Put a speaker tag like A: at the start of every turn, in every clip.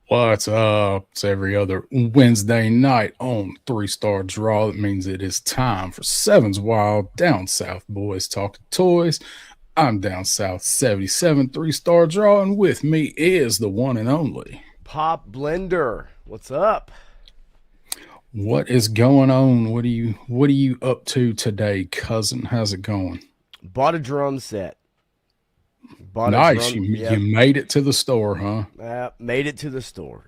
A: What's up? It's every other Wednesday night on Three Star Draw. That means it is time for 7's Wild Down South Boys Talking Toys. I'm Down South 77 Three Star Draw, and with me is the one and only
B: Pop Blender. What's up?
A: What is going on? What are you up to today, cousin? How's it going?
B: Bought a drum set. Bought a
A: Nice.
B: drum.
A: You
B: Yep.
A: made it to the store, huh?
B: Made it to the store.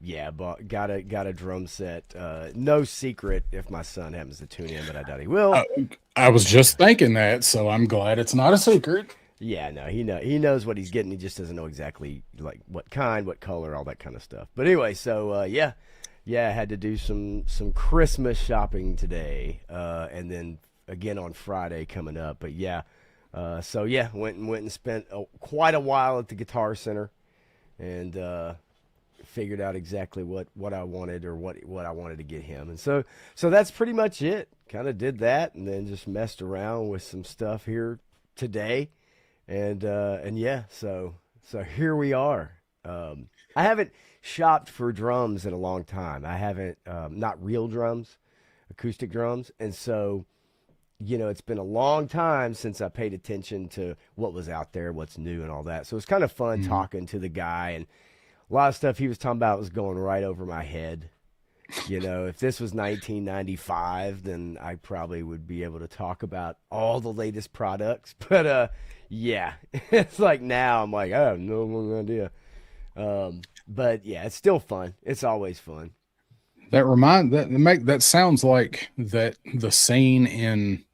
B: Yeah, got a drum set. No secret if my son happens to tune in, but I doubt he will.
A: I was just thinking that, so I'm glad it's not a secret.
B: Yeah, no, he knows what he's getting. He just doesn't know exactly like what kind, what color, all that kind of stuff. But anyway, so yeah, I had to do some Christmas shopping today, and then again on Friday coming up. But yeah, so yeah, went and spent quite a while at the Guitar Center, and figured out exactly what I wanted or what I wanted to get him. And so that's pretty much it. Kind of did that, and then just messed around with some stuff here today, and yeah, so here we are. I haven't shopped for drums in a long time. I haven't, not real drums, acoustic drums. And so, it's been a long time since I paid attention to what was out there, what's new and all that. So it's kind of fun talking to the guy, and a lot of stuff he was talking about was going right over my head. If this was 1995, then I probably would be able to talk about all the latest products. But yeah, it's like now I'm like, I have no idea. But yeah, it's still fun. It's always fun.
A: That sounds like that the scene in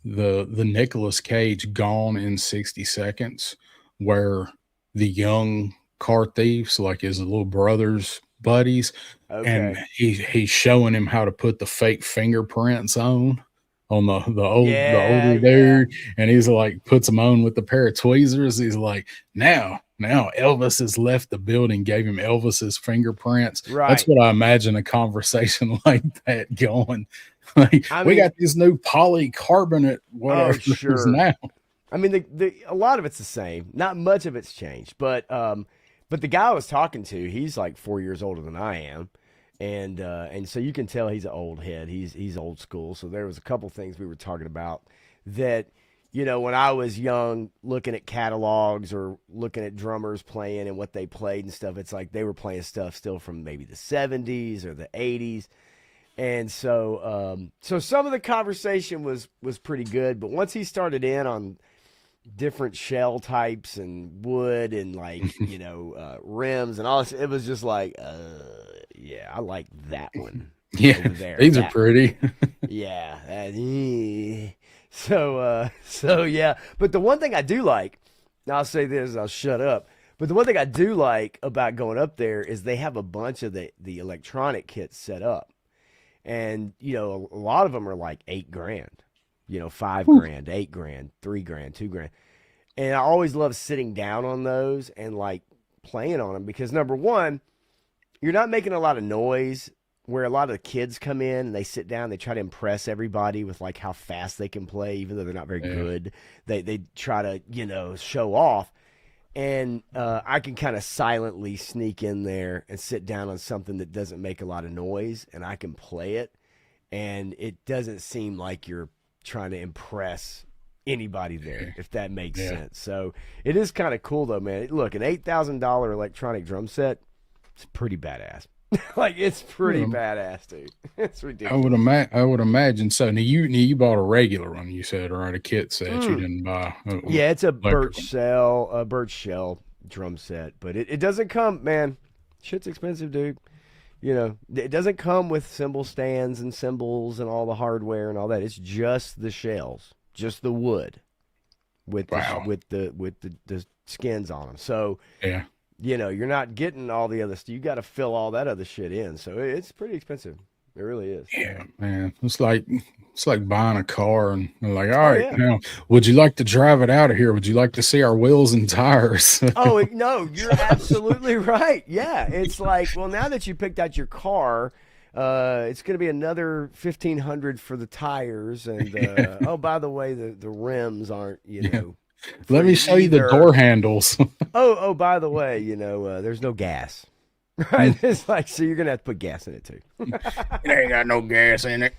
A: the Nicolas Cage Gone in 60 Seconds, where the young car thieves, like his little brother's buddies, and
B: Okay.
A: he's showing him how to put the fake fingerprints on the
B: Yeah,
A: older
B: yeah.
A: dude, and he's like puts them on with a pair of tweezers. He's like, now Elvis has left the building, gave him Elvis's fingerprints. That's
B: Right.
A: what I imagine a conversation like that going. Like,
B: I
A: we
B: mean,
A: got these new polycarbonate
B: oh
A: whatever's
B: sure.
A: now.
B: I mean, the a lot of it's the same. Not much of it's changed, but the guy I was talking to, he's like 4 years older than I am, and so you can tell he's an old head. He's old school. So there was a couple things we were talking about that, when I was young, looking at catalogs or looking at drummers playing and what they played and stuff. It's like they were playing stuff still from maybe the 70s or the 80s. And so some of the conversation was pretty good, but once he started in on different shell types and wood and like rims and all this, it was just like, yeah, I like that one
A: Yeah,
B: over there.
A: these are
B: That
A: pretty.
B: yeah, so yeah. But the one thing I do like, now I'll say this, I'll shut up. But the one thing I do like about going up there is they have a bunch of the electronic kits set up. And, a lot of them are like 8 grand, 5 grand, 8 grand, 3 grand, 2 grand. And I always love sitting down on those and like playing on them because number one, you're not making a lot of noise where a lot of the kids come in and they sit down, they try to impress everybody with like how fast they can play, even though they're not very
A: Yeah.
B: good. They try to, show off. And I can kind of silently sneak in there and sit down on something that doesn't make a lot of noise, and I can play it, and it doesn't seem like you're trying to impress anybody there, if that makes
A: Yeah.
B: sense. So it is kind of cool, though, man. Look, an $8,000 electronic drum set, it's pretty badass. Like it's pretty
A: Yeah.
B: badass, dude. It's
A: I
B: ridiculous.
A: would I would imagine so. Now you bought a regular one, you said, right? A kit set. You
B: Mm.
A: didn't buy
B: Yeah, it's a
A: electrical.
B: birch shell drum set, but it doesn't come, man. Shit's expensive, dude. It doesn't come with cymbal stands and cymbals and all the hardware and all that. It's just the shells, just the wood with
A: Wow.
B: the skins on them. So
A: Yeah.
B: you're not getting all the other stuff. You got to fill all that other shit in. So it's pretty expensive. It really is.
A: Yeah, man. It's like buying a car and they're like, all
B: Oh
A: right,
B: yeah.
A: now would you like to drive it out of here? Would you like to see our wheels and tires?
B: Oh no, you're absolutely right. Yeah, it's like, well, now that you picked out your car, it's going to be another 1,500 for the tires, and oh, by the way, the rims aren't
A: Yeah. Let
B: free
A: me show you the door
B: either.
A: handles.
B: Oh, by the way, there's no gas. Right? It's like, so you're gonna have to put gas in it too.
A: It ain't got no gas in it.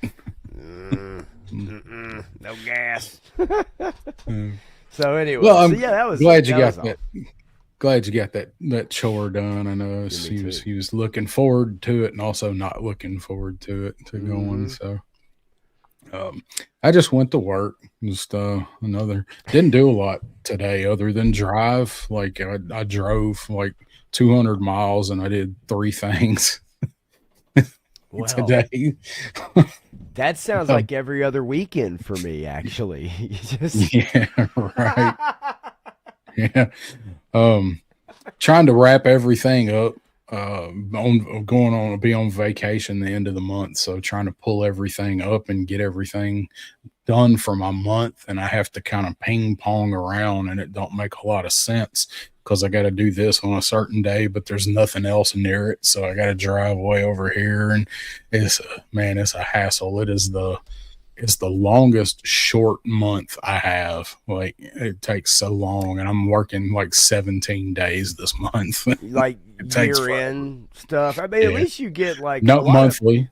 B: No gas.
A: Mm.
B: So anyway,
A: Well,
B: so
A: I'm
B: yeah, that was
A: glad you
B: that was
A: got
B: all.
A: that. Glad you got that chore done. I know
B: Yeah, me
A: he
B: too.
A: was looking forward to it and also not looking forward to it to going.
B: Mm-hmm.
A: So um, I just went to work. Just another didn't do a lot today other than drive. Like I drove like 200 miles and I did three things
B: Well,
A: today.
B: that sounds
A: Um,
B: like every other weekend for me, actually. You just
A: yeah, right. Yeah. Um, trying to wrap everything up. On going on be on vacation the end of the month, so trying to pull everything up and get everything done for my month, and I have to kind of ping pong around, and it don't make a lot of sense because I got to do this on a certain day, but there's nothing else near it, so I got to drive way over here, and it's a hassle. It's the longest short month I have. Like it takes so long, and I'm working like 17 days this month.
B: like
A: It takes
B: year
A: forever.
B: end stuff. I mean, at
A: Yeah,
B: least you get like
A: not monthly,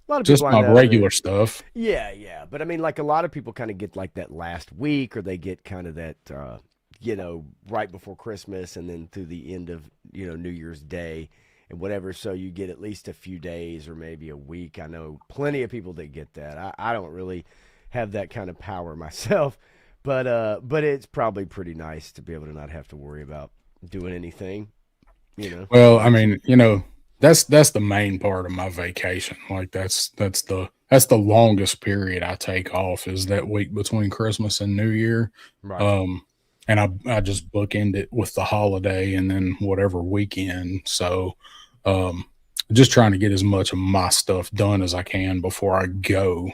B: a lot of people
A: just
B: I
A: my
B: know that
A: regular stuff.
B: yeah. But I mean, like a lot of people kind of get like that last week, or they get kind of that right before Christmas, and then through the end of New Year's Day and whatever. So you get at least a few days or maybe a week. I know plenty of people that get that. I don't really have that kind of power myself, but it's probably pretty nice to be able to not have to worry about doing anything.
A: Well, I
B: Honestly.
A: mean, that's the main part of my vacation. Like that's the longest period I take off is that week between Christmas and New Year.
B: Right.
A: Um, and I just bookend it with the holiday and then whatever weekend. So, um, just trying to get as much of my stuff done as I can before I go.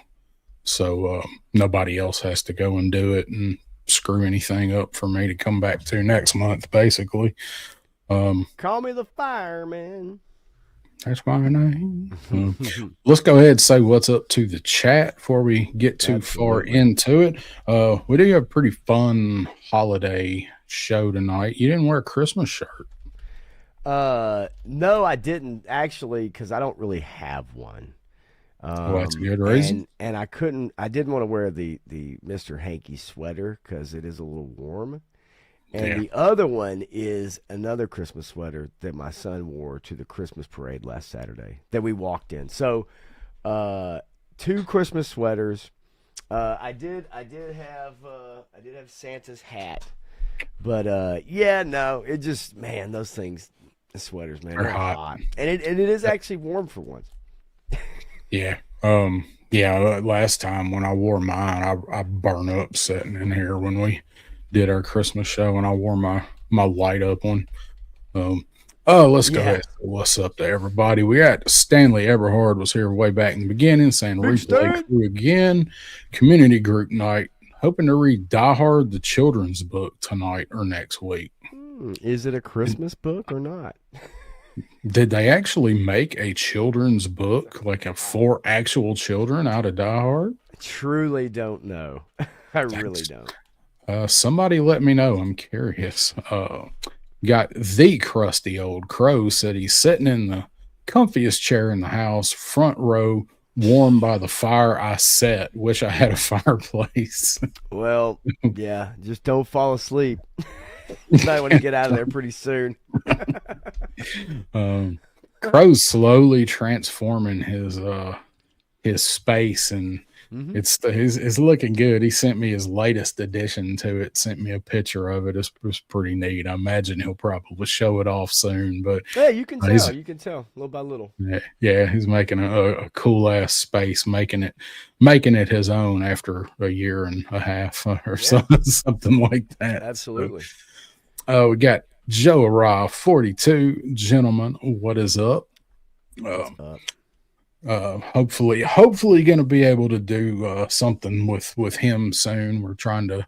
A: So, nobody else has to go and do it and screw anything up for me to come back to next month, basically. Um,
B: Call me the fireman.
A: That's my name. Let's go ahead and say what's up to the chat before we get too far
B: Absolutely.
A: into it. We do have a pretty fun holiday show tonight. You didn't wear a Christmas shirt.
B: No, I didn't actually, because I don't really have one.
A: Well, that's a good reason.
B: And I didn't want to wear the Mr. Hanky sweater because it is a little warm. And
A: Yeah.
B: the other one is another Christmas sweater that my son wore to the Christmas parade last Saturday that we walked in. So, two Christmas sweaters. I did have Santa's hat, but yeah, no, it just man, those things, the sweaters, man,
A: They're
B: they're
A: hot.
B: hot, and it is actually warm for once.
A: Yeah. Yeah. Last time when I wore mine, I burn up sitting in here when we did our Christmas show, and I wore my light up one. Um, oh, let's go ahead
B: Yeah,
A: and say what's up to everybody. We got Stanley Eberhard was here way back in the beginning saying
B: Big
A: replay
B: Stan.
A: crew again, community group night. Hoping to read Die Hard, the children's book tonight or next week.
B: Is it a Christmas book or not?
A: Did they actually make a children's book, like a for actual children out of Die Hard?
B: I truly don't know. I really
A: That's,
B: don't.
A: somebody let me know. I'm curious. Got the crusty old crow said he's sitting in the comfiest chair in the house, front row, warm by the fire I set. Wish I had a fireplace.
B: Well, yeah, just don't fall asleep. You might want to get out of there pretty soon.
A: Crow's slowly transforming his space, and
B: Hmm.
A: it's looking good. He sent me his latest addition to it, sent me a picture of it. It's pretty neat. I imagine he'll probably show it off soon, but
B: Yeah, you can
A: he's
B: tell. You can tell little by little.
A: yeah, he's making a cool ass space, making it his own after a year and a half or
B: Yeah,
A: something like that. So,
B: absolutely.
A: we got Joe Ra 42. Gentlemen, what is up?
B: What's
A: Um,
B: up?
A: hopefully going to be able to do something with him soon. We're trying to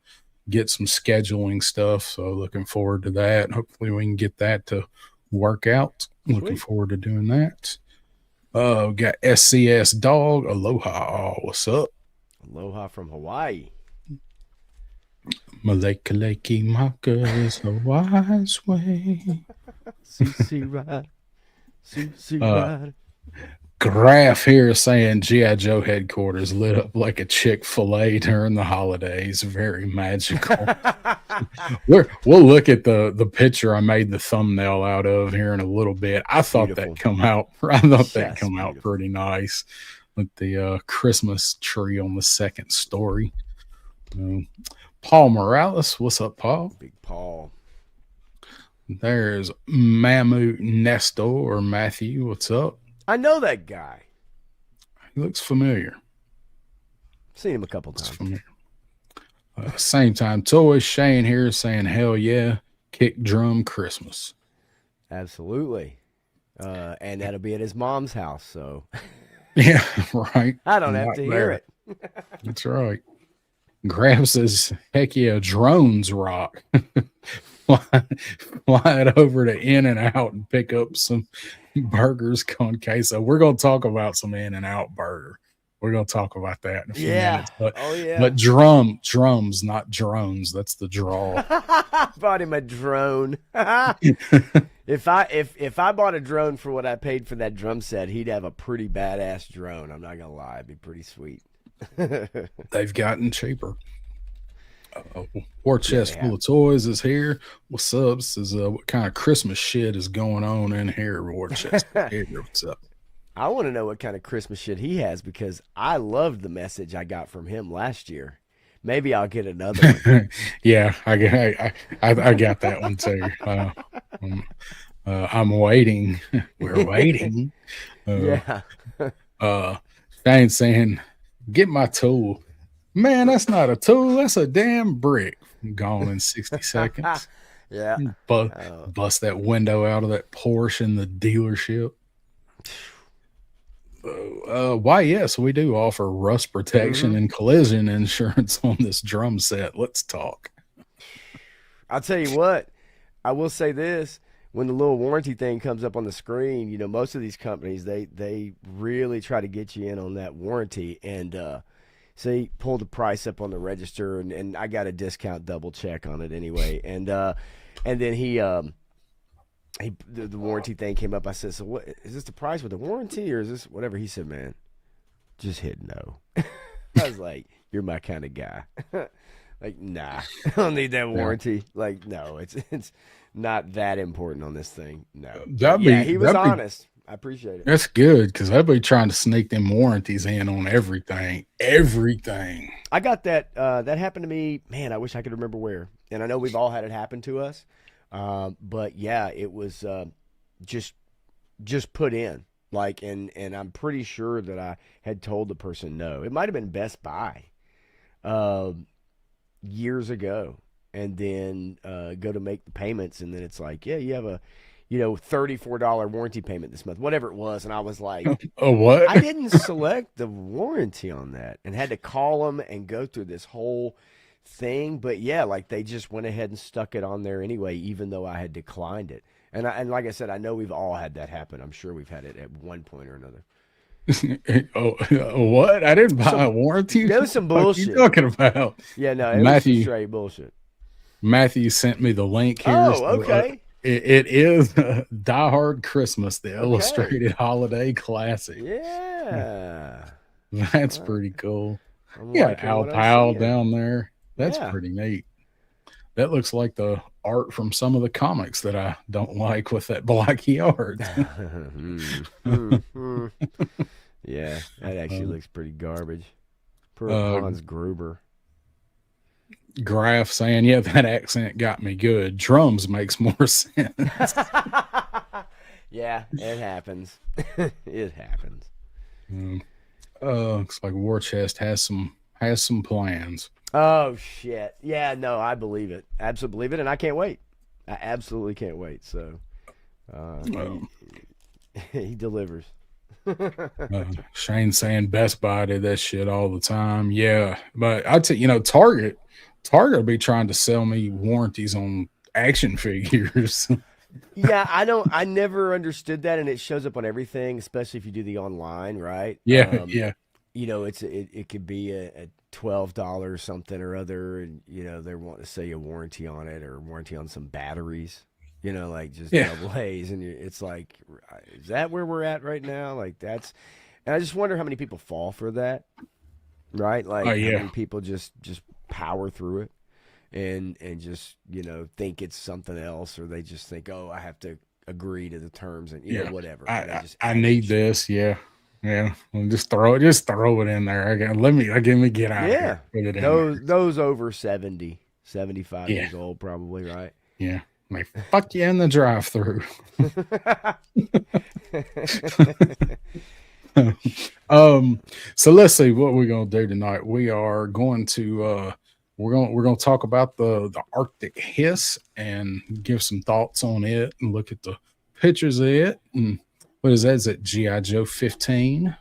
A: get some scheduling stuff, so looking forward to that. Hopefully we can get that to work out. Looking
B: Sweet.
A: forward to doing that. We got SCS Dog. Aloha. What's up?
B: Aloha from Hawaii.
A: Malakaleki Maka is a wise way.
B: CC right. Susie
A: Uh,
B: Rider.
A: Graph here saying G.I. Joe headquarters lit up like a Chick-fil-A during the holidays. Very magical. We'll look at the picture I made the thumbnail out of here in a little bit. I thought that
B: Beautiful.
A: come out. I thought that
B: Just
A: come out
B: beautiful.
A: pretty nice with the Christmas tree on the second story. Um, Paul Morales, what's up, Paul?
B: Big Paul.
A: There's Mammut Nestor or Matthew. What's up?
B: I know that guy.
A: He looks familiar.
B: Seen him a couple
A: Looks
B: times.
A: familiar. Same time, Toy Shane here saying, "Hell yeah, kick drum Christmas."
B: Absolutely. And that'll be at his mom's house, so
A: Yeah, right.
B: I don't have
A: Not
B: to hear
A: there.
B: it.
A: That's right. Grab says, "Heck yeah, drones rock." fly, fly it over to In and Out and pick up some burgers con queso. We're gonna talk about some In and Out burger. We're gonna talk about that in a few
B: Yeah.
A: minutes. But
B: Oh yeah.
A: but drums, not drones. That's the draw.
B: Bought him a drone. If I bought a drone for what I paid for that drum set, he'd have a pretty badass drone. I'm not gonna lie, it'd be pretty sweet.
A: They've gotten cheaper. War Chest
B: Yeah.
A: Full of Toys is here. What's up? Says, what kind of Christmas shit is going on in here? War Chest here. What's up?
B: I want to know what kind of Christmas shit he has because I loved the message I got from him last year. Maybe I'll get another one.
A: Yeah, I got that one too. I'm waiting. We're waiting.
B: Yeah.
A: Shane saying, "Get my tool." Man, that's not a tool. That's a damn brick. Gone in 60 seconds.
B: Yeah.
A: Bust that window out of that Porsche in the dealership. Why, yes, we do offer rust protection and collision insurance on this drum set. Let's talk.
B: I'll tell you what, I will say this. When the little warranty thing comes up on the screen, you know, most of these companies, they really try to get you in on that warranty. And so he pulled the price up on the register, and I got a discount double check on it anyway. And then the warranty thing came up. I said, "So what is this, the price with the warranty, or is this whatever?" He said, "Man, just hit no." I was like, "You're my kind of guy." Like, nah, I don't need that warranty. Like, no, it's not that important on this thing. No. He was honest. I appreciate it.
A: That's good because I'd be trying to sneak them warranties in on everything. Everything.
B: I got that. That happened to me. Man, I wish I could remember where. And I know we've all had it happen to us. But yeah, it was just put in. Like, and I'm pretty sure that I had told the person no. It might have been Best Buy years ago. And then go to make the payments, and then it's like, yeah, you have a $34 warranty payment this month, whatever it was. And I was like,
A: Oh, what?
B: I didn't select the warranty on that, and had to call them and go through this whole thing. But yeah, like they just went ahead and stuck it on there anyway, even though I had declined it. And like I said, I know we've all had that happen. I'm sure we've had it at one point or another.
A: What? I didn't buy a warranty.
B: There was some
A: What are
B: bullshit.
A: you talking about?
B: Yeah, no, it was
A: Matthew-
B: some straight bullshit.
A: Matthew sent me the link here.
B: Oh,
A: So,
B: okay.
A: it is Die Hard Christmas, the illustrated holiday classic.
B: Yeah.
A: That's pretty cool.
B: I'm
A: Yeah,
B: liking
A: Al
B: what I'm
A: Powell
B: seeing.
A: down there. That's
B: Yeah.
A: pretty neat. That looks like the art from some of the comics that I don't like with that black yard.
B: Yeah, that actually looks pretty garbage. Poor Hans Gruber.
A: Graph saying, yeah, that accent got me good. Drums makes more sense.
B: Yeah, it happens. It happens.
A: Looks like War Chest has some plans.
B: Oh shit! Yeah, no, I believe it. Absolutely believe it, and I can't wait. I absolutely can't wait. So, he delivers.
A: Shane saying Best Buy did that shit all the time. Yeah, but I'd say, Target will be trying to sell me warranties on action figures.
B: Yeah, I never understood that, and it shows up on everything, especially if you do the online, right?
A: Yeah.
B: It could be a $12 something or other, and they want to sell you a warranty on it, or warranty on some batteries. like just
A: Yeah.
B: double A's, and it's like, is that where we're at right now? Like and I just wonder how many people fall for that, right?
A: Oh
B: Like how
A: yeah.
B: many people just power through it and just think it's something else, or they just think, oh, I have to agree to the terms and
A: Yeah.
B: whatever,
A: I,
B: and they
A: I
B: just
A: I
B: add that
A: need
B: shit.
A: this. Yeah. Yeah. Well, just throw it in there. Let me get out of
B: Yeah,
A: here. Put it in there.
B: those over 70, 75
A: Yeah.
B: years old, probably, right?
A: Yeah. Like fuck you in the drive-through. So let's see what we're gonna do tonight. We are going to we're gonna talk about the Arctic hiss and give some thoughts on it and look at the pictures of it. And what is that? Is it GI Joe 15?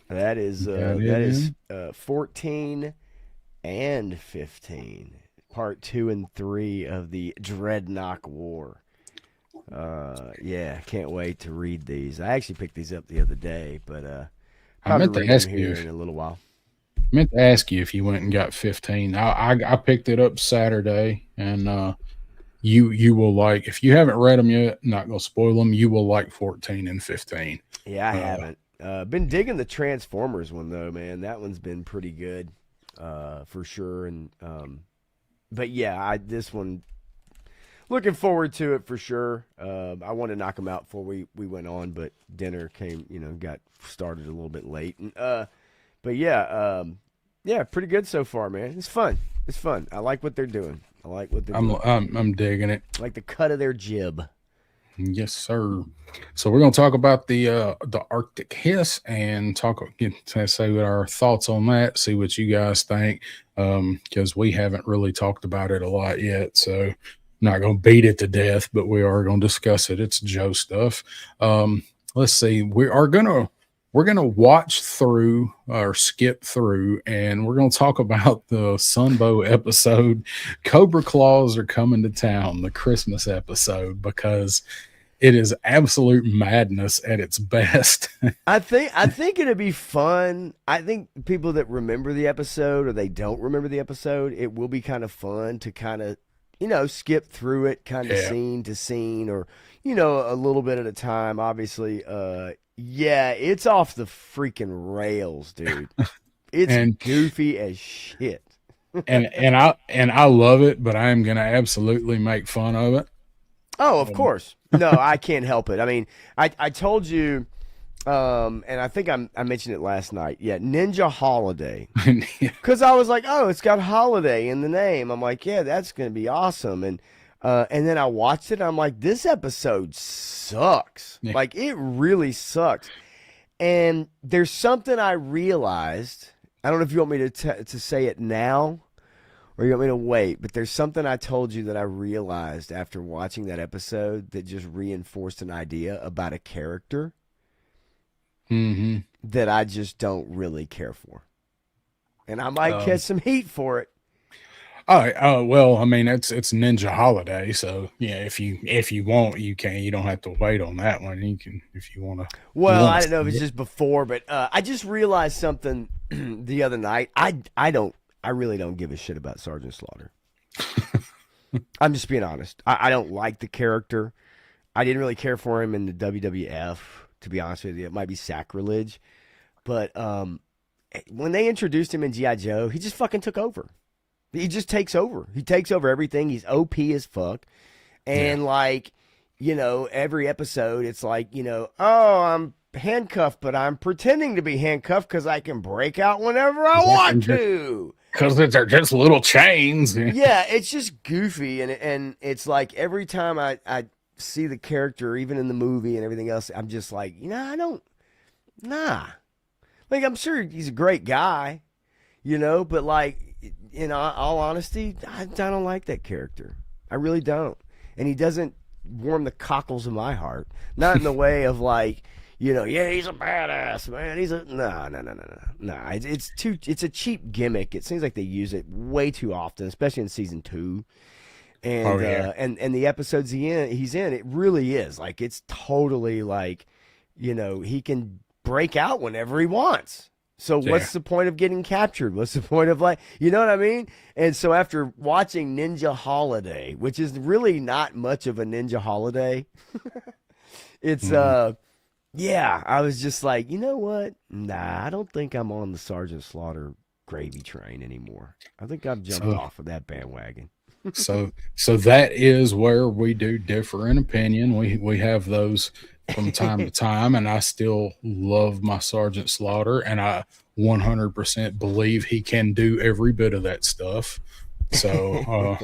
B: That is
A: Got it
B: that is
A: in.
B: 14 and 15, part 2 and 3 of the Dreadnought War. Yeah, can't wait to read these. I actually picked these up the other day, but
A: I
B: probably
A: meant to
B: read them
A: ask you
B: here in a little while.
A: if you went and got 15. I picked it up Saturday, and you will like, if you haven't read them yet, not gonna spoil them. You will like 14 and 15.
B: Yeah, I
A: Uh,
B: haven't. Been digging the Transformers one though, man. That one's been pretty good, for sure. And but yeah, this one, looking forward to it for sure. I want to knock them out before we went on, but dinner came, got started a little bit late. And but yeah, yeah, pretty good so far, man. It's fun. It's fun. I like what they're doing. I like what they're doing.
A: I'm digging it.
B: I like the cut of their jib.
A: Yes, sir. So we're going to talk about the Arctic hiss and get to say what our thoughts on that. See what you guys think, because we haven't really talked about it a lot yet. So not going to beat it to death, but we are going to discuss it. It's Joe stuff. Let's see. We're gonna watch through or skip through, and we're gonna talk about the Sunbow episode. Cobra Claws are coming to town, the Christmas episode, because it is absolute madness at its best.
B: I think it'd be fun. I think people that remember the episode or they don't remember the episode, it will be kind of fun to kind of, skip through it kind of
A: Yeah.
B: scene to scene, or a little bit at a time. Obviously, yeah, it's off the freaking rails, dude. It's
A: and
B: goofy as shit.
A: and I love it, but I am gonna absolutely make fun of it.
B: Oh, of
A: Um,
B: course. No, I can't help it. I mean, I told you, and I think I mentioned it last night. Yeah, Ninja Holiday. Because I was like, oh, it's got holiday in the name. I'm like, yeah, that's going to be awesome. And then I watched it. And I'm like, this episode sucks.
A: Yeah.
B: Like, it really sucks. And there's something I realized. I don't know if you want me to say it now or you want me to wait, but there's something I told you that I realized after watching that episode that just reinforced an idea about a character
A: Mhm.
B: that I just don't really care for. And I might
A: Um,
B: catch some heat for it.
A: well, I mean, it's Ninja Holiday, so yeah. If you want, you can. You don't have to wait on that one. You can if you want to.
B: Well, I
A: Want
B: don't know if it's
A: to.
B: just before, but I just realized something the other night. I really don't give a shit about Sergeant Slaughter. I'm just being honest. I don't like the character. I didn't really care for him in the WWF, to be honest with you. It might be sacrilege. But when they introduced him in G.I. Joe, he just fucking took over. He just takes over. He takes over everything. He's OP as fuck. And like, every episode, it's like, oh, I'm handcuffed, but I'm pretending to be handcuffed because I can break out whenever I want to.
A: Because they're just little chains.
B: Yeah, it's just goofy, and it's like every time I see the character, even in the movie and everything else, I'm just like, I don't, nah. Like, I'm sure he's a great guy, but like, in all honesty, I don't like that character. I really don't. And he doesn't warm the cockles of my heart. Not in the way of like, yeah, he's a badass, man. He's a no. It's a cheap gimmick. It seems like they use it way too often, especially in season 2. And
A: Oh, yeah.
B: and the episodes he's in, it really is like, it's totally like, he can break out whenever he wants. So what's the point of getting captured? What's the point of like, you know what I mean? And so after watching Ninja Holiday, which is really not much of a ninja holiday, it's yeah, I was just like, you know what? Nah, I don't think I'm on the Sergeant Slaughter gravy train anymore. I think I've jumped off of that bandwagon.
A: So that is where we do differ in opinion. We have those from time to time, and I still love my Sergeant Slaughter, and I 100% believe he can do every bit of that stuff. So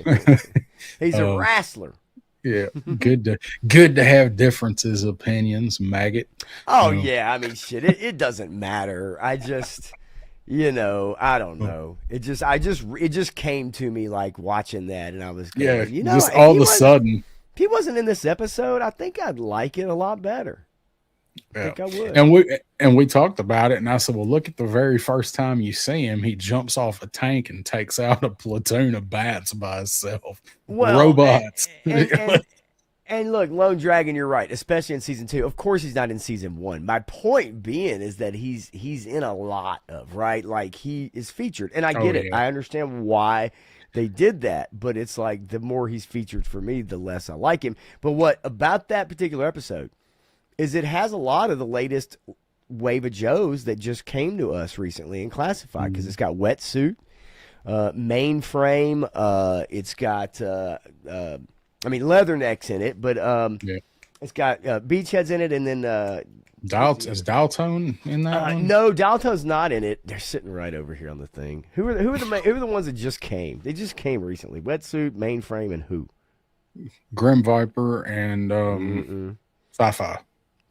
B: he's a wrestler.
A: Yeah, good to have differences, opinions, maggot.
B: Oh yeah, I mean shit, it doesn't matter. I just I don't know. It just came to me like watching that, and I was going,
A: just all of a sudden.
B: If he wasn't in this episode, I think I'd like it a lot better. I think I would.
A: And we talked about it, and I said, well, look at the very first time you see him, he jumps off a tank and takes out a platoon of bats by himself. Well, robots.
B: And look, Lone Dragon, you're right, especially in season 2. Of course, he's not in season 1. My point being is that he's in a lot of, right? Like, he is featured. And I get it. I understand why they did that. But it's like the more he's featured for me, the less I like him. But what about that particular episode is it has a lot of the latest wave of Joes that just came to us recently and classified because it's got wetsuit, mainframe, it's got leathernecks in it, but it's got beachheads in it, and then
A: is Dial-Tone in that one?
B: No, Dial-Tone's not in it. They're sitting right over here on the thing. Who are the ones that just came? They just came recently. Wetsuit, mainframe, and who?
A: Grim Viper and Sci-Fi.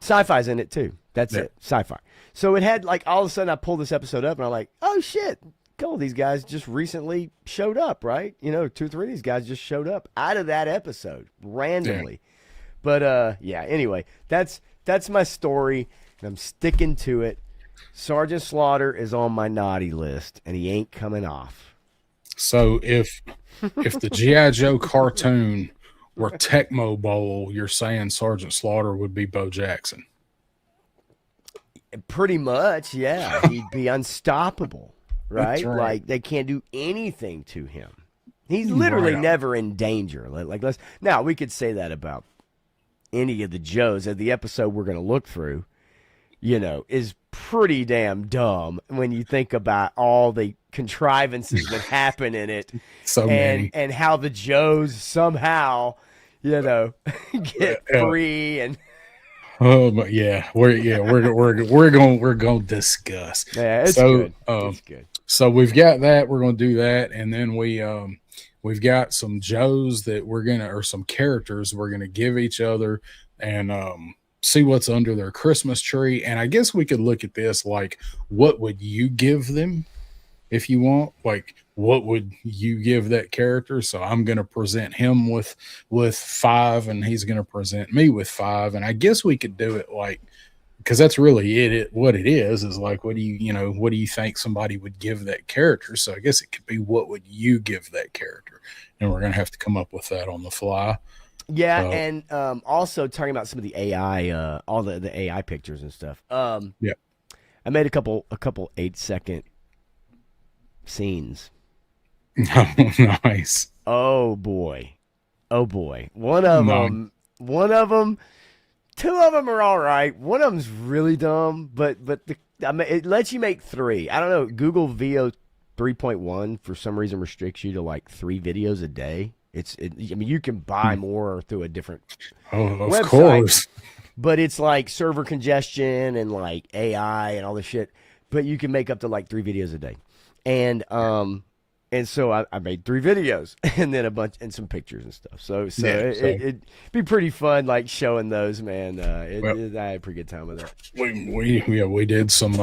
B: Sci-Fi's in it too. That's it. Sci-Fi. So it had like all of a sudden I pulled this episode up and I'm like, oh shit, cool. These guys just recently showed up, right? 2 or 3 of these guys just showed up out of that episode randomly. Yeah. But anyway, that's my story and I'm sticking to it. Sergeant Slaughter is on my naughty list and he ain't coming off.
A: So if the G.I. Joe cartoon were Tecmo Bowl, you're saying Sergeant Slaughter would be Bo Jackson?
B: Pretty much, yeah. He'd be unstoppable, right? Like they can't do anything to him. He's literally never in danger. Now we could say that about any of the Joes. The episode we're going to look through, is pretty damn dumb when you think about all the contrivances that happen in it. And how the Joes somehow, get free and.
A: But yeah, we're going to discuss.
B: Yeah, it's good. It's good.
A: So we've got that. We're going to do that, and then we've got some Joes that or some characters we're gonna give each other, and see what's under their Christmas tree. And I guess we could look at this like, what would you give them if you want? Like, what would you give that character? So I'm going to present him with 5, and he's going to present me with 5. And I guess we could do it like, because that's really what it is like, what do you think somebody would give that character? So I guess it could be, what would you give that character? And we're going to have to come up with that on the fly.
B: Yeah, and also talking about some of the AI, all the AI pictures and stuff.
A: Yeah,
B: I made a couple 8-second scenes.
A: Nice.
B: Oh boy. One of them. 2 of them are all right. One of them's really dumb, but it lets you make 3. I don't know. Google VO 3.1 for some reason restricts you to like 3 videos a day. You can buy more through a different website,
A: of course.
B: But it's like server congestion and like AI and all this shit. But you can make up to like 3 videos a day. And so I made 3 videos and then a bunch and some pictures and stuff. So it'd be pretty fun, like showing those, man. I had a pretty good time with that.
A: We did some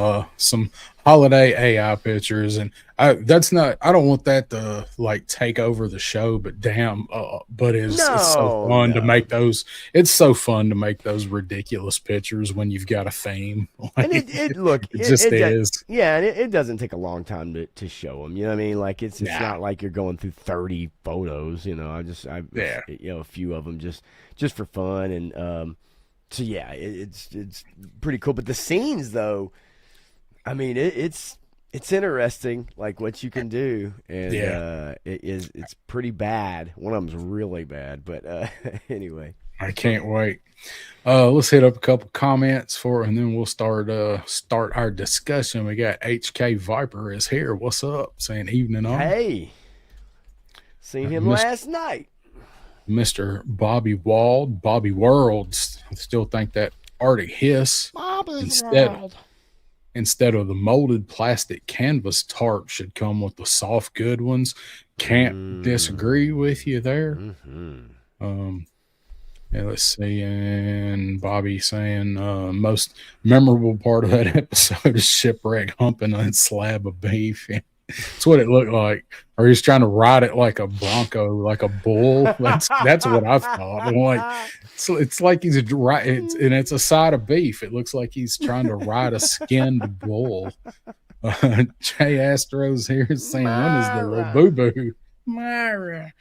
A: holiday AI pictures, and I don't want that to like take over the show, but damn, but it's so fun to make those. It's so fun to make those ridiculous pictures when you've got a theme. Like,
B: and it is. Yeah, and it doesn't take a long time to show them. You know what I mean? Like it's not like you're going through 30 photos. A few of them just for fun, and so yeah, it's pretty cool. But the scenes though. I mean, it's interesting, like what you can do, and
A: Yeah,
B: it's pretty bad. One of them's really bad, but anyway.
A: I can't wait. Let's hit up a couple comments and then we'll start our discussion. We got HK Viper is here. What's up? Saying evening on.
B: Hey, seen him last night.
A: Mr. Bobby Worlds. I still think that Arctic Hiss instead of the molded plastic canvas tarp should come with the soft good ones. Can't disagree with you there. Yeah, let's see. And Bobby saying most memorable part of that episode is Shipwreck humping a slab of beef. That's what it looked like. Or he's trying to ride it like a bronco, like a bull. That's what I thought. I'm like, it's like he's and it's a side of beef. It looks like he's trying to ride a skinned bull. Jay Astro's here saying, when is the Labubu? Myra.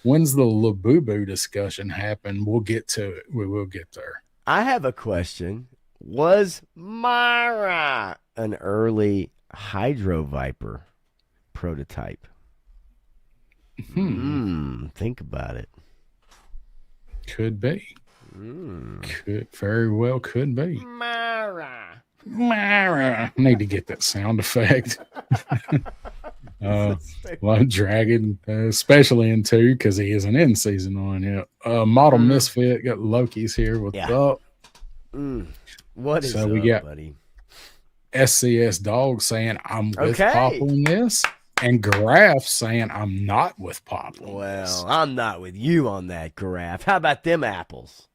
A: When's the Labubu discussion happen? We'll get to it. We will get there.
B: I have a question. Was Myra an early Hydro Viper prototype? Think about it.
A: Could be. Could very well could be.
B: Myra.
A: Need to get that sound effect. Love Dragon, especially in 2 because he isn't in season 1 yet. Model Misfit got Loki's here. What's up?
B: What is
A: so
B: up,
A: we got
B: buddy?
A: SCS Dog saying I'm with Pop on this, and Graf saying I'm not with Pop on this.
B: I'm not with you on that, Graf. How about them apples?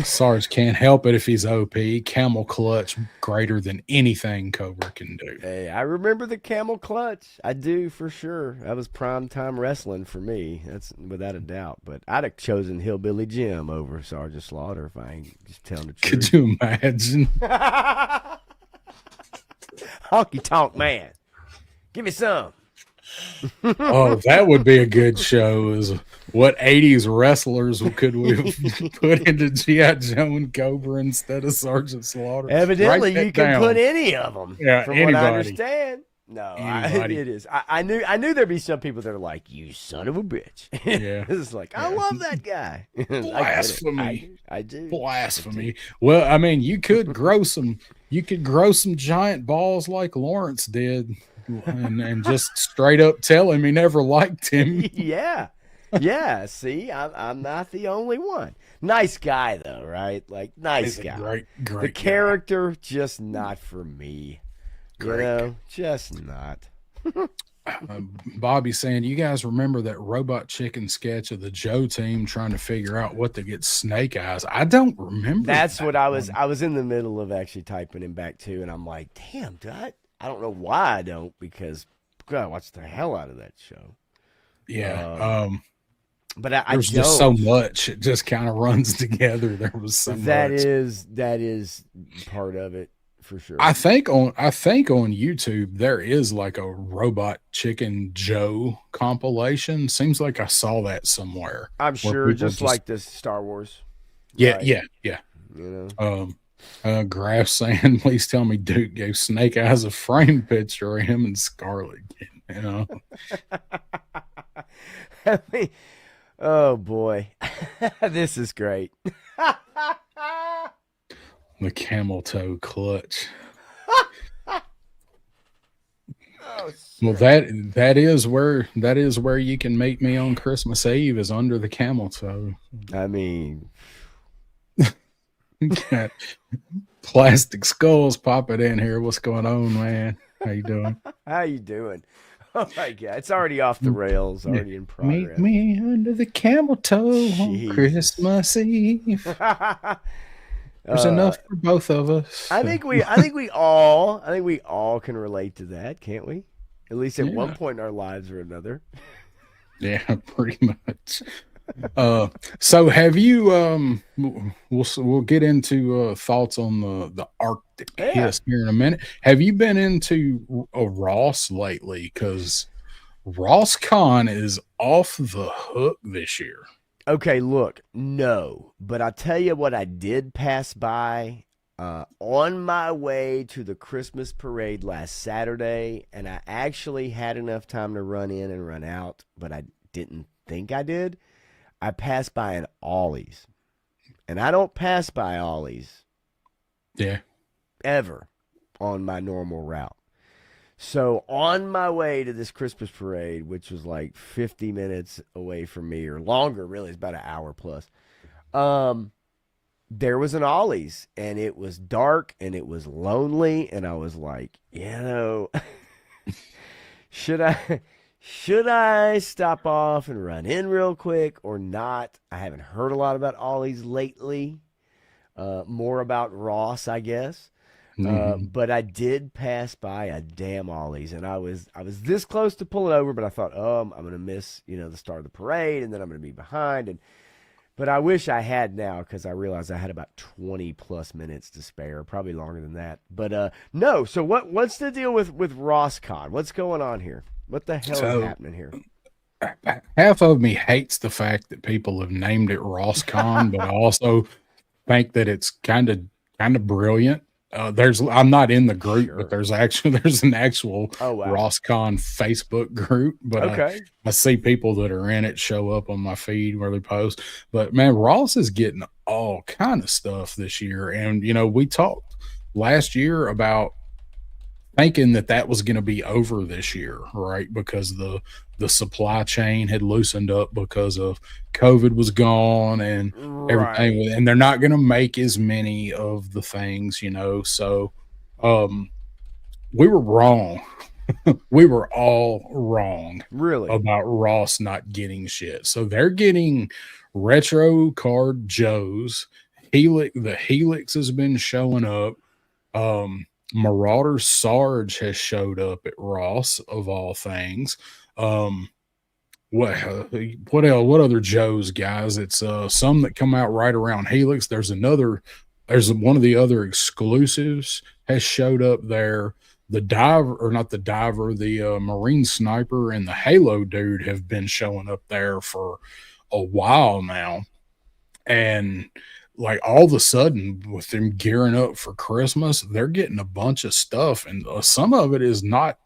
A: Sarge can't help it if he's OP. Camel clutch greater than anything Cobra can do.
B: Hey, I remember the camel clutch. I do for sure. That was prime time wrestling for me. That's without a doubt. But I'd have chosen Hillbilly Jim over Sergeant Slaughter if I ain't just telling the truth.
A: Could you imagine?
B: Honky tonk man. Give me some.
A: Oh, that would be a good show. Is what 80s wrestlers could we put into G.I. Joe and Cobra instead of Sergeant Slaughter?
B: Evidently, you can put any of them.
A: Yeah,
B: from
A: anybody.
B: what I understand. No, it is. I knew there'd be some people that are like, you son of a bitch. Yeah, it's like I love that guy.
A: Blasphemy.
B: I do.
A: Blasphemy. Well, I mean, you could grow some. You could grow some giant balls like Lawrence did. And just straight up tell him he never liked him.
B: Yeah. See, I'm not the only one. Nice guy though, right? Like nice guy.
A: Great
B: the character just not for me.
A: Great.
B: Just not.
A: Bobby saying, you guys remember that Robot Chicken sketch of the Joe team trying to figure out what to get Snake Eyes? I don't remember.
B: That's what I was in the middle of actually typing him back to, and I'm like, damn, dude. I don't know why I don't, because I watched the hell out of that show.
A: Yeah.
B: But I
A: there's
B: don't.
A: Just so much. It just kind of runs together. There was so much.
B: That is part of it for sure.
A: I think on YouTube there is like a Robot Chicken Joe compilation. Seems like I saw that somewhere.
B: I'm sure, just like this Star Wars.
A: Yeah,
B: right?
A: yeah.
B: You know.
A: Graf saying, please tell me Duke gave Snake Eyes a frame picture of him and Scarlet. You know.
B: I mean, oh boy, this is great.
A: The camel toe clutch. Well, that is where you can meet me on Christmas Eve, is under the camel toe.
B: I mean.
A: Got plastic skulls popping in here. What's going on, man? How you doing?
B: How you doing? Oh my god, it's already off the rails, already in progress.
A: Meet me under the camel toe on Christmas Eve. There's enough for both of us.
B: I think we all can relate to that, can't we? At least at one point in our lives or another.
A: Yeah, pretty much. So have you we'll get into thoughts on the Arctic Hiss here in a minute. Have you been into a Ross lately? Because Ross Con is off the hook this year.
B: Okay, look, no, but I'll tell you what I did pass by on my way to the Christmas parade last Saturday, and I actually had enough time to run in and run out, but I didn't think I did. I passed by an Ollie's, and I don't pass by Ollie's ever on my normal route. So on my way to this Christmas parade, which was like 50 minutes away from me, or longer, really, it's about an hour plus. There was an Ollie's, and it was dark and it was lonely, and I was like, should I stop off and run in real quick or not? I haven't heard a lot about Ollie's lately. More about Ross, I guess. But I did pass by a damn Ollie's, and I was this close to pulling over, but I thought, I'm gonna miss the start of the parade, and then I'm gonna be behind. But I wish I had now, because I realized I had about 20 plus minutes to spare, probably longer than that. But no. So what's the deal with RossCon? What's going on here? What the hell is happening here?
A: Half of me hates the fact that people have named it RossCon, but I also think that it's kind of brilliant. I'm not in the group, but there's an actual RossCon Facebook group. But I see people that are in it show up on my feed where they post. But man, Ross is getting all kind of stuff this year, and we talked last year about thinking that was going to be over this year, right? Because the supply chain had loosened up because of COVID was gone and everything, and they're not going to make as many of the things, So, we were wrong. We were all wrong,
B: really,
A: about Ross not getting shit. So they're getting retro card Joes. The Helix has been showing up. Marauder Sarge has showed up at Ross, of all things. What other Joes, guys? It's some that come out right around Helix. There's one of the other exclusives has showed up there. The Marine Sniper and the Halo dude have been showing up there for a while now. And like all of a sudden, with them gearing up for Christmas, they're getting a bunch of stuff, and some of it is not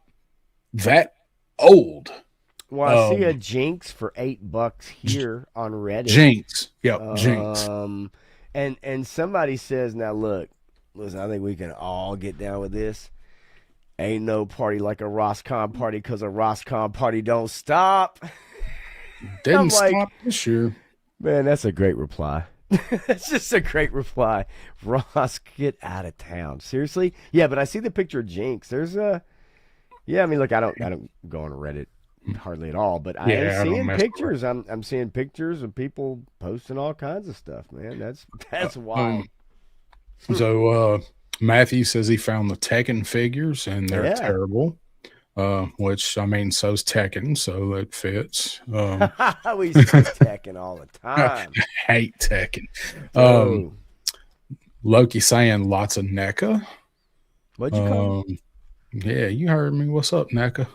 A: that old.
B: Well, I see a Jinx for $8 here on Reddit.
A: Jinx, Jinx.
B: And somebody says, now listen, I think we can all get down with this. Ain't no party like a RossCon party, because a RossCon party don't stop.
A: Didn't stop this year.
B: Man, that's a great reply. That's just a great reply. Ross, get out of town. Seriously? Yeah, but I see the picture of Jinx. There's I mean, look, I don't go on Reddit hardly at all, but I am seeing pictures. I'm seeing pictures of people posting all kinds of stuff, man. That's wild.
A: So Matthew says he found the Tekken figures, and they're terrible. Which, I mean, so's Tekken, so that fits.
B: We see Tekken all the time.
A: I hate Tekken. Loki saying lots of NECA.
B: What'd you call him?
A: Yeah, you heard me. What's up, NECA?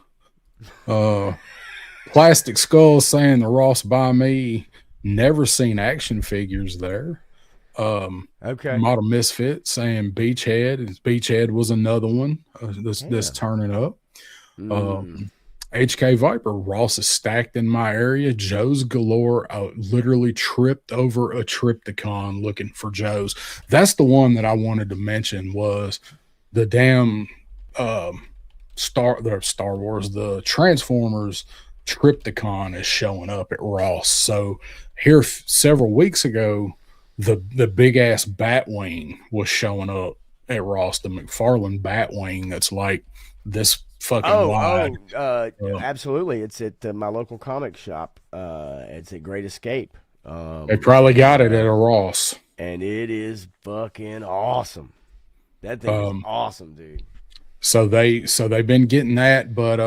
A: Plastic Skull saying the Ross by me. Never seen action figures there. Model Misfit saying Beachhead. Beachhead was another one that's turning up. HK Viper, Ross is stacked in my area. Joe's galore. I literally tripped over a Triptychon looking for Joe's. That's the one that I wanted to mention, was the damn Star Wars, the Transformers Triptychon is showing up at Ross. So here several weeks ago, the big ass Batwing was showing up at Ross, the McFarlane Batwing that's like this fucking wide.
B: Absolutely. It's at my local comic shop. It's at Great Escape.
A: They probably got it at a Ross.
B: And it is fucking awesome. That thing is awesome, dude.
A: So they've been getting that, but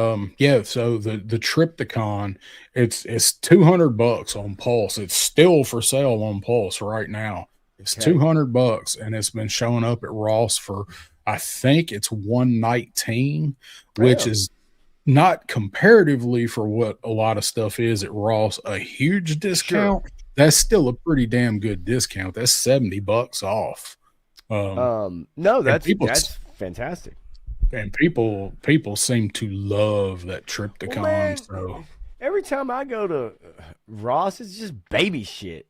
A: so the Triptychon, it's $200 on Pulse. It's still for sale on Pulse right now. It's $200, and it's been showing up at Ross for, I think it's $119, which is not comparatively for what a lot of stuff is at Ross a huge discount. That's still a pretty damn good discount. That's $70 off.
B: No,
A: And
B: that's fantastic.
A: people seem to love that
B: Well,
A: Triptychon.
B: man,
A: So
B: every time I go to Ross, it's just baby shit.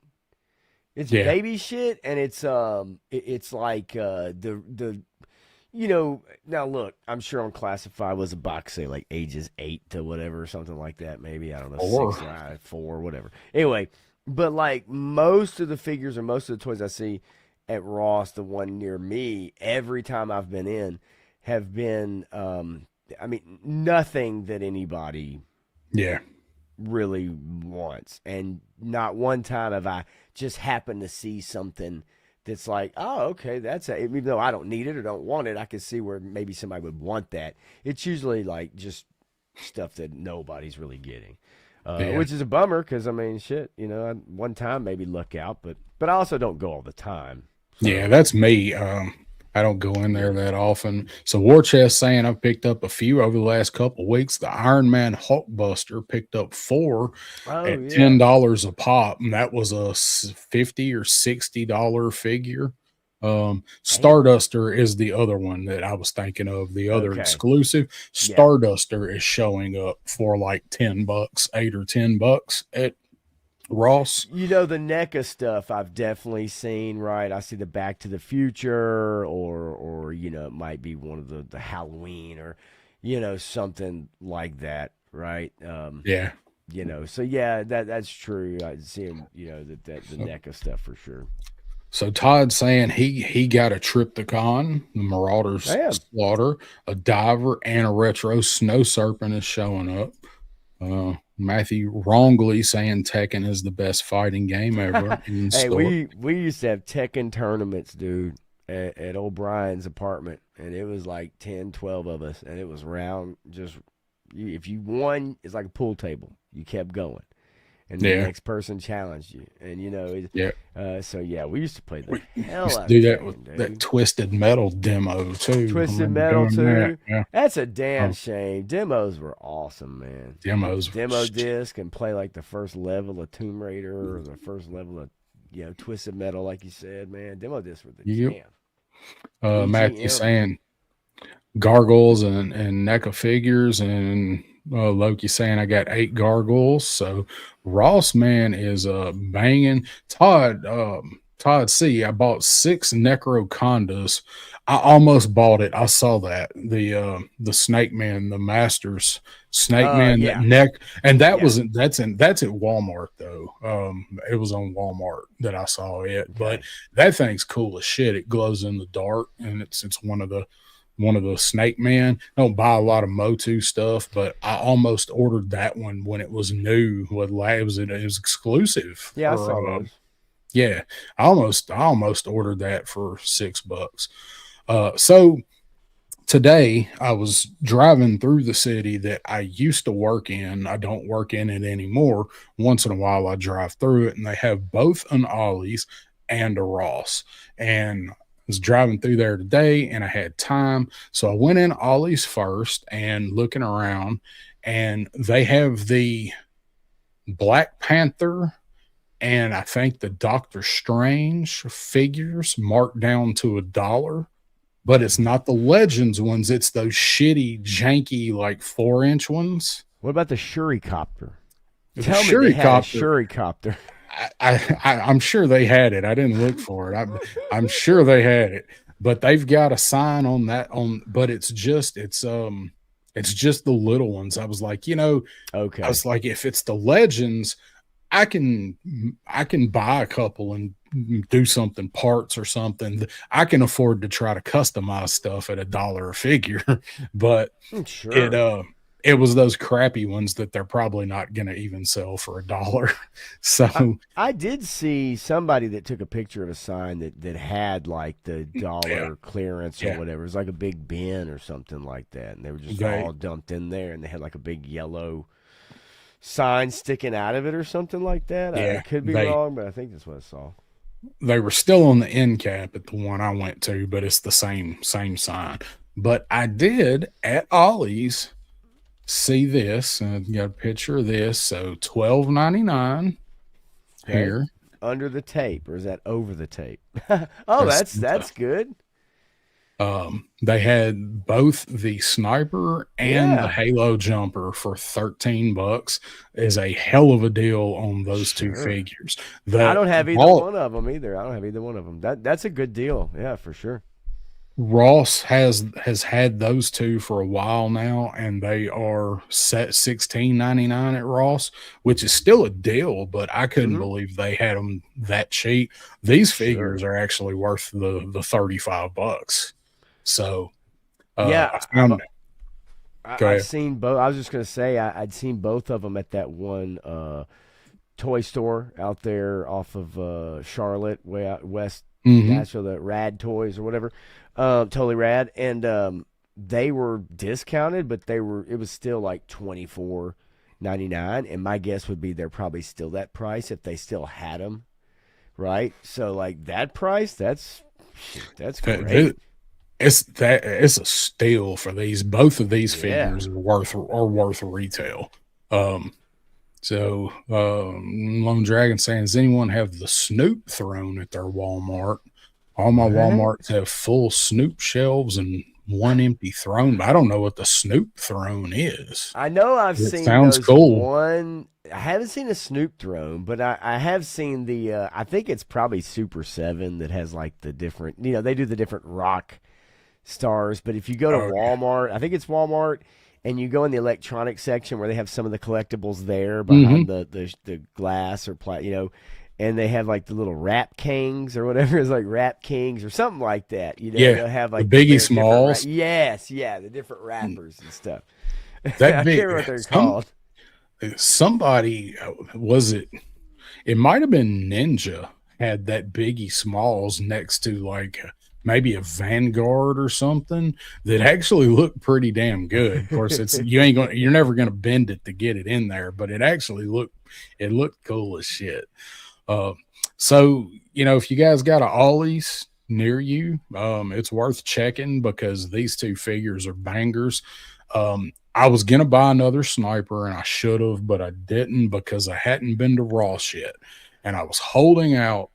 B: It's
A: yeah,
B: baby shit, and it's like the you know, now look, I'm sure on Classified was a box, say like ages 8 to whatever or something like that. Maybe, I don't know,
A: or
B: 6, 4, whatever. Anyway, but like most of the figures or most of the toys I see at Ross, the one near me, every time I've been in, have been, I mean, nothing that anybody
A: yeah,
B: really wants. And not one time have I just happened to see something that's like, oh, okay, that's a, even though I don't need it or don't want it, I can see where maybe somebody would want that. It's usually like just stuff that nobody's really getting,
A: yeah.
B: which is a bummer because I mean, shit, you know, one time maybe luck out, but I also don't go all the time.
A: Yeah,
B: So
A: that's me. I don't go in there that often. So War Chest saying I've picked up a few over the last couple of weeks. The Iron Man Hulkbuster picked up 4
B: oh
A: at
B: yeah,
A: $10 a pop, and that was a 50 or $60 figure.
B: damn.
A: Starduster is the other one that I was thinking of, the other
B: Okay,
A: exclusive.
B: yeah.
A: Starduster is showing up for like $10, 8 or $10 at Ross.
B: You know, the NECA stuff I've definitely seen, right? I see the Back to the Future, or you know, it might be one of the Halloween, or you know, something like that, right?
A: Yeah.
B: You know, so yeah, that's true. I see him, you know, that the NECA stuff for sure.
A: So Todd's saying he got a Triptychon, the Marauder's
B: Damn.
A: Slaughter, a Diver, and a Retro Snow Serpent is showing up. Matthew wrongly saying Tekken is the best fighting game ever in
B: Hey,
A: store.
B: we used to have Tekken tournaments, dude, at O'Brien's apartment, and it was like 10, 12 of us, and it was round. Just if you won, it's like a pool table. You kept going, and the
A: Yeah,
B: next person challenged you, and you know,
A: yeah.
B: so yeah, we used to play the
A: We
B: hell
A: used to
B: out
A: do
B: of
A: that with
B: Tekken,
A: that
B: dude.
A: Twisted Metal demo too. I
B: Twisted
A: remember
B: Metal
A: doing that.
B: too.
A: Yeah,
B: That's a damn
A: oh,
B: shame. Demos were awesome, man.
A: demos.
B: Demo disc and play like the first level of Tomb Raider or the first level of, you know, Twisted Metal, like you said, man. Demo discs were the
A: Yep.
B: jam.
A: Matthew
B: EGM.
A: saying gargoyles and NECA figures, and Loki saying I got 8 gargoyles. So Ross man is banging. Todd C, I bought 6 Necrocondas. I almost bought it. I saw that the Snake Man, the Masters Snake Man, that
B: Yeah,
A: neck, and that
B: yeah.
A: wasn't that's at Walmart though. It was on Walmart that I saw it, but
B: Okay.
A: that thing's cool as shit. It glows in the dark, and it's one of the Snake Man. I don't buy a lot of Motu stuff, but I almost ordered that one when it was new. It was exclusive
B: Yeah, I saw
A: for
B: those.
A: yeah. I almost ordered that for $6. So today I was driving through the city that I used to work in. I don't work in it anymore. Once in a while I drive through it, and they have both an Ollie's and a Ross. And I was driving through there today and I had time. So I went in Ollie's first and looking around, and they have the Black Panther and I think the Doctor Strange figures marked down to $1, but it's not the Legends ones. It's those shitty, janky, like 4-inch ones.
B: What about the Shuricopter?
A: The
B: Tell me they had a
A: Shuricopter,
B: Shuricopter.
A: I'm sure they had it. I didn't look for it. I'm sure they had it, but they've got a sign on that but it's just the little ones. I was like, I
B: Okay.
A: was like, if it's the Legends, I can buy a couple and do something parts or something. I can afford to try to customize stuff at $1 a figure, but it
B: Sure.
A: uh it was those crappy ones that they're probably not going to even sell for $1.
B: I,
A: So
B: I did see somebody that took a picture of a sign that had like the
A: yeah,
B: dollar clearance or
A: yeah,
B: whatever. It was like a big bin or something like that. And they were just
A: they
B: all dumped in there and they had like a big yellow sign sticking out of it or something like that. I
A: yeah,
B: could be
A: they
B: wrong, but I think that's what I saw.
A: they were still on the end cap at the one I went to, but it's the same sign. But I did at Ollie's see this, and got a picture of this. So $12.99
B: Okay.
A: here.
B: under the tape or is that over the tape? Oh,
A: That's
B: that's good.
A: they had both the sniper and the
B: Yeah,
A: Halo jumper for $13 is a hell of a deal on those two
B: sure.
A: figures.
B: I
A: The
B: don't have either
A: Raw,
B: one of them either. I don't have either one of them. That's a good deal. Yeah, for sure.
A: Ross has had those two for a while now, and they are set 16.99 at Ross, which is still a deal, but I couldn't
B: Hmm.
A: believe they had them that cheap. These figures
B: Sure.
A: are actually worth the $35. So
B: Yeah,
A: I found go
B: I've
A: ahead.
B: seen both. I was just gonna say I'd seen both of them at that one toy store out there off of Charlotte, way out west
A: Hmm.
B: Nashville, the Rad Toys or whatever. Totally rad, and they were discounted, but it was still like 24.99, and my guess would be they're probably still that price if they still had them, right? So like that price, that's great.
A: It's a steal for these. Both of these
B: Yeah.
A: figures are worth retail. Um, Lone Dragon saying, does anyone have the Snoop throne at their Walmart? All my
B: What?
A: Walmarts have full Snoop shelves and one empty throne. But I don't know what the Snoop throne is.
B: I know I've
A: It
B: seen
A: sounds
B: those
A: cool.
B: one. I haven't seen a Snoop throne, but I have seen the. I think it's probably Super 7 that has like the different. They do the different rock stars. But if you go to
A: Okay.
B: Walmart, I think it's Walmart, and you go in the electronic section where they have some of the collectibles there
A: Hmm.
B: behind the glass or and they have like the little Rap Kings or whatever is like Rap Kings or something like that.
A: Yeah.
B: They'll have
A: The
B: like
A: Biggie
B: their different
A: Smalls.
B: yes, yeah, the different rappers and stuff. I
A: That
B: can't
A: big.
B: remember what they're
A: Some
B: called.
A: somebody was it? It might have been Ninja had that Biggie Smalls next to like maybe a Vanguard or something that actually looked pretty damn good. Of course, you're never gonna bend it to get it in there, but it looked cool as shit. Uh, so if you guys got a Ollie's near you, it's worth checking because these two figures are bangers. I was gonna buy another sniper and I should have, but I didn't because I hadn't been to Ross yet, and I was holding out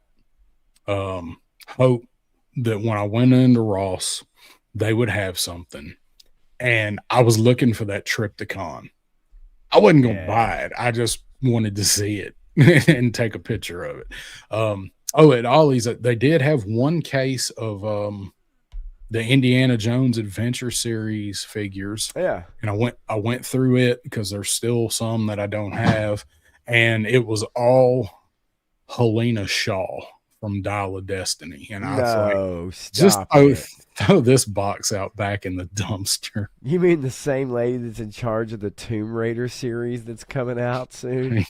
A: hope that when I went into Ross, they would have something. And I was looking for that Triptychon. I wasn't gonna
B: Yeah.
A: buy it. I just wanted to see it and take a picture of it. At Ollie's, they did have one case of the Indiana Jones Adventure Series figures,
B: Yeah.
A: and I went through it because there's still some that I don't have, and it was all Helena Shaw from Dial of Destiny, and I was like,
B: No,
A: just
B: stop it.
A: throw this box out back in the dumpster.
B: You mean the same lady that's in charge of the Tomb Raider series that's coming out soon?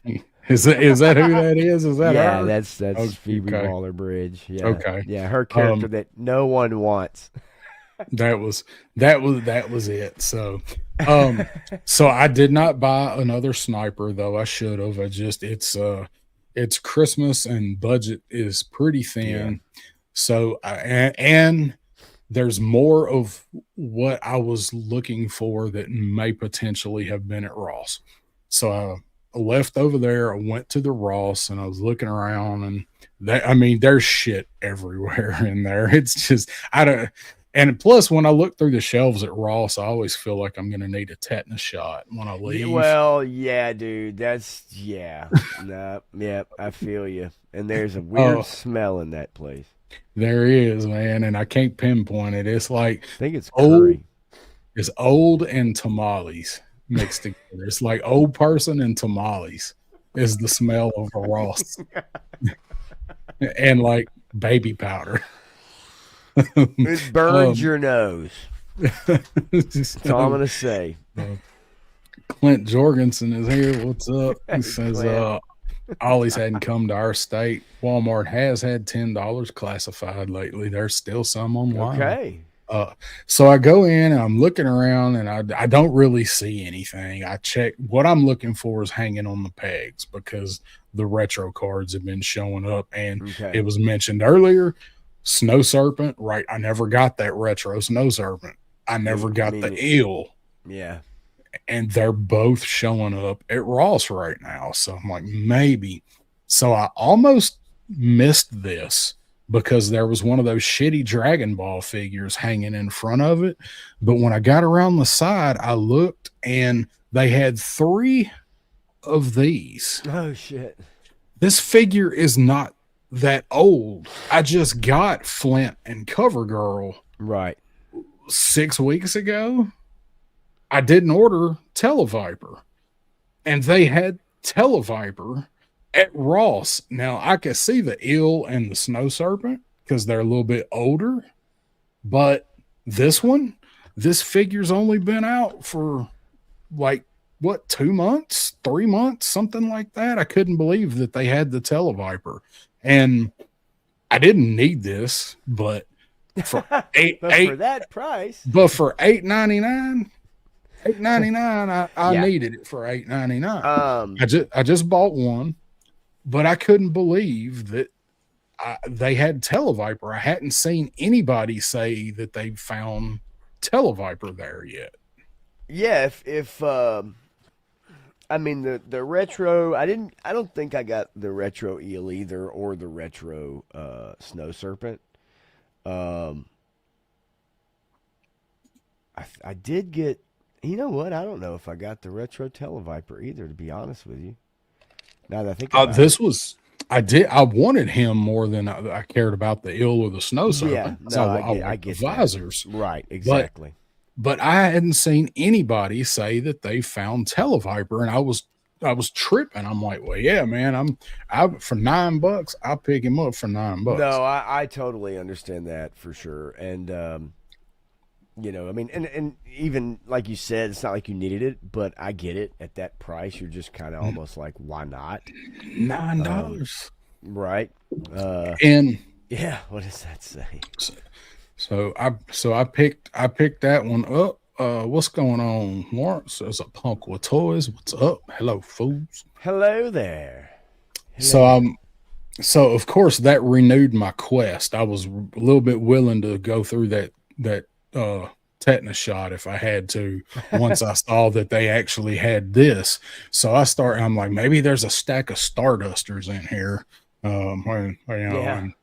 A: Is that who that is? Is that
B: Yeah,
A: her?
B: that's Phoebe
A: Okay,
B: Waller-Bridge. Yeah,
A: okay.
B: yeah, her character
A: Um,
B: that no one wants.
A: that was it. So I did not buy another sniper though. I should have. It's Christmas and budget is pretty
B: Yeah,
A: thin. And there's more of what I was looking for that may potentially have been at Ross. So I left over there. I went to the Ross and I was looking around, and there's shit everywhere in there. It's just, I don't, and plus, when I look through the shelves at Ross, I always feel like I'm going to need a tetanus shot when I
B: yeah.
A: leave.
B: Well, yeah, dude. Yeah. Nah, yep. I feel you. And there's a weird
A: Oh,
B: smell in that place.
A: there is, man, and I can't pinpoint it. It's like
B: I think it's
A: old,
B: curry.
A: it's old and tamales mixed together. It's like old person and tamales is the smell of a Ross, and like baby powder.
B: It burns
A: um,
B: your nose. That's all I'm
A: so,
B: gonna say.
A: uh, Clint Jorgensen is here. What's up? He
B: Hey,
A: says,
B: Clint.
A: Ollie's hadn't come to our state. Walmart has had $10 classified lately. There's still some online.
B: Okay.
A: Uh, so I go in and I'm looking around and I don't really see anything. I check what I'm looking for is hanging on the pegs because the retro cards have been showing up. And
B: Okay.
A: it was mentioned earlier, Snow Serpent, right? I never got that retro Snow Serpent. I never got the eel,
B: Yeah.
A: and they're both showing up at Ross right now. So I'm like, maybe. So I almost missed this because there was one of those shitty Dragon Ball figures hanging in front of it. But when I got around the side, I looked and they had 3 of these.
B: Oh shit.
A: This figure is not that old. I just got Flint and CoverGirl
B: Right.
A: 6 weeks ago. I didn't order Televiper, and they had Televiper at Ross. Now I can see the eel and the snow serpent because they're a little bit older, but this figure's only been out for like what, 2 months, 3 months, something like that. I couldn't believe that they had the Televiper, and I didn't need this, but for
B: But for that price.
A: but for $8.99, I
B: Yeah.
A: needed it for $8.99.
B: Um,
A: I just bought one, but I couldn't believe that they had Televiper. I hadn't seen anybody say that they found Televiper there yet.
B: yeah, if I mean the retro, I don't think I got the retro eel either or the retro snow serpent. Um, I did get, you know what? I don't know if I got the retro Televiper either, to be honest with you. Now that I think about
A: This was I wanted him more than I cared about the eel or the snow
B: it. Yeah,
A: serpent.
B: no,
A: So
B: I
A: like
B: get
A: the
B: that.
A: visors.
B: Right, exactly.
A: But I hadn't seen anybody say that they found Televiper, and I was tripping. I'm like, well, yeah, man, I for $9, I'll pick him up for $9.
B: No, I totally understand that for sure. And you know, I mean, and even like you said, it's not like you needed it, but I get it. At that price, you're just kind of almost like, why not?
A: $9.
B: Right?
A: And
B: Yeah. What does that say?
A: so I picked that one up. What's going on, Lawrence? There's a punk with toys. What's up? Hello, fools.
B: Hello there.
A: So of course that renewed my quest. I was a little bit willing to go through that tetanus shot if I had to once I saw that they actually had this. So I'm like, maybe there's a stack of Stardusters in here. And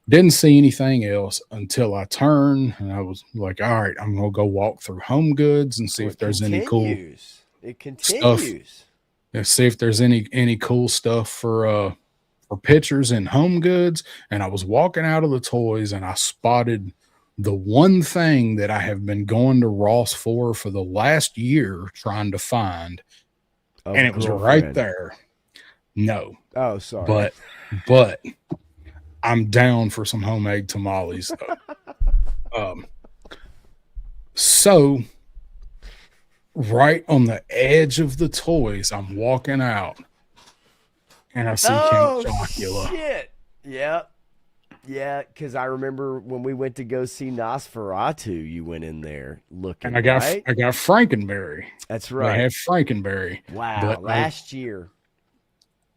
A: didn't see anything else until I turned, and I was like, all right, I'm gonna go walk through Home Goods and see if there's any cool
B: It
A: stuff.
B: continues.
A: And see if there's any cool stuff for pictures in Home Goods. And I was walking out of the toys and I spotted the one thing that I have been going to Ross for the last year trying to find, and it was right there. No.
B: Oh, sorry.
A: But I'm down for some homemade tamales though. So right on the edge of the toys, I'm walking out and I see Count Chocula.
B: Shit. Yep. Yeah, because I remember when we went to go see Nosferatu, you went in there looking.
A: And I got
B: right?
A: Frankenberry.
B: That's right.
A: I have Frankenberry.
B: Wow,
A: but
B: last year.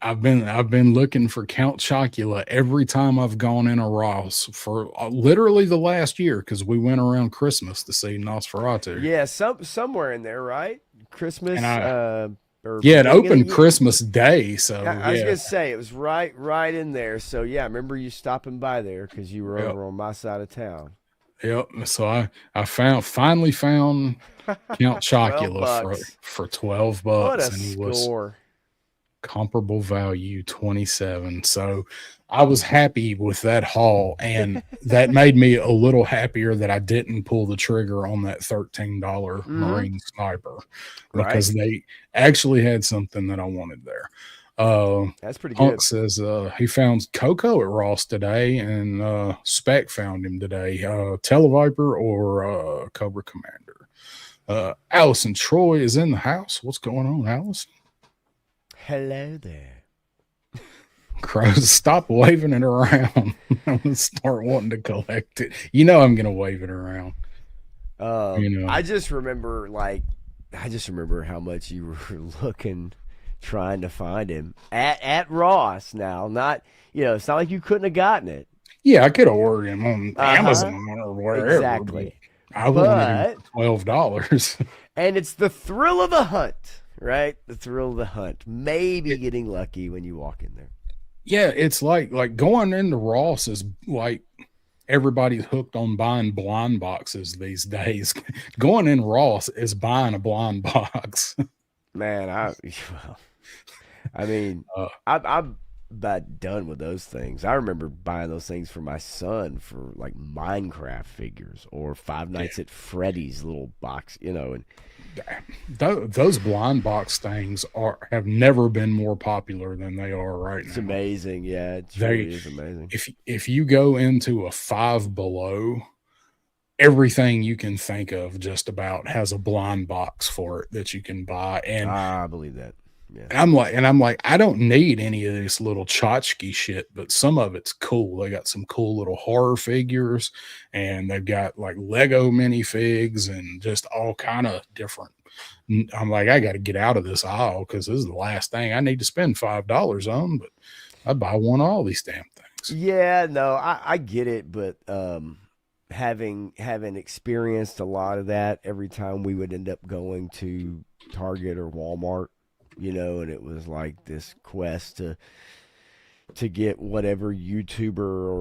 A: I've been looking for Count Chocula every time I've gone in a Ross for literally the last year, because we went around Christmas to see Nosferatu.
B: Yeah, somewhere in there, right? Christmas.
A: It opened Christmas Day, so
B: I was gonna say it was right in there. So yeah, I remember you stopping by there because you were over on my side of town.
A: Yep. So I finally found Count Chocula for $12.
B: What a
A: and he
B: score!
A: Was comparable value 27. So I was happy with that haul, and that made me a little happier that I didn't pull the trigger on that $13 Marine Sniper, because they actually had something that I wanted there.
B: That's pretty
A: Punk
B: good.
A: says he found Coco at Ross today, and Spec found him today. Televiper or Cobra Commander. Allison Troy is in the house. What's going on, Allison?
B: Hello there.
A: Crows, stop waving it around. I'm gonna start wanting to collect it. You know I'm gonna wave it around.
B: I just remember how much you were looking, trying to find him at Ross. Now, not it's not like you couldn't have gotten it.
A: Yeah, I could have ordered him on Amazon or wherever.
B: Exactly.
A: I wanted him for $12.
B: And it's the thrill of the hunt, right? The thrill of the hunt. Maybe getting lucky when you walk in there.
A: Yeah, it's like going into Ross is like everybody's hooked on buying blind boxes these days. Going in Ross is buying a blind box.
B: Man, well, I mean,
A: Uh,
B: I'm about done with those things. I remember buying those things for my son for like Minecraft figures or Five
A: yeah,
B: Nights at Freddy's little box, you know. And
A: those blind box things have never been more popular than they are right
B: it's
A: now.
B: amazing. Yeah, it
A: They
B: truly is amazing.
A: if you go into a Five Below, everything you can think of just about has a blind box for it that you can buy. And
B: I believe that. Yeah.
A: I'm like, I don't need any of this little tchotchke shit, but some of it's cool. They got some cool little horror figures, and they've got like Lego minifigs and just all kind of different. I'm like, I got to get out of this aisle because this is the last thing I need to spend $5 on. But I buy one of all these damn things.
B: Yeah, no, I get it, but having experienced a lot of that every time we would end up going to Target or Walmart, you know, and it was like this quest to get whatever YouTuber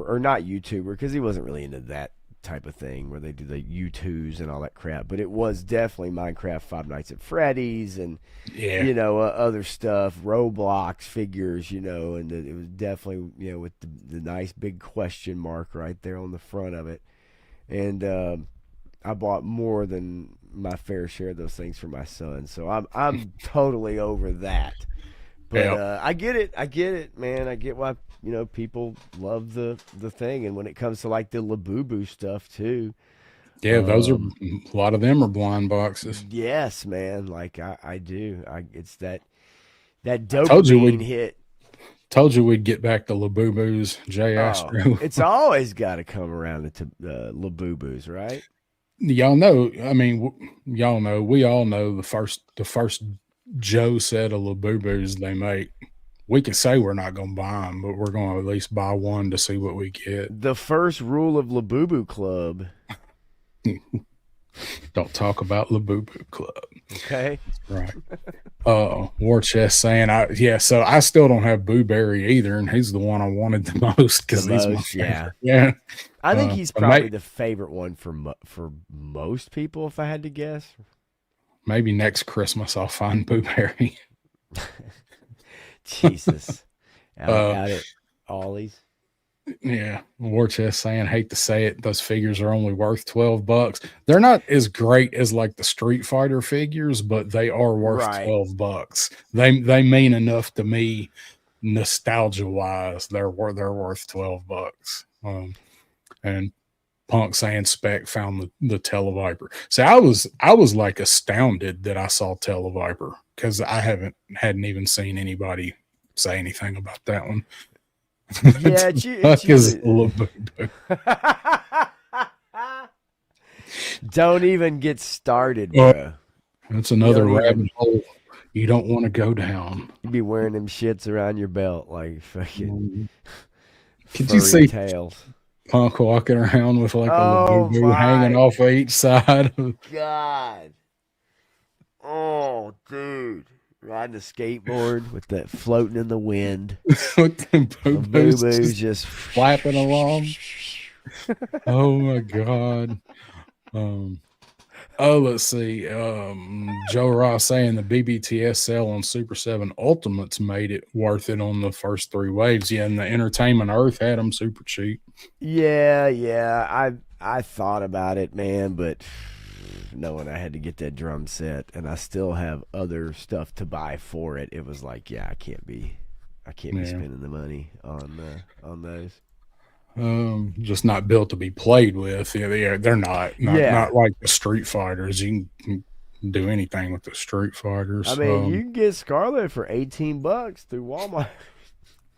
B: or not YouTuber, because he wasn't really into that type of thing where they do the U2s and all that crap, but it was definitely Minecraft, Five Nights at Freddy's, and
A: Yeah,
B: you know, other stuff, Roblox figures, you know, and it was definitely, you know, with the nice big question mark right there on the front of it. And I bought more than my fair share of those things for my son, so I'm totally over that. But
A: yeah,
B: I get it, man. I get why, you know, people love the thing, and when it comes to like the Labubu stuff too.
A: yeah. Those are
B: Um,
A: a lot of them are blind boxes.
B: yes, man. Like I do. It's that
A: I told you
B: dopamine
A: we
B: hit.
A: told you we'd get back to Labubu's J
B: Oh,
A: Astro.
B: it's always got to come around to Labubus, right?
A: Y'all know, I mean, y'all know, we all know the first Joe set of Labubus they make. We can say we're not going to buy them, but we're going to at least buy one to see what we get.
B: The first rule of Labubu Club.
A: Don't talk about Labubu Club.
B: Okay.
A: Right. War Chest saying, so I still don't have Boo Berry either, and he's the one I wanted the most because
B: The
A: he's my
B: most, yeah.
A: favorite. Yeah.
B: I think he's
A: But
B: probably the favorite one for most people, if I had to guess.
A: maybe next Christmas I'll find Boo Berry.
B: Jesus.
A: Uh,
B: Out at Ollie's.
A: Yeah, War Chest saying, hate to say it, those figures are only worth $12. They're not as great as like the Street Fighter figures, but they are worth
B: Right.
A: $12. They mean enough to me, nostalgia wise. They're worth $12. And Punk saying Spec found the Televiper. So I was like astounded that I saw Televiper because I hadn't even seen anybody say anything about that one.
B: Yeah, it's
A: Is
B: usually... Don't even get started, bro.
A: That's another
B: Don't
A: rabbit
B: even...
A: hole you don't want to go down.
B: You be wearing them shits around your belt like fucking
A: Could you
B: furry
A: see
B: tails.
A: Punk walking around with like a
B: Oh
A: Labubu hanging
B: my
A: off of each side?
B: God. Oh, dude. Riding a skateboard with that floating in the wind.
A: With them
B: The
A: boo-boos
B: boo-boos
A: just
B: just
A: flapping along. Oh my God. Let's see. Joe Ross saying the BBTS sale on Super 7 Ultimates made it worth it on the first three waves. Yeah, and the Entertainment Earth had them super cheap.
B: Yeah. I thought about it, man, but knowing I had to get that drum set and I still have other stuff to buy for it, it was like, yeah, I can't be spending the money on those.
A: Just not built to be played with. Yeah, they're not like the Street Fighters. You can do anything with the Street Fighters.
B: I mean, you can get Scarlet for $18 through Walmart.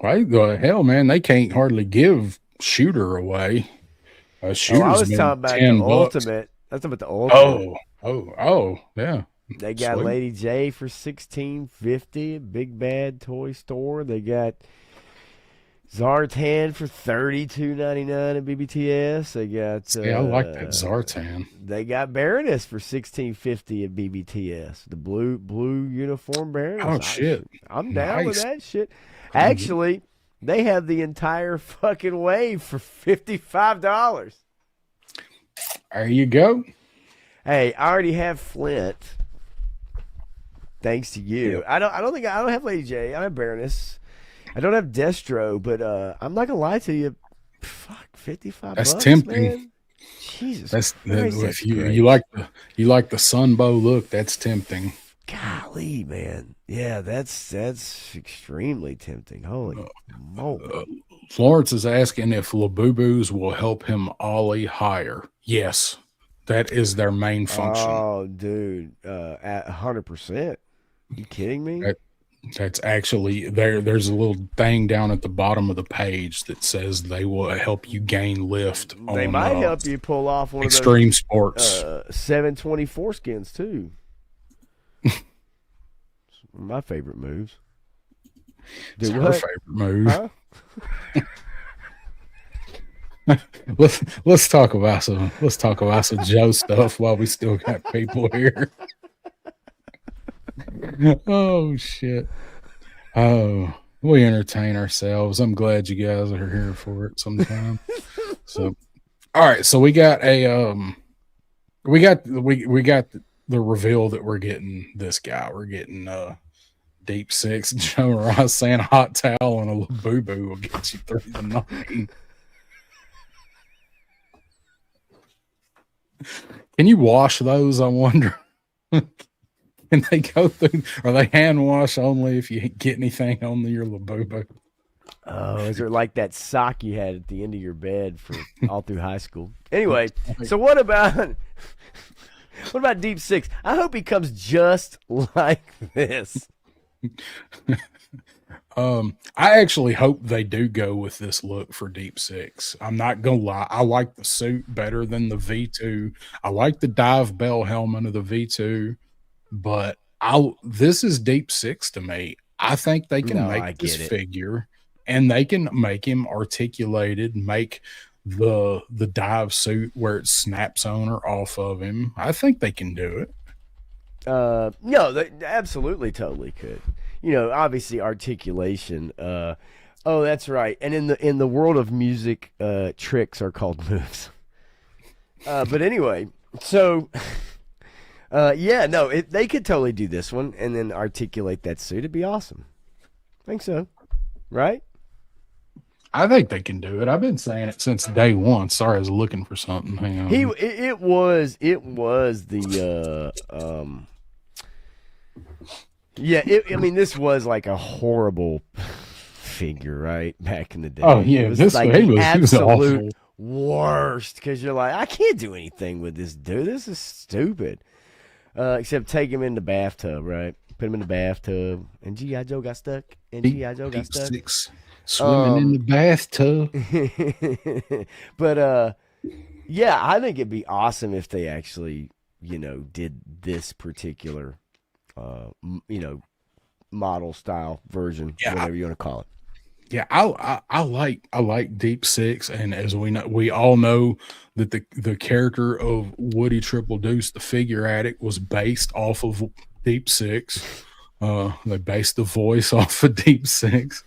A: Right? Hell, man, they can't hardly give Shooter away.
B: I
A: Shooter's
B: was
A: been
B: talking about the
A: $10.
B: Ultimate. That's about the Ultimate.
A: Yeah.
B: They got
A: Sweet.
B: Lady J for $16.50 at Big Bad Toy Store. They got Zartan for $32.99 at BBTS. They got
A: I like that Zartan.
B: They got Baroness for $16.50 at BBTS. The blue uniform Baroness.
A: Oh shit!
B: I'm down with
A: Nice.
B: that shit. Actually, They have the entire fucking wave for $55.
A: There you go.
B: Hey, I already have Flint. Thanks to you.
A: Yep.
B: I don't have Lady J. I don't have Baroness. I don't have Destro, but I'm not gonna lie to you. Fuck, $55.
A: That's tempting.
B: Man. Jesus
A: That's
B: Christ,
A: if
B: great.
A: you like the Sunbow look, that's tempting.
B: Golly, man. Yeah, that's extremely tempting. Holy moly.
A: Florence is asking if Labubus will help him ollie higher. Yes, that is their main function.
B: Oh, dude, at 100%. You kidding me?
A: That's actually there's a little thing down at the bottom of the page that says they will help you gain lift.
B: They might help you pull off one
A: extreme
B: of those
A: sports
B: 724 skins too. My favorite moves.
A: It's
B: Dude,
A: her
B: what?
A: favorite move.
B: Huh?
A: let's talk about some Joe stuff while we still got people here. Oh shit. Oh, we entertain ourselves. I'm glad you guys are here for it sometime. So all right, so we got the reveal that we're getting this guy. We're getting Deep Six, Joe Ross saying a hot towel and a little boo-boo will get you through the night. Can you wash those? I wonder. Can they go through? Are they hand wash only if you get anything on your Labubu?
B: Oh, is it like that sock you had at the end of your bed for all through high school? Anyway, so what about Deep Six? I hope he comes just like this.
A: I actually hope they do go with this look for Deep Six. I'm not gonna lie. I like the suit better than the V2. I like the dive bell helmet of the V2, but this is Deep Six to me. I think they can make this figure and they can make him articulated, make the dive suit where it snaps on or off of him. I think they can do it.
B: No, they absolutely totally could. You know, obviously articulation. Oh, that's right. And in the world of music, tricks are called moves. But anyway, so yeah, no, they could totally do this one and then articulate that suit. It'd be awesome. I think so, right?
A: I think they can do it. I've been saying it since day one. Sorry, I was looking for something. Hang on.
B: It was the yeah. I mean, this was like a horrible figure, right? Back in the day.
A: Oh yeah,
B: it was
A: this
B: like
A: he was
B: absolute
A: awful.
B: Worst because you're like, I can't do anything with this dude. This is stupid. Except take him in the bathtub, right? Put him in the bathtub, and G.I. Joe got stuck. And G.I. Joe got stuck.
A: Six, swimming in the bathtub.
B: But yeah, I think it'd be awesome if they actually, did this particular, model style version, whatever you want to call it.
A: Yeah, I like Deep Six, and as we all know that the character of Woody Triple Deuce, the figure addict, was based off of Deep Six. They based the voice off of Deep Six.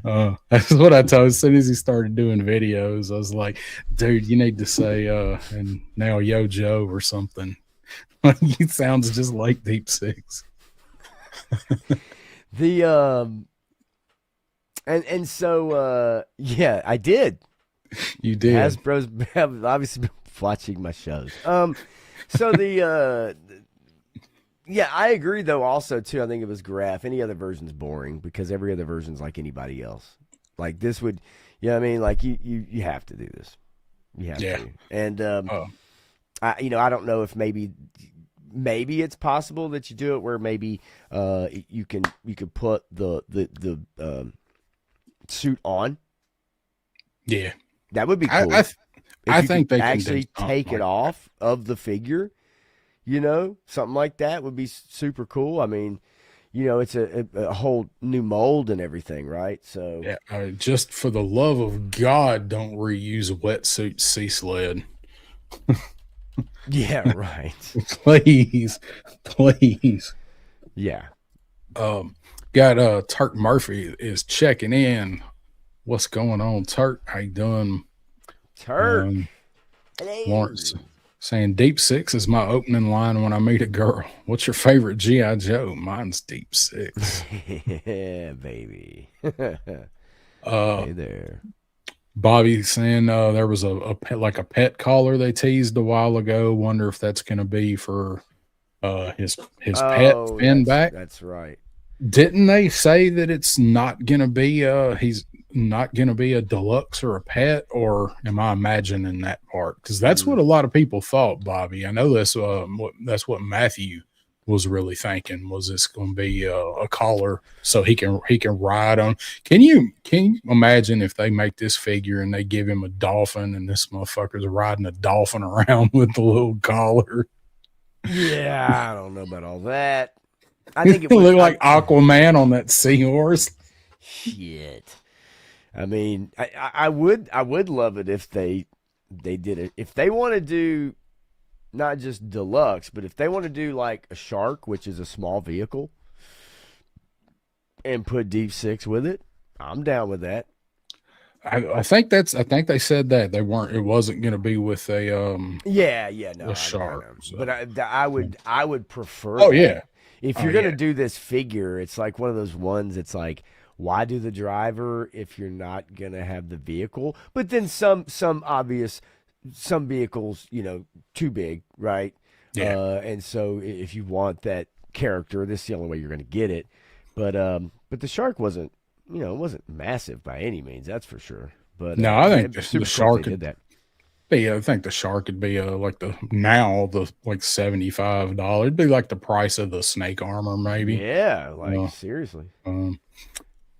A: That's what I told. As soon as he started doing videos, I was like, "Dude, you need to say and now Yo Joe or something." He sounds just like Deep Six.
B: So yeah, I did.
A: You did.
B: Hasbro's have obviously been watching my shows. So yeah, I agree though. Also, too, I think it was Graph. Any other version's boring because every other version's like anybody else. Like this would, I mean, like you have to do this. You have to. And I don't know if maybe it's possible that you do it where maybe you can put the suit on.
A: Yeah,
B: that would be cool.
A: I think they
B: actually
A: can
B: take it off of the figure. Something like that would be super cool. I mean, it's a whole new mold and everything, right? So
A: yeah, just for the love of God, don't reuse a wetsuit C.S.L.A.W.S.
B: Yeah, right.
A: Please.
B: Yeah.
A: Got Turk Murphy is checking in. What's going on, Turk? How you doing?
B: Turk.
A: Lawrence
B: Hello.
A: saying Deep Six is my opening line when I meet a girl. What's your favorite G.I. Joe? Mine's Deep Six.
B: Yeah, baby.
A: Uh
B: Hey there.
A: Bobby saying there was a pet, like a pet collar they teased a while ago. Wonder if that's gonna be for his pet
B: Oh,
A: Finn back.
B: that's right.
A: Didn't they say that it's not gonna be he's not gonna be a deluxe or a pet, or am I imagining that part? Because that's
B: Mm.
A: what a lot of people thought, Bobby. I know that's what Matthew was really thinking, was this gonna be a collar so he can ride on. Can you imagine if they make this figure and they give him a dolphin and this motherfucker's riding a dolphin around with the little collar?
B: Yeah, I don't know about all that. I think
A: It
B: it would.
A: look like Aquaman on that seahorse.
B: Shit. I mean, I would love it if they did it. If they want to do not just deluxe, but if they want to do like a shark, which is a small vehicle, and put Deep Six with it, I'm down with that.
A: I think they said that it wasn't going to be with
B: Yeah, no,
A: a
B: I
A: shark.
B: know.
A: So.
B: But I would prefer.
A: Oh
B: that.
A: yeah,
B: If
A: oh
B: you're gonna
A: yeah,
B: do this figure, it's like one of those ones. It's like, why do the driver if you're not gonna have the vehicle? But then some vehicles, too big, right?
A: yeah.
B: And so if you want that character, this is the only way you're gonna get it. But the shark wasn't, it wasn't massive by any means. That's for sure. But
A: No, I think
B: it'd be
A: the
B: super cool if
A: shark
B: they
A: could
B: did that.
A: be. I think the shark could be like the like $75. It'd be like the price of the snake armor, maybe.
B: Yeah, like
A: Uh,
B: seriously.
A: um,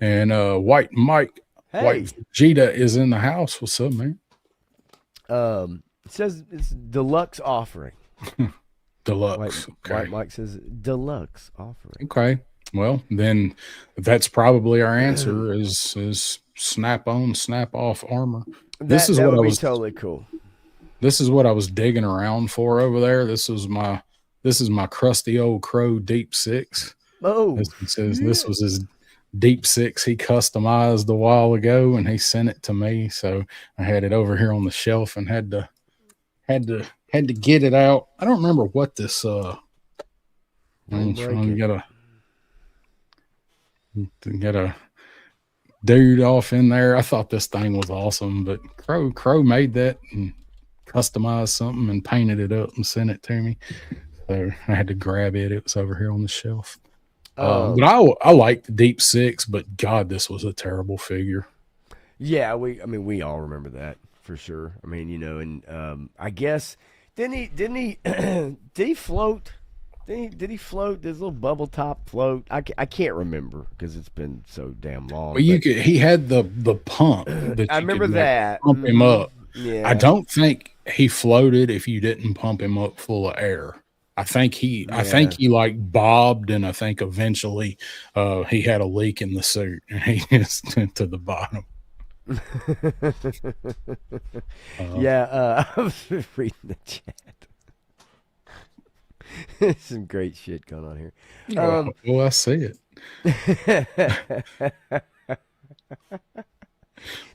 A: and White Mike, White
B: Hey,
A: Vegeta is in the house. What's up, man?
B: it says it's deluxe offering. White,
A: Deluxe.
B: White
A: Okay.
B: Mike says deluxe offering.
A: Okay. Well, then that's probably our answer is snap on, snap off armor. This
B: That
A: is
B: that
A: what I
B: would be
A: was
B: totally cool.
A: this is what I was digging around for over there. This is my crusty old crow deep six.
B: Oh
A: This one says this
B: shit!
A: was his deep six he customized a while ago and he sent it to me. So I had it over here on the shelf and had to get it out. I don't remember what this
B: Don't
A: I'm
B: break
A: trying
B: it.
A: to get a dude off in there. I thought this thing was awesome, but Crow made that and customized something and painted it up and sent it to me. So I had to grab it. It was over here on the shelf. But
B: Um,
A: I like the Deep Six, but God, this was a terrible figure.
B: yeah, we all remember that for sure. I mean, and I guess didn't he did he float? Did he float this little bubble top float? I can't remember because it's been so damn long.
A: Well,
B: But
A: he had the pump that
B: I
A: you
B: remember
A: could like
B: that.
A: pump him up. I
B: Yeah,
A: don't think he floated if you didn't pump him up full of air. I think
B: yeah.
A: he like bobbed, and I think eventually he had a leak in the suit and he just went to the bottom. Uh,
B: Yeah, I was reading the chat. There's some great shit going on here. Um,
A: I see it.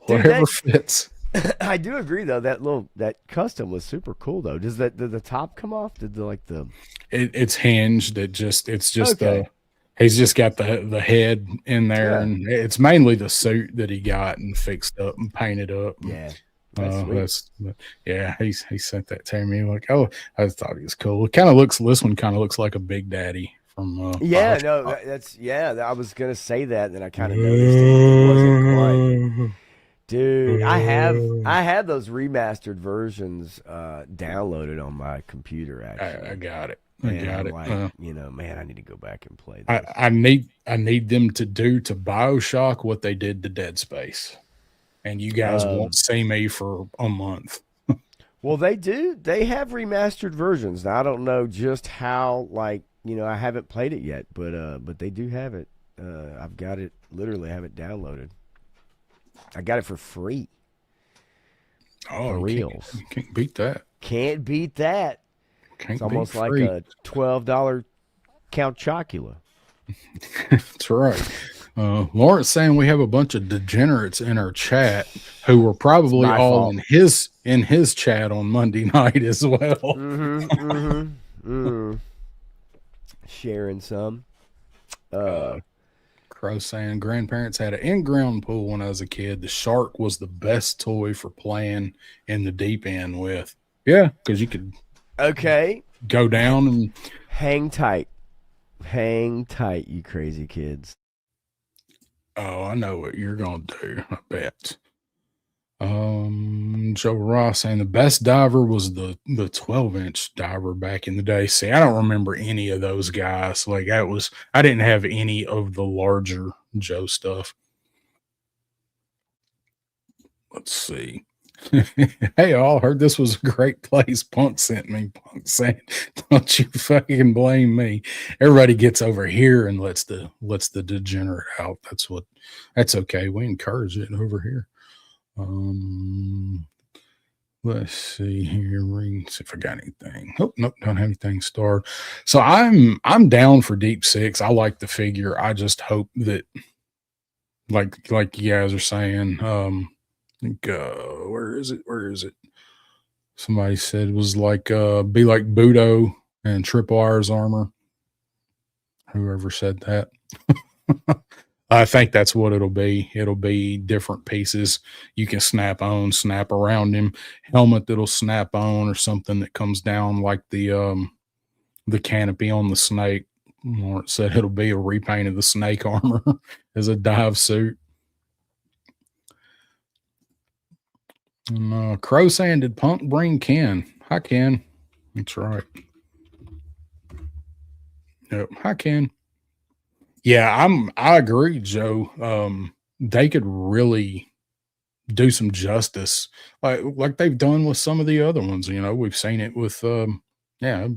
B: dude,
A: Whatever fits.
B: I do agree though. That custom was super cool though. Did the top come off? Did the
A: It's hinged. It's just
B: okay?
A: he's just got the head in there,
B: Yeah,
A: and it's mainly the suit that he got and fixed up and painted up.
B: yeah. That's sweet.
A: Yeah, he sent that to me. Like, oh, I thought he was cool. It kind of looks. This one kind of looks like a Big Daddy from
B: Yeah, no,
A: BioShock.
B: that's yeah. I was gonna say that, and then I kind of noticed it wasn't quite. But dude, I have those remastered versions downloaded on my computer
A: I
B: actually,
A: got it. I
B: and
A: got
B: I'm
A: it.
B: like, man, I need to go back and play
A: I,
B: those.
A: I need them to do to BioShock what they did to Dead Space, and you guys won't
B: Um,
A: see me for a month.
B: well, they do. They have remastered versions. Now, I don't know just how. Like, I haven't played it yet, but they do have it. I've got it. Literally, have it downloaded. I got it for free.
A: Oh,
B: For reals.
A: you can't beat that.
B: Can't beat that. It's
A: Can't beat
B: almost like
A: free.
B: a $12 Count Chocula.
A: That's right. Lawrence saying we have a bunch of degenerates in our chat who were probably
B: my
A: all
B: fault.
A: in his chat on Monday night as well.
B: Sharing some.
A: Crow saying grandparents had an in-ground pool when I was a kid. The shark was the best toy for playing in the deep end with. Yeah, because you could go down and
B: hang tight. Hang tight, you crazy kids.
A: Oh, I know what you're gonna do, I bet. Joe Ross saying the best diver was the 12-inch diver back in the day. See, I don't remember any of those guys. Like I didn't have any of the larger Joe stuff. Let's see. Hey, all heard this was a great place. Punk sent me. Punk saying, "Don't you fucking blame me." Everybody gets over here and lets the degenerate out. That's okay. We encourage it over here. Let's see here. See if I got anything. Oh, nope, don't have anything starred. So I'm down for Deep Six. I like the figure. I just hope that, like you guys are saying, where is it? Somebody said it was like be like Budo and Triple R's armor. Whoever said that. I think that's what it'll be. It'll be different pieces you can snap on, snap around him, helmet that'll snap on, or something that comes down like the canopy on the snake. Lawrence said it'll be a repaint of the snake armor as a dive suit. And Crow saying, did Punk bring Ken? Hi, Ken. That's right. Yep. Hi, Ken. Yeah, I agree, Joe. They could really do some justice, like they've done with some of the other ones. You know, we've seen it with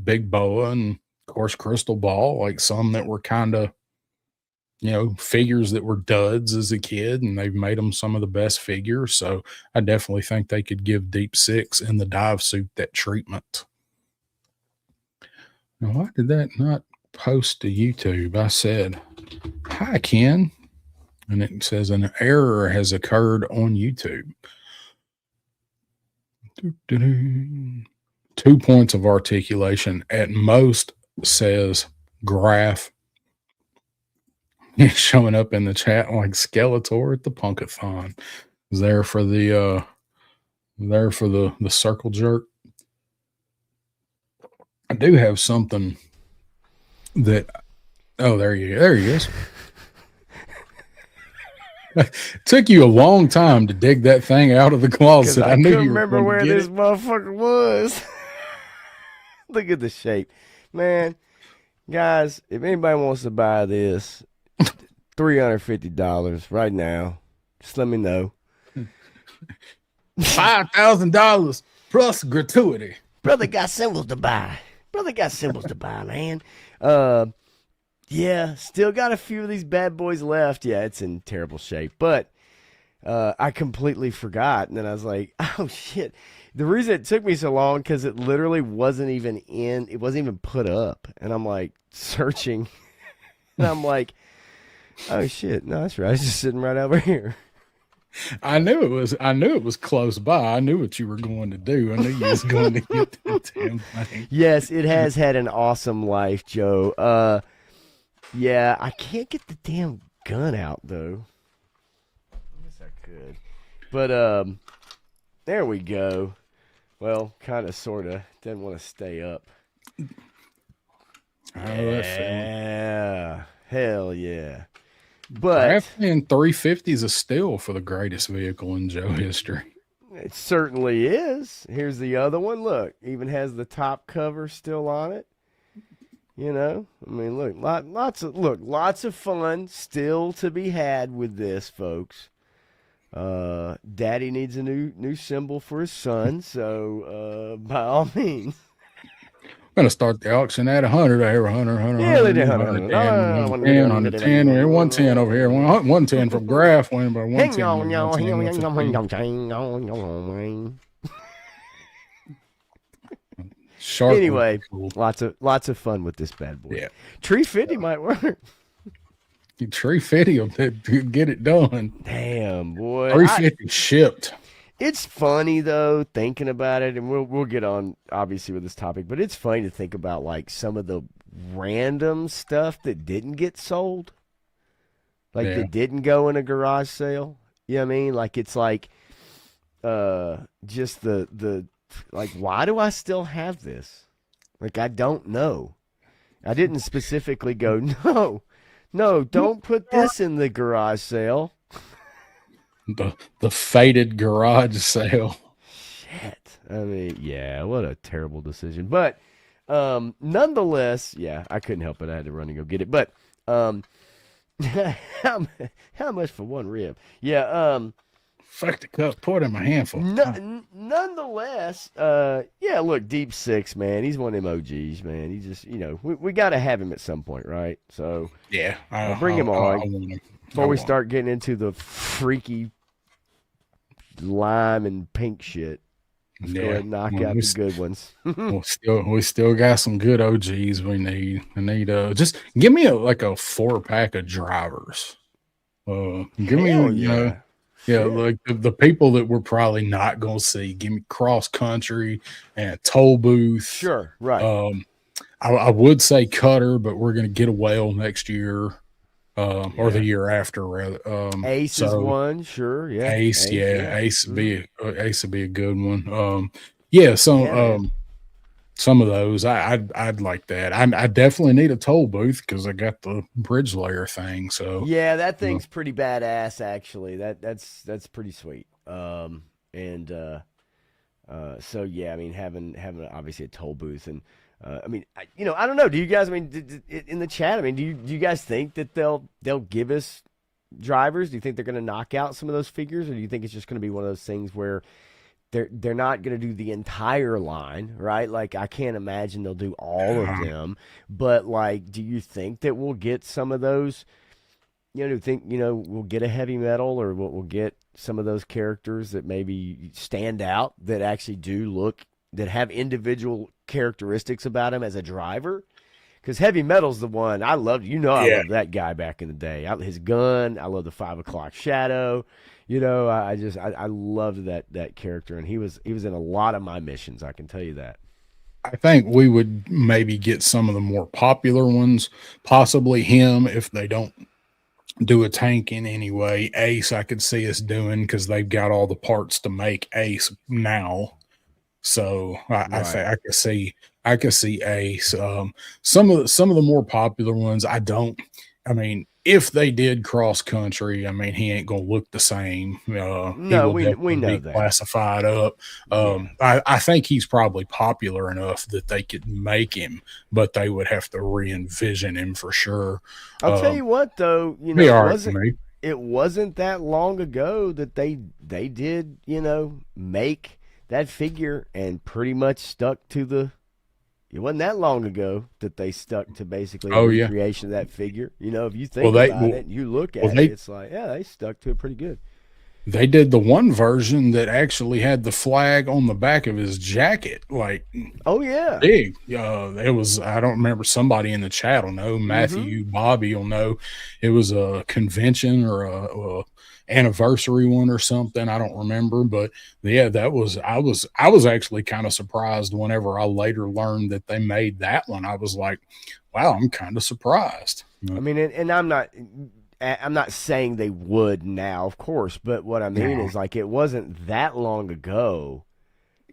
A: Big Boa and of course Crystal Ball, like some that were kind of, figures that were duds as a kid, and they've made them some of the best figures. So I definitely think they could give Deep Six and the dive suit that treatment. Now, why did that not post to YouTube? I said, hi, Ken. And it says an error has occurred on YouTube. 2 points of articulation at most, says Graph. It's showing up in the chat like Skeletor at the Punkathon. Is there for the circle jerk. I do have something that there he is. Took you a long time to dig that thing out of the closet.
B: I couldn't remember where this motherfucker was. Look at the shape. Man, guys, if anybody wants to buy this, $350 right now, just let me know.
A: $5,000 plus gratuity.
B: Brother got symbols to buy. Man. Yeah, still got a few of these bad boys left. Yeah, it's in terrible shape. But I completely forgot. And then I was like, oh, shit. The reason it took me so long, because it literally wasn't even put up. And I'm like searching. And I'm like, oh, shit. No, that's right. It's just sitting right over here.
A: I knew it was close by. I knew what you were going to do. I knew you was going to get that damn thing.
B: Yes, it has had an awesome life, Joe. Yeah, I can't get the damn gun out, though. I guess I could. But, there we go. Well, kind of, sort of. Didn't want to stay up. Yeah. Hell yeah. But
A: and 350 is a steal for the greatest vehicle in Joe history.
B: It certainly is. Here's the other one. Look, even has the top cover still on it. You know, I mean, look, lots of fun still to be had with this, folks. Daddy needs a new symbol for his son, so by all means.
A: I'm going to start the auction at 100. I hear 100.
B: Yeah, they did 100.
A: 110, 110 over here. 110 from Graph. Went by 110.
B: Anyway, lots of fun with this bad boy.
A: Yeah.
B: Tree 50 might work.
A: 350 will get it done.
B: Damn, boy.
A: 350 shipped.
B: It's funny though thinking about it, and we'll get on obviously with this topic, but it's funny to think about like some of the random stuff that didn't get sold, like that didn't go in a garage sale. You know what I mean? Like it's like just the like, why do I still have this? Like I don't know. I didn't specifically go, no, don't put this in the garage sale.
A: The fated garage sale.
B: Shit. I mean, yeah, what a terrible decision. But nonetheless, yeah, I couldn't help it. I had to run and go get it. But how much for one rib? Yeah,
A: fuck the cup, pour it in my handful.
B: Nonetheless, yeah, look, Deep Six, man, he's one of them OGs, man. He just, we got to have him at some point, right? So
A: yeah,
B: I'll bring him on. Before we start getting into the freaky lime and pink shit, let's go ahead and knock out the good ones.
A: we still got some good OGs we need. I need just give me a 4-pack of drivers. Give me like the people that we're probably not gonna see. Give me cross country and toll booth.
B: Sure, right.
A: I would say Cutter, but we're gonna get a whale next year. Or the year after, rather.
B: Ace is one, sure, yeah.
A: Ace would be a good one. Some of those I'd like that. I definitely need a toll booth because I got the bridge layer thing. So
B: yeah, that thing's pretty badass. Actually, that's pretty sweet. So yeah, I mean having obviously a toll booth and. I mean, I don't know. Do you guys? I mean, in the chat, I mean, do you guys think that they'll give us drivers? Do you think they're going to knock out some of those figures, or do you think it's just going to be one of those things where they're not going to do the entire line, right? Like, I can't imagine they'll do all of them, but like, do you think that we'll get some of those? Do you think we'll get a heavy metal, or we'll get some of those characters that maybe stand out that actually do look that have individual characteristics about him as a driver? Because heavy metal's the one I loved. I loved that guy back in the day. His gun, I love the 5 o'clock shadow. I loved that character, and he was in a lot of my missions. I can tell you that.
A: I think we would maybe get some of the more popular ones, possibly him if they don't do a tank in any way. Ace, I could see us doing because they've got all the parts to make Ace now. So I could see Ace. Some of the more popular ones, I mean, if they did cross country, I mean, he ain't gonna look the same.
B: No, we know that
A: classified up. I think he's probably popular enough that they could make him, but they would have to re-envision him for sure.
B: I'll tell you what, though, it wasn't that long ago that they did, make that figure and pretty much stuck to it wasn't that long ago that they stuck to basically the recreation of that figure. If you think about it, you look at it, it's like, yeah, they stuck to it pretty good.
A: They did the one version that actually had the flag on the back of his jacket, like,
B: oh yeah,
A: big. It was, I don't remember, somebody in the chat will know, Matthew, Bobby will know. It was a convention or a anniversary one or something. I don't remember, but yeah, that was, I was actually kind of surprised whenever I later learned that they made that one. I was like, wow, I'm kind of surprised.
B: I mean, and I'm not saying they would now, of course, but what I mean is, like, it wasn't that long ago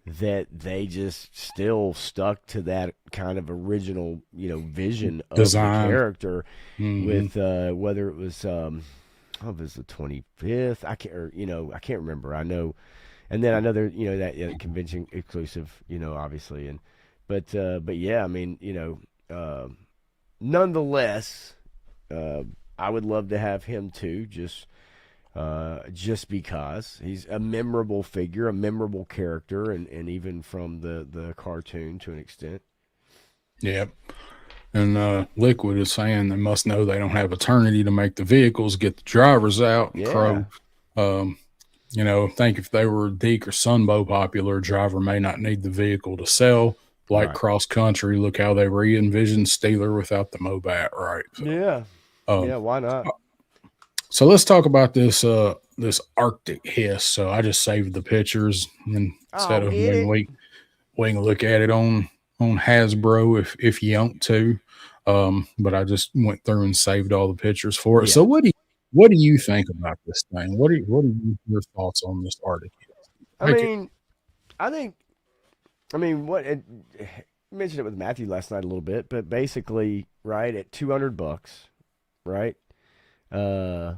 B: that they just still stuck to that kind of original, vision of design. The character with whether it was it was the 25th, I can't remember. I know, and then I know there, that convention exclusive, obviously, but yeah, I mean, nonetheless, I would love to have him too, just because he's a memorable figure, a memorable character, and even from the cartoon to an extent.
A: Yep. And Liquid is saying they must know they don't have eternity to make the vehicles, get the drivers out.
B: Yeah.
A: Crow, think if they were Deke or Sunbow popular, driver may not need the vehicle to sell. Like cross country, look how they re-envisioned Steeler without the Mobat, right? So,
B: yeah. Yeah, why not?
A: So let's talk about this Arctic hiss. So I just saved the pictures and instead
B: Oh,
A: of
B: get it.
A: we can look at it on Hasbro if you want to. But I just went through and saved all the pictures for it.
B: Yeah.
A: So what do you think about this thing? What are your thoughts on this Arctic hiss?
B: I
A: Like it,
B: mean, I think, I mean, what it, mentioned it with Matthew last night a little bit, but basically, right at $200, right? Uh,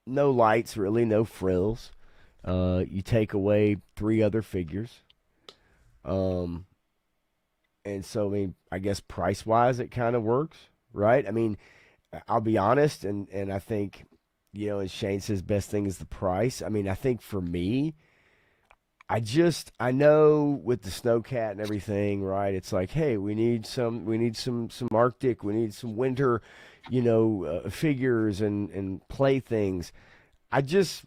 B: no lights, really, no frills. You take away three other figures. Um, and so, I mean, I guess price wise, it kind of works, right? I mean, I'll be honest, and I think, and Shane says best thing is the price. I mean, I think for me, I know with the snowcat and everything, right? It's like, hey, we need some Arctic, we need some winter, figures and playthings. I just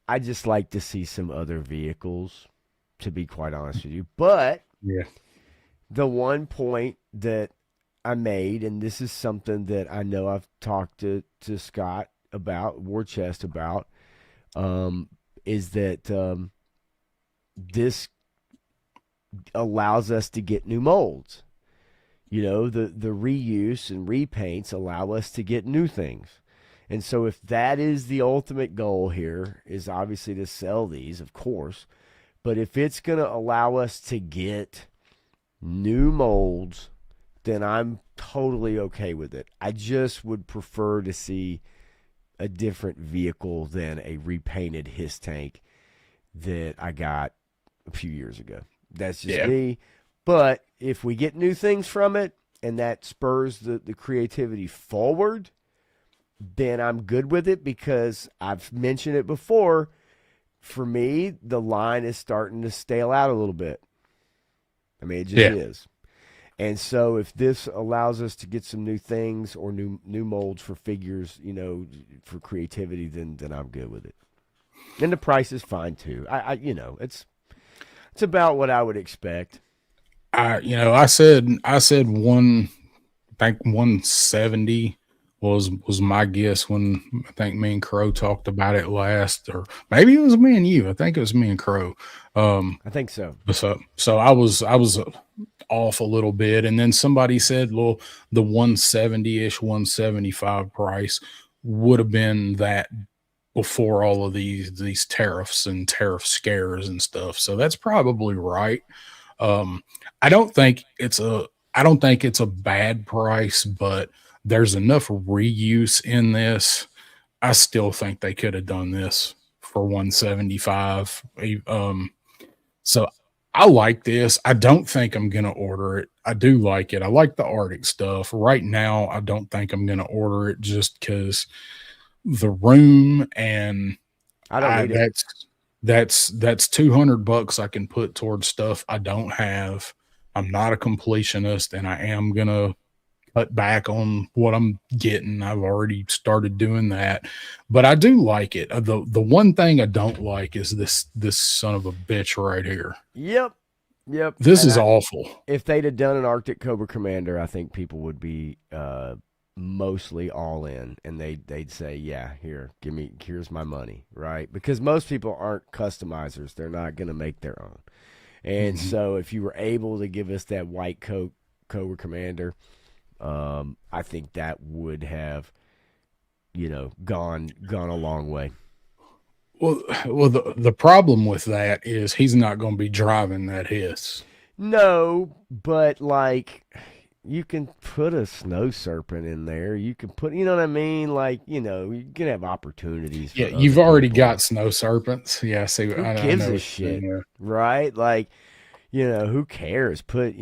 B: I just like to see some other vehicles, to be quite honest with you. But
A: yeah,
B: the one point that I made, and this is something that I know I've talked to Scott about, War Chest about, is that this allows us to get new molds. The reuse and repaints allow us to get new things. And so if that is the ultimate goal here, is obviously to sell these, of course, but if it's going to allow us to get new molds, then I'm totally okay with it. I just would prefer to see a different vehicle than a repainted Hiss tank that I got a few years ago. That's just
A: yeah,
B: me. But if we get new things from it and that spurs the creativity forward, then I'm good with it, because I've mentioned it before. For me, the line is starting to stale out a little bit. I mean, it just
A: yeah.
B: is. And so if this allows us to get some new things or new molds for figures, for creativity, then I'm good with it. And the price is fine too. It's about what I would expect.
A: I said one, I think 170 was my guess when I think me and Crow talked about it last, or maybe it was me and you. I think it was me and Crow.
B: I think so.
A: So I was off a little bit, and then somebody said, well, the 170-ish, 175 price would have been that before all of these tariffs and tariff scares and stuff. So that's probably right. Um, I don't think it's a I don't think it's a bad price, but there's enough reuse in this. I still think they could have done this for 175. So I like this. I don't think I'm gonna order it. I do like it. I like the Arctic stuff. Right now, I don't think I'm gonna order it just because the room and
B: I don't
A: I
B: need it.
A: that's $200 I can put towards stuff I don't have. I'm not a completionist, and I am gonna cut back on what I'm getting. I've already started doing that, but I do like it. The one thing I don't like is this son of a bitch right here.
B: Yep. Yep.
A: This
B: And
A: is awful.
B: if they'd have done an Arctic Cobra Commander, I think people would be mostly all in, and they'd say, "Yeah, here's my money," right? Because most people aren't customizers; they're not going to make their own. And
A: Mhm.
B: so, if you were able to give us that white coat Cobra Commander, I think that would have, gone a long way.
A: Well, the problem with that is he's not going to be driving that hiss.
B: No, but like you can put a snow serpent in there. You can put, you know what I mean? Like, you can have opportunities
A: Yeah,
B: for other
A: you've already
B: people.
A: got snow serpents. Yeah, see,
B: Who
A: I
B: gives
A: know
B: a
A: what you're saying
B: shit,
A: there.
B: right? Like, who cares? Put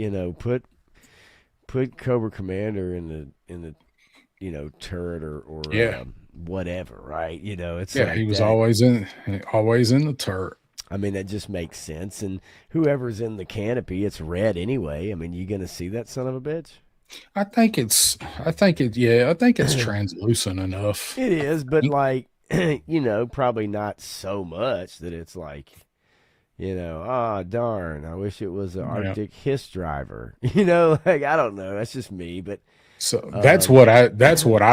B: Cobra Commander in the turret or
A: Yeah,
B: whatever, right? It's
A: yeah, he
B: like
A: was
B: that.
A: always in the turret.
B: I mean, that just makes sense. And whoever's in the canopy, it's red anyway. I mean, you gonna see that son of a bitch?
A: I think it's translucent enough.
B: It is, but like, probably not so much that it's like, darn, I wish it was an
A: Yeah.
B: Arctic Hiss driver. Like, I don't know. That's just me, but
A: So
B: Um,
A: that's what I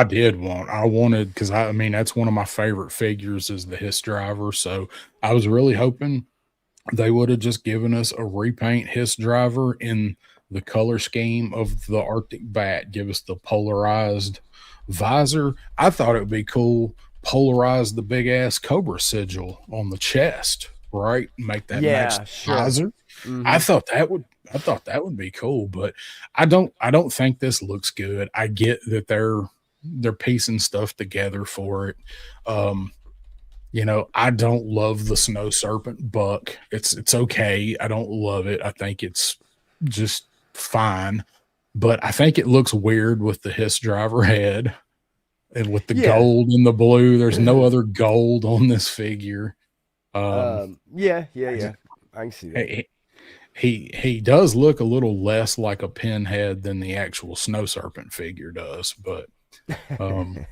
A: did want. I wanted because I mean that's one of my favorite figures is the Hiss driver. So I was really hoping they would have just given us a repaint Hiss driver in the color scheme of the Arctic Bat. Give us the polarized visor. I thought it would be cool. Polarize the big ass Cobra sigil on the chest, right? Make that match
B: yeah,
A: the
B: sure.
A: visor. I
B: Mm-hmm.
A: thought that would I thought that would be cool, but I don't think this looks good. I get that they're piecing stuff together for it. Um, I don't love the snow serpent buck. It's okay. I don't love it. I think it's just fine, but I think it looks weird with the Hiss driver head and with the
B: Yeah.
A: gold and the blue. There's no other gold on this figure.
B: Yeah, yeah,
A: I
B: yeah.
A: just,
B: I can see that.
A: he does look a little less like a pinhead than the actual snow serpent figure does, but um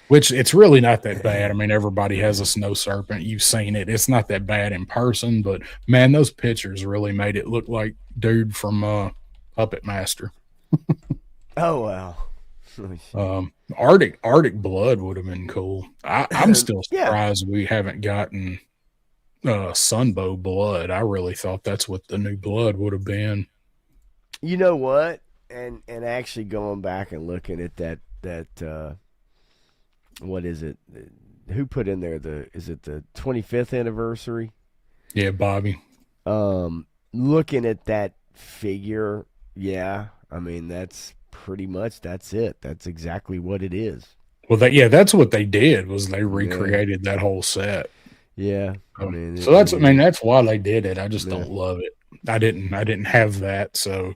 A: which it's really not that bad. I mean, everybody has a snow serpent. You've seen it. It's not that bad in person, but man, those pictures really made it look like dude from Puppet Master.
B: Oh wow. Oh, shit.
A: Arctic Blood would have been cool. I'm still
B: Yeah.
A: surprised we haven't gotten Sunbow Blood. I really thought that's what the new blood would have been.
B: You know what? And actually going back and looking at that what is it? Who put in there is it the 25th anniversary?
A: Yeah, Bobby.
B: Looking at that figure, yeah, I mean that's it. That's exactly what it is.
A: Well, that's what they did was they
B: Yeah.
A: recreated that whole set.
B: Yeah. I mean
A: So
B: it
A: that's, I mean,
B: is.
A: that's why they did it. I just
B: Yeah.
A: don't love it. I didn't have that. So,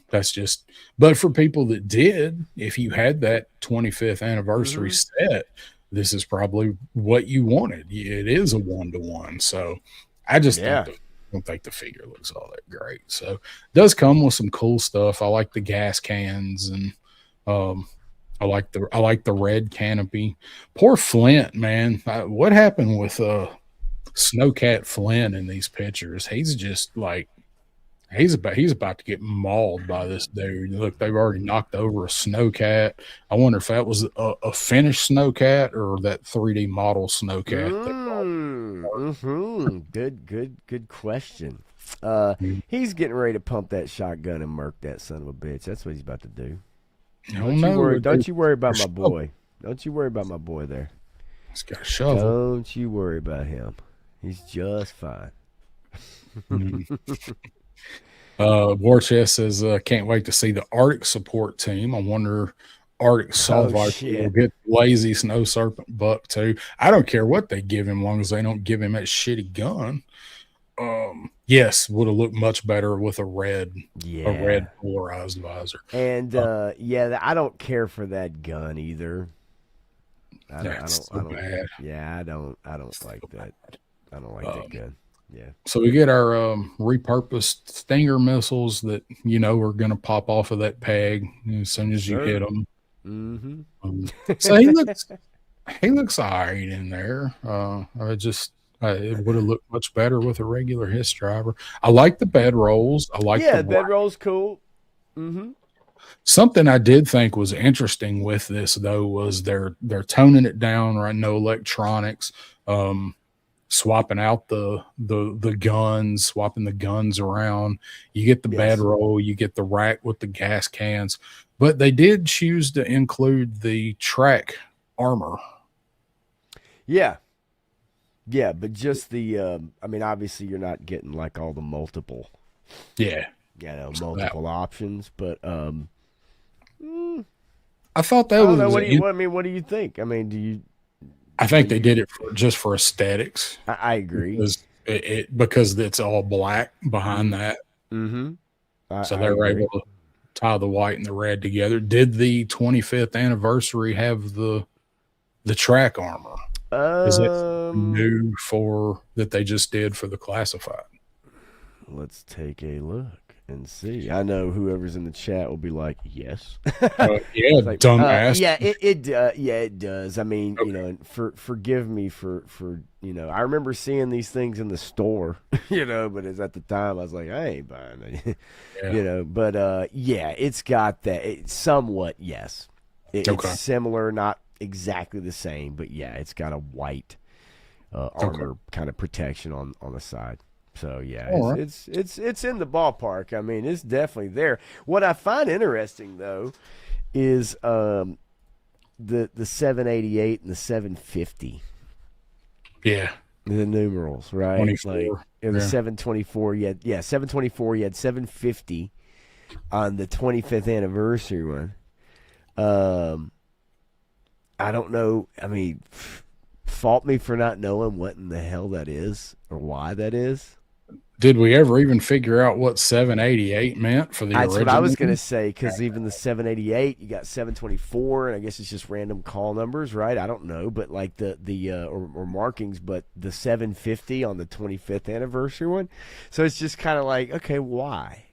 A: that's just, but for people that did, if you had that 25th anniversary
B: Mhm.
A: set, this is probably what you wanted. It is a 1-to-1. So I just
B: Yeah.
A: don't think the figure looks all that great. So it does come with some cool stuff. I like the gas cans and, um, I like the red canopy. Poor Flint, man. What happened with Snowcat Flynn in these pictures? He's just like he's about to get mauled by this dude. Look, they've already knocked over a Snowcat. I wonder if that was a finished Snowcat or that 3D model Snowcat they brought.
B: Good question.
A: I
B: He's getting ready to pump that shotgun and murk that son of a bitch. That's what he's about to do.
A: don't know.
B: Don't you worry
A: They're
B: about my
A: shovel.
B: boy. Don't you worry about my boy there.
A: He's got a shovel.
B: Don't you worry about him. He's just fine.
A: Mm. War Chest says, can't wait to see the Arctic support team. I wonder Arctic Assault
B: Oh
A: Viper will
B: shit.
A: get lazy Snow Serpent Buck too. I don't care what they give him, long as they don't give him that shitty gun. Yes, would have looked much better with a red
B: Yeah.
A: polarized visor.
B: And
A: Uh,
B: yeah, I don't care for that gun either.
A: that's so
B: I don't.
A: bad.
B: Yeah, I don't like that. I don't like that
A: Um,
B: gun. Yeah.
A: so we get our repurposed Stinger missiles that are going to pop off of that peg as soon
B: Yes,
A: as you hit
B: sir.
A: them.
B: Mm-hmm.
A: So he looks all right in there. It would have looked much better with a regular Hiss driver. I like the bed rolls. I like the
B: Yeah,
A: rack.
B: bedroll's cool. Mm-hmm.
A: Something I did think was interesting with this though was they're toning it down, right? No electronics. Um, Swapping out the guns, swapping the guns around. You get the
B: Yes.
A: bedroll, you get the rack with the gas cans, but they did choose to include the track armor.
B: Yeah. Yeah, but just the I mean obviously you're not getting like all the multiple
A: Yeah, so that
B: multiple options, but
A: I thought
B: I
A: that
B: don't know
A: was.
B: what do you think? I mean, do you
A: I
B: are
A: think they
B: you
A: did it just for aesthetics
B: I agree.
A: because it's all black behind
B: Mm,
A: that,
B: mhm.
A: so
B: I
A: they were
B: agree.
A: able to tie the white and the red together. Did the 25th anniversary have the track armor? Is it
B: Um
A: new for that they just did for the classified?
B: let's take a look. and see. I know whoever's in the chat will be like, yes.
A: Yeah,
B: Like,
A: dumbass.
B: yeah, it does. I mean, you
A: Okay.
B: know, forgive me for I remember seeing these things in the store, but it's at the time I was like, I ain't buying it,
A: Yeah.
B: But yeah, it's got that. Somewhat, yes, it's
A: Okay.
B: similar, not exactly the same, but yeah, it's got a white
A: Okay.
B: armor kind of protection on the side. So yeah,
A: All right.
B: it's in the ballpark. I mean, it's definitely there. What I find interesting though is the 788 and the 750,
A: Yeah.
B: the numerals, right? Like
A: 24.
B: the
A: Yeah.
B: 724, 724, you had 750 on the 25th anniversary one. Um, I don't know. I mean, fault me for not knowing what in the hell that is or why that is.
A: Did we ever even figure out what 788 meant for the
B: That's what I was
A: original
B: gonna
A: one?
B: say because even the 788, you got 724, and I guess it's just random call numbers, right? I don't know, but like or markings, but the 750 on the 25th anniversary one. So it's just kind of like, okay, why?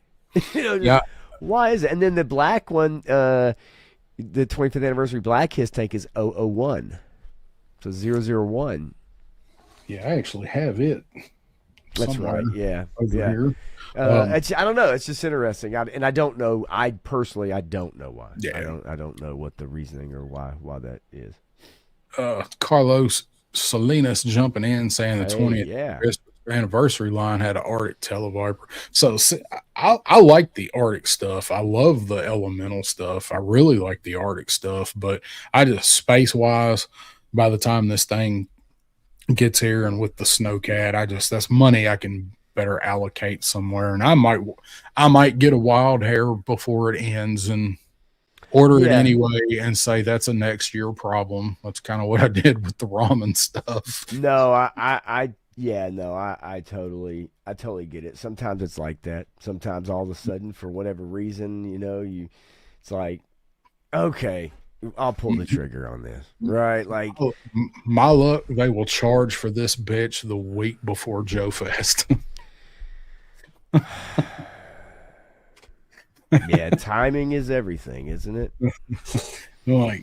B: Just
A: Yeah.
B: why is it? And then the black one, the 25th anniversary black his tank is 001, so 001.
A: Yeah. I actually have it
B: That's
A: somewhere
B: right. Yeah,
A: over
B: yeah.
A: here. Um,
B: I don't know. It's just interesting, and I don't know. I personally, I don't know why.
A: yeah.
B: I don't know what the reasoning or why that is.
A: Carlos Salinas jumping in saying the
B: Hey,
A: 20th
B: yeah,
A: anniversary line had an Arctic Televiper. So see, I like the Arctic stuff. I love the elemental stuff. I really like the Arctic stuff, but I just space wise, by the time this thing gets here and with the snowcat, that's money I can better allocate somewhere. And I might get a wild hair before it ends and order it
B: yeah.
A: anyway and say that's a next year problem. That's kind of what I did with the ramen stuff.
B: No, yeah, no, I totally get it. Sometimes it's like that. Sometimes all of a sudden, for whatever reason, it's like, okay, I'll pull the trigger on this, right? Like,
A: Oh, my luck, they will charge for this bitch the week before Joe Fest.
B: yeah, timing is everything, isn't it?
A: I'm like,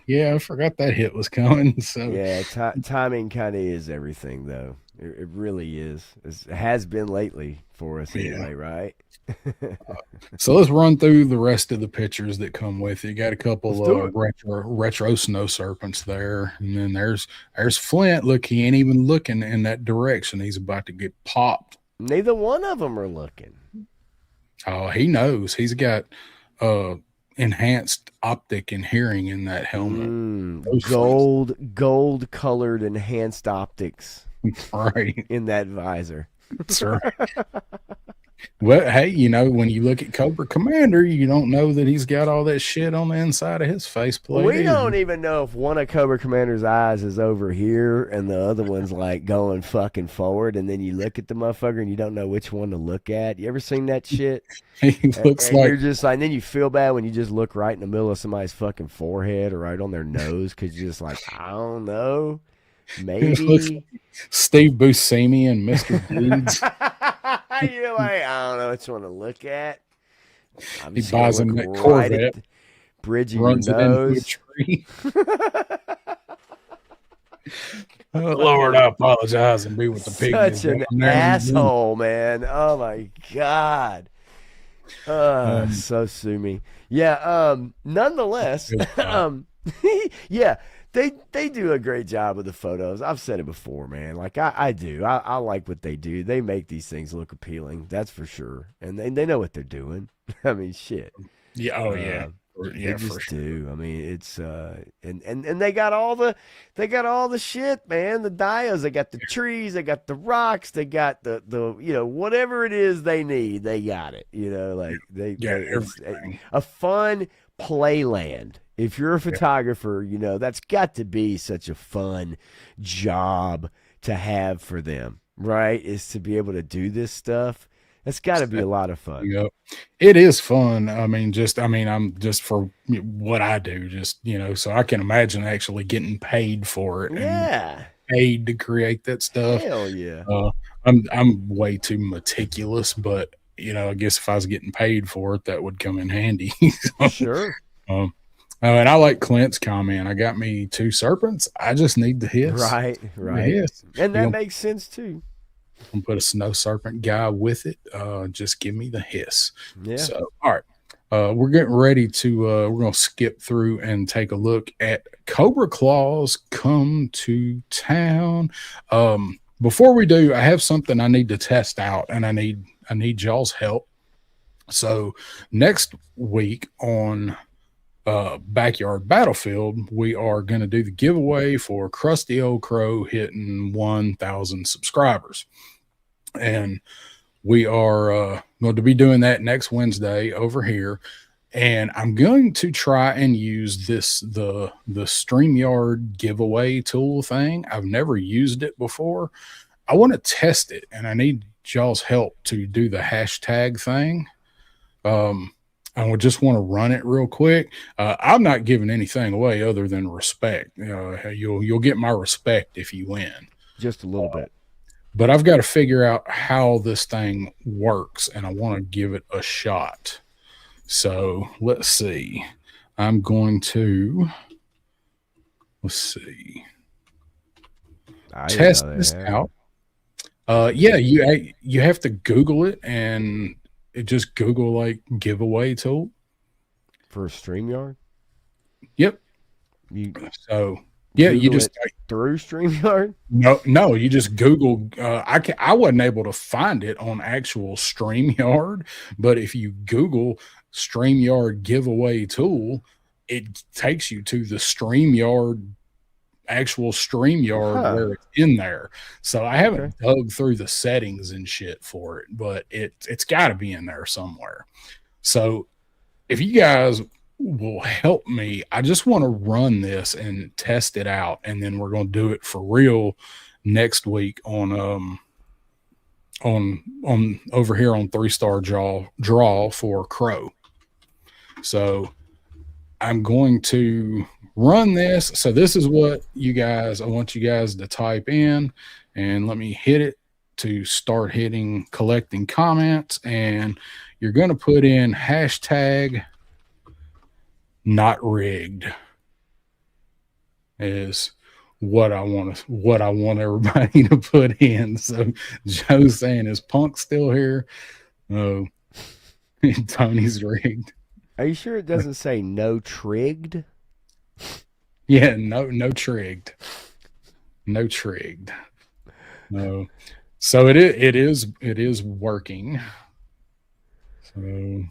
A: yeah, I forgot that hit was coming. So,
B: Yeah, timing kind of is everything, though. It really is. It has been lately for us,
A: yeah.
B: anyway, right?
A: So let's run through the rest of the pictures that come with it. You got a
B: Let's
A: couple
B: do it.
A: retro snow serpents there, and then there's Flint. Look, he ain't even looking in that direction. He's about to get popped.
B: Neither one of them are looking.
A: Oh, he knows. He's got uh enhanced optic and hearing in that helmet. Those Flints.
B: Gold colored enhanced optics
A: Right.
B: in that visor.
A: That's right. Well, hey, when you look at Cobra Commander, you don't know that he's got all that shit on the inside of his faceplate
B: We
A: either.
B: don't even know if one of Cobra Commander's eyes is over here and the other one's like going fucking forward, and then you look at the motherfucker and you don't know which one to look at. You ever seen that shit?
A: He looks
B: And
A: like
B: you're just like, and then you feel bad when you just look right in the middle of somebody's fucking forehead or right on their nose because you're just like, I don't know,
A: he looks
B: maybe.
A: like Steve Buscemi and Mr. Deeds.
B: You're like, I don't know which one to look at. I'm
A: He
B: just gonna
A: buys
B: look
A: him that
B: right at
A: Corvette,
B: the bridge of your
A: runs it into a
B: nose.
A: tree. Lord, I apologize and be with the pygmies
B: Such
A: down
B: an
A: there.
B: asshole, man. Oh my god.
A: Um,
B: So sue me. Yeah, nonetheless, yeah, they do a great job with the photos. I've said it before, man. Like I do. I like what they do. They make these things look appealing, that's for sure. And they know what they're doing. I mean, shit.
A: yeah, oh yeah,
B: Uh, they
A: yeah, for
B: just
A: sure.
B: do. I mean, it's and they got all the shit, man. The diodes, they got the trees, they got the rocks, they got the whatever it is they need, they got it. Like
A: Yeah,
B: it's
A: everything.
B: a fun playland. If you're a
A: Yeah,
B: photographer, that's got to be such a fun job to have for them, right? Is to be able to do this stuff. That's got to be a lot of fun.
A: yeah. It is fun. I'm just for what I do, so I can imagine actually getting paid for it and
B: Yeah.
A: paid to create that stuff.
B: Hell yeah.
A: Uh, I'm way too meticulous, but I guess if I was getting paid for it, that would come in handy.
B: Sure.
A: um, and I like Clint's comment. I got me 2 serpents. I just need the hiss.
B: Right.
A: The hiss.
B: And
A: You
B: that
A: gonna,
B: makes sense too.
A: gonna put a snow serpent guy with it. Just give me the hiss.
B: Yeah.
A: So, all right. We're getting ready to we're gonna skip through and take a look at Cobra Claws Come to Town. Before we do, I have something I need to test out, and I need y'all's help. So next week on Backyard Battlefield, we are going to do the giveaway for Krusty Old Crow hitting 1,000 subscribers, and we are going to be doing that next Wednesday over here. And I'm going to try and use the StreamYard giveaway tool thing. I've never used it before. I want to test it, and I need y'all's help to do the hashtag thing. I would just want to run it real quick. I'm not giving anything away other than respect. You'll get my respect if you win.
B: Just a little bit.
A: But I've got to figure out how this thing works, and I want to give it a shot. So let's see. I'm going to test this out. Yeah, you have to Google it, and just Google like giveaway tool
B: for StreamYard.
A: Yep. Yeah, you just
B: through StreamYard.
A: No, you just Google. I wasn't able to find it on actual StreamYard, but if you Google StreamYard giveaway tool, it takes you to the actual StreamYard where it's in there. So I haven't dug through the settings and shit for it, but it's got to be in there somewhere. So if you guys will help me, I just want to run this and test it out, and then we're going to do it for real next week on over here on 3-star draw for Crow. So I'm going to run this. So this is what I want you guys to type in, and let me hit it to start collecting comments. And you're going to put in hashtag not rigged is what I want everybody to put in. So Joe's saying, is Punk still here? No. Tony's rigged.
B: Are you sure it doesn't say no trigged?
A: Yeah, no trigged. No trigged. No. So it is working. So,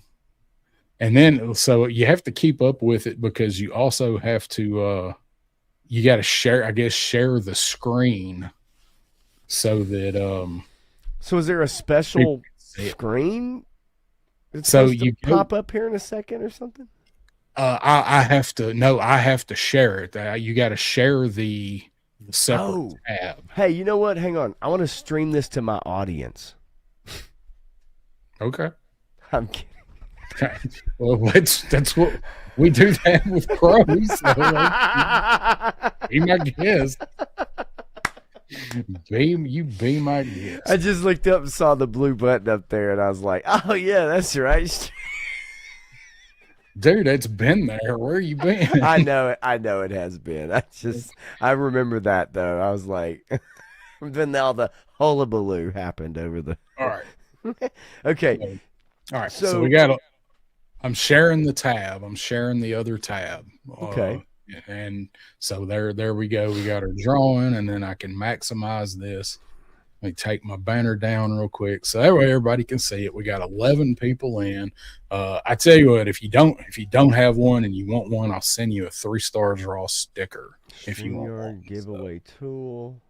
A: and then you have to keep up with it, because you also have to you got to share the screen so that
B: so is there a special screen? It's
A: so you
B: pop up here in a second or something?
A: I have to share it. You got to share the separate tab.
B: Hey, you know what? Hang on. I want to stream this to my audience.
A: Okay.
B: I'm kidding.
A: Well, that's what we do that with crows. So be my guest. Be my guest.
B: I just looked up and saw the blue button up there, and I was like, "Oh yeah, that's right."
A: Dude, it's been there. Where you been?
B: I know it has been. I remember that though. I was like, then all the hullabaloo happened over the.
A: All right.
B: Okay.
A: All right. So we got. I'm sharing the tab. I'm sharing the other tab.
B: Okay.
A: And so there we go. We got our drawing, and then I can maximize this. Let me take my banner down real quick so that way everybody can see it. We got 11 people in. I tell you what, if you don't have one and you want one, I'll send you a 3-star draw sticker if you want one.
B: Giveaway tool.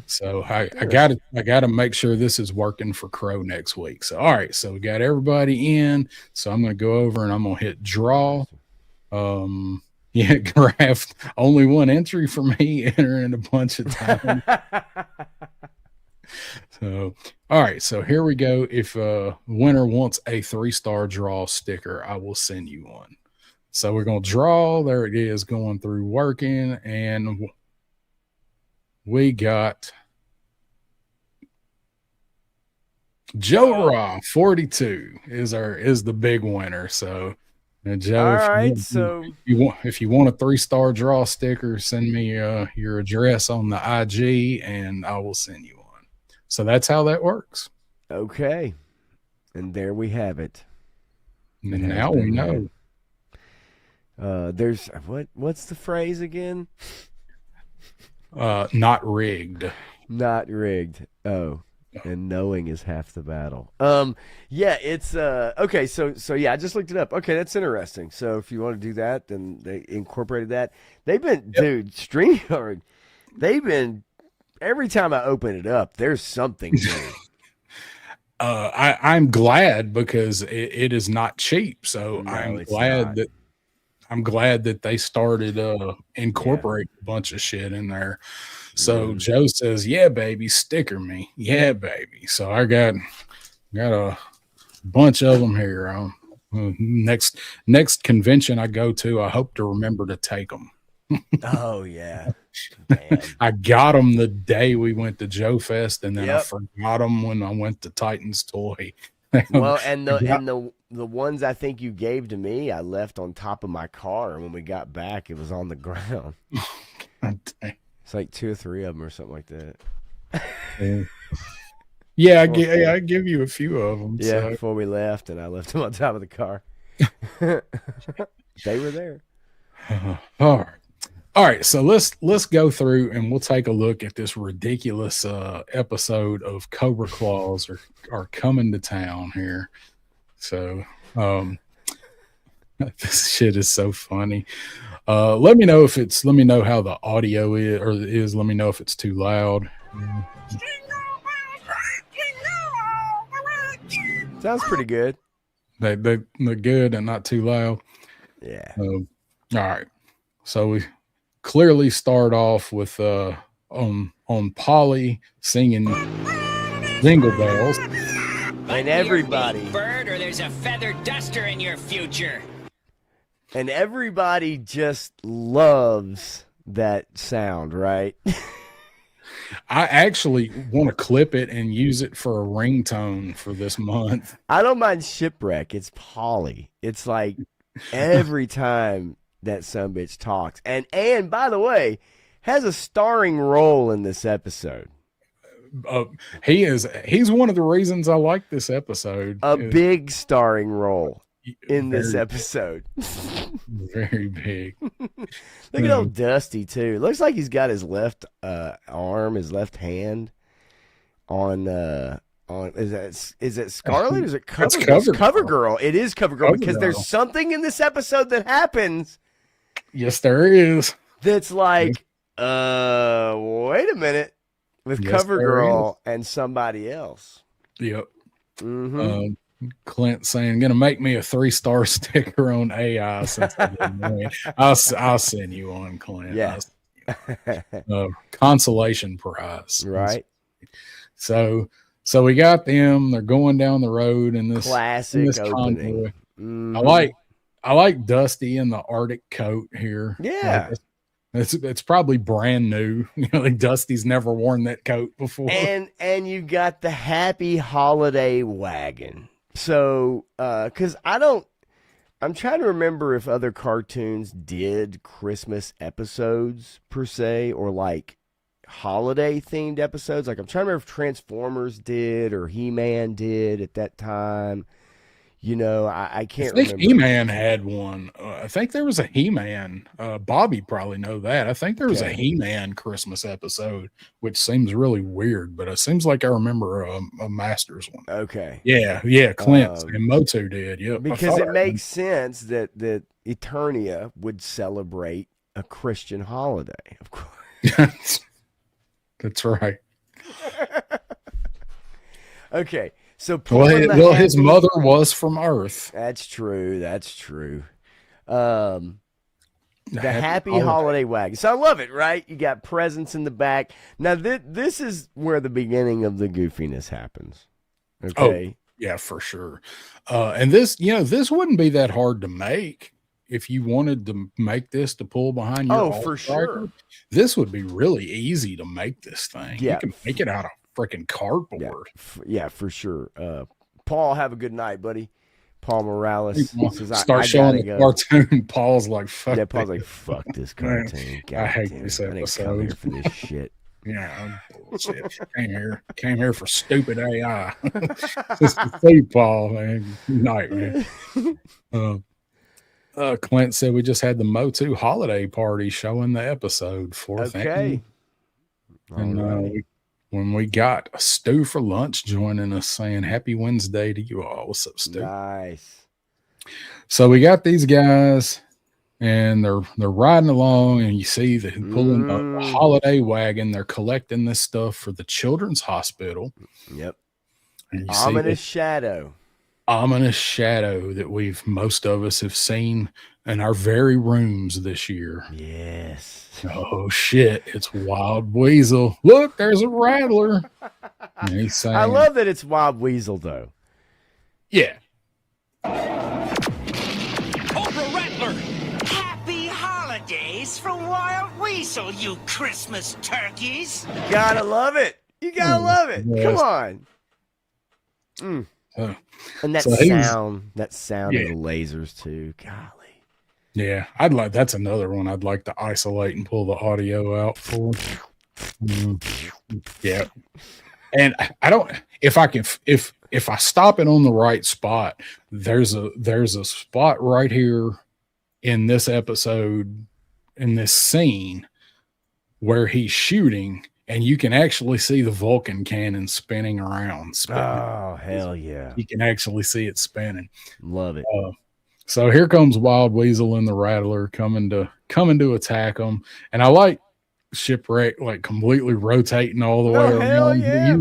A: So I gotta make sure this is working for Crow next week. So all right, so we got everybody in. So I'm gonna go over and I'm gonna hit draw. Yeah, Graph, only one entry for me, entering a bunch of time. So all right, so here we go. If winner wants a 3-star draw sticker, I will send you one. So we're gonna draw. There it is, going through working, and we got Joe Raw 42 is the big winner. So, Joe,
B: All right, so
A: if you want a 3-star draw sticker, send me your address on the IG, and I will send you one. So that's how that works.
B: okay, and there we have it.
A: And now we know.
B: There's what's the phrase again?
A: Not rigged.
B: Not rigged. Oh. And knowing is half the battle. Yeah, it's okay. So yeah, I just looked it up. Okay, that's interesting. So if you want to do that, then they incorporated that. They've been, dude, StreamYard. They've been every time I open it up, there's something new.
A: I'm glad because it is not cheap. So
B: No,
A: I'm glad that they started incorporating a bunch of shit in there. So Joe says, "Yeah, baby, sticker me. Yeah, baby." So I got a bunch of them here. Next convention I go to, I hope to remember to take them.
B: Oh yeah, man.
A: I got them the day we went to Joe Fest, and then I forgot them when I went to Titan's Toy.
B: Well, and the ones I think you gave to me, I left on top of my car, and when we got back, it was on the ground. It's like 2 or 3 of them or something like that.
A: Yeah, I give you a few of them.
B: Yeah,
A: so.
B: Before we left, and I left them on top of the car. They were there.
A: All right. So let's go through and we'll take a look at this ridiculous episode of Cobra Claws are coming to town here. So this shit is so funny. Let me know how the audio is, let me know if it's too loud.
B: Sounds pretty good.
A: They're good and not too loud.
B: Yeah.
A: All right. So we clearly start off with on Polly singing Jingle Bells.
B: And everybody,
C: bird, or there's a feather duster in your future.
B: And everybody just loves that sound, right?
A: I actually want to clip it and use it for a ringtone for this month.
B: I don't mind Shipwreck. It's Polly. It's like every time that sumbitch talks. And by the way, has a starring role in this episode.
A: He's one of the reasons I like this episode.
B: A big starring role in this episode.
A: Very big.
B: Look at old Dusty too. Looks like he's got his left arm, his left hand on is it Scarlet or is it Cover Girl? It is Cover Girl because there's something in this episode that happens.
A: Yes, there is.
B: That's like, wait a minute, with Cover Girl and somebody else.
A: Yep.
B: Mm-hmm.
A: Clint saying, "Gonna make me a 3-star sticker on AI." Since I'll send you one, Clint.
B: Yeah.
A: Consolation prize,
B: right?
A: So we got them. They're going down the road in this
B: classic opening.
A: Mm-hmm. I like Dusty in the Arctic coat here.
B: Yeah.
A: It's probably brand new. Like Dusty's never worn that coat before.
B: And you got the happy holiday wagon. So, because I'm trying to remember if other cartoons did Christmas episodes per se, or like holiday themed episodes. Like I'm trying to remember if Transformers did or He-Man did at that time. I can't remember.
A: He-Man had one. I think there was a He-Man. Bobby probably know that. I think there was a He-Man Christmas episode, which seems really weird, but it seems like I remember a Masters one.
B: Okay.
A: Yeah. Clint and Motu did. Yep.
B: Because it makes sense that Eternia would celebrate a Christian holiday, of course.
A: That's right.
B: Okay. So
A: his mother was from Earth.
B: That's true. The happy holiday wagon. So I love it, right? You got presents in the back. Now this is where the beginning of the goofiness happens. Okay.
A: Oh, yeah, for sure. And this wouldn't be that hard to make if you wanted to make this to pull behind your
B: for sure.
A: This would be really easy to make this thing.
B: Yeah.
A: You can make it out of freaking cardboard.
B: Yeah, for sure. Paul, have a good night, buddy. Paul Morales says,
A: Start showing the cartoon. Paul's like, fuck.
B: Yeah, Paul's like, fuck this cartoon.
A: I hate this
B: I didn't come here for this shit.
A: Yeah, bullshit. Came here for stupid AI. Just to see Paul, man. Good night, man. Clint said we just had the Motu holiday party showing the episode. Fourth.
B: Okay.
A: And when we got a Stu for lunch joining us, saying happy Wednesday to you all. What's up, Stu?
B: Nice.
A: So we got these guys, and they're riding along, and you see they're pulling a holiday wagon. They're collecting this stuff for the children's hospital.
B: Yep. Ominous shadow
A: that most of us have seen in our very rooms this year.
B: Yes.
A: Oh shit, it's Wild Weasel. Look, there's a rattler. And he's saying,
B: I love that it's Wild Weasel though.
A: Yeah.
C: Cobra Rattler! Happy holidays from Wild Weasel, you Christmas turkeys!
B: You gotta love it. You gotta love it.
A: Yes.
B: Come on. And that sound of the lasers too. Golly.
A: Yeah, that's another one I'd like to isolate and pull the audio out for. Yeah. And I don't, if I stop it on the right spot, there's a spot right here in this episode, in this scene where he's shooting, and you can actually see the Vulcan cannon spinning around.
B: Oh, hell yeah.
A: You can actually see it spinning.
B: Love it.
A: So here comes Wild Weasel and the Rattler coming to attack them. And I like Shipwreck, like completely rotating all the way around.
B: Yeah,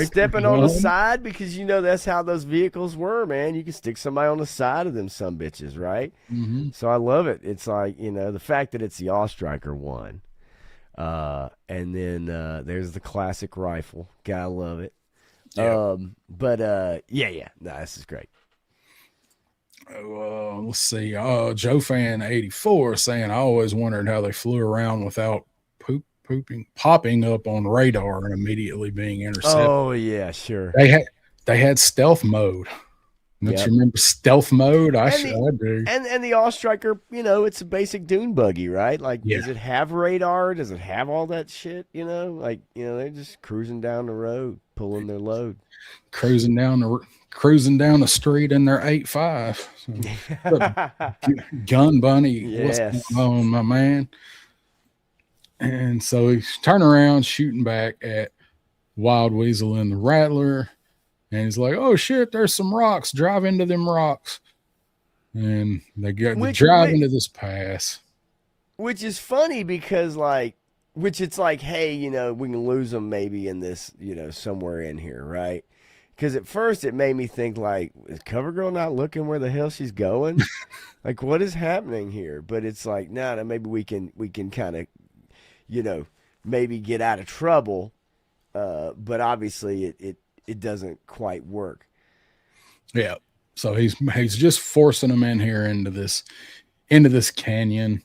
B: stepping on the
A: gun.
B: side, because that's how those vehicles were, man. You can stick somebody on the side of them some bitches, right?
A: Mm-hmm.
B: So I love it. It's like, the fact that it's the All-Striker one. And then there's the classic rifle. Gotta love it.
A: Yeah.
B: No, this is great.
A: Let's see. Joe Fan 84 saying, I always wondered how they flew around without popping up on radar and immediately being intercepted.
B: Oh yeah, sure.
A: They had stealth mode. Don't you remember stealth mode? I do.
B: And the All-Striker, it's a basic dune buggy, right? Like, does it have radar? Does it have all that shit? They're just cruising down the road, pulling their load,
A: cruising down the street in their 8.5. Gun bunny, what's going on, my man? And so he's turning around, shooting back at Wild Weasel and the Rattler. And he's like, oh shit, there's some rocks. Drive into them rocks. And they drive into this pass.
B: Which is funny because it's like, hey, we can lose them maybe in this, somewhere in here, right? Because at first it made me think, like, is CoverGirl not looking where the hell she's going? Like, what is happening here? But it's like, no, maybe we can kind of, maybe get out of trouble. But obviously it doesn't quite work.
A: Yeah. So he's just forcing them in here into this canyon,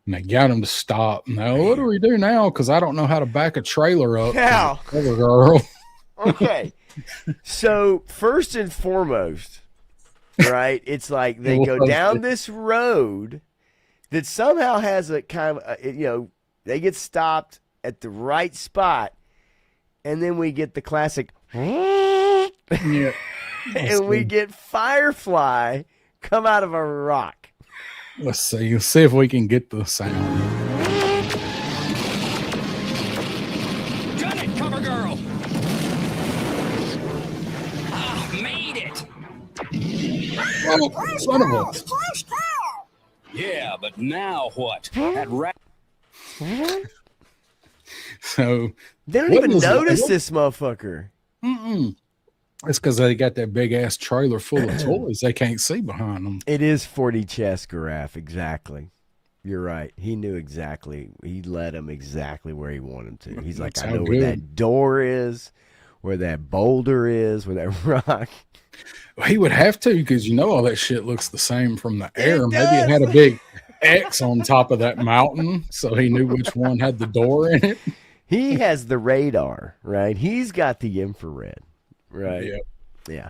A: and they got him to stop. Now, what do we do now? Because I don't know how to back a trailer up.
B: Now,
A: girl.
B: Okay. So first and foremost, right? It's like they go down this road that somehow has a kind of, they get stopped at the right spot, and then we get the classic.
A: Yeah.
B: And we get Firefly come out of a rock.
A: Let's see if we can get the sound.
C: Got it, CoverGirl! Ah, made it!
A: Oh, son of a...
C: Yeah, but now what? That rat...
A: So...
B: They don't even notice this motherfucker.
A: Mm-mm. It's because they got that big ass trailer full of toys they can't see behind them.
B: It is 40 chess giraffe, exactly. You're right. He knew exactly. He led him exactly where he wanted him to. He's like, I know where that door is, where that boulder is, where that rock.
A: Well, he would have to, because all that shit looks the same from the air. Maybe it had a big X on top of that mountain, so he knew which one had the door in it.
B: He has the radar, right? He's got the infrared, right?
A: Yeah.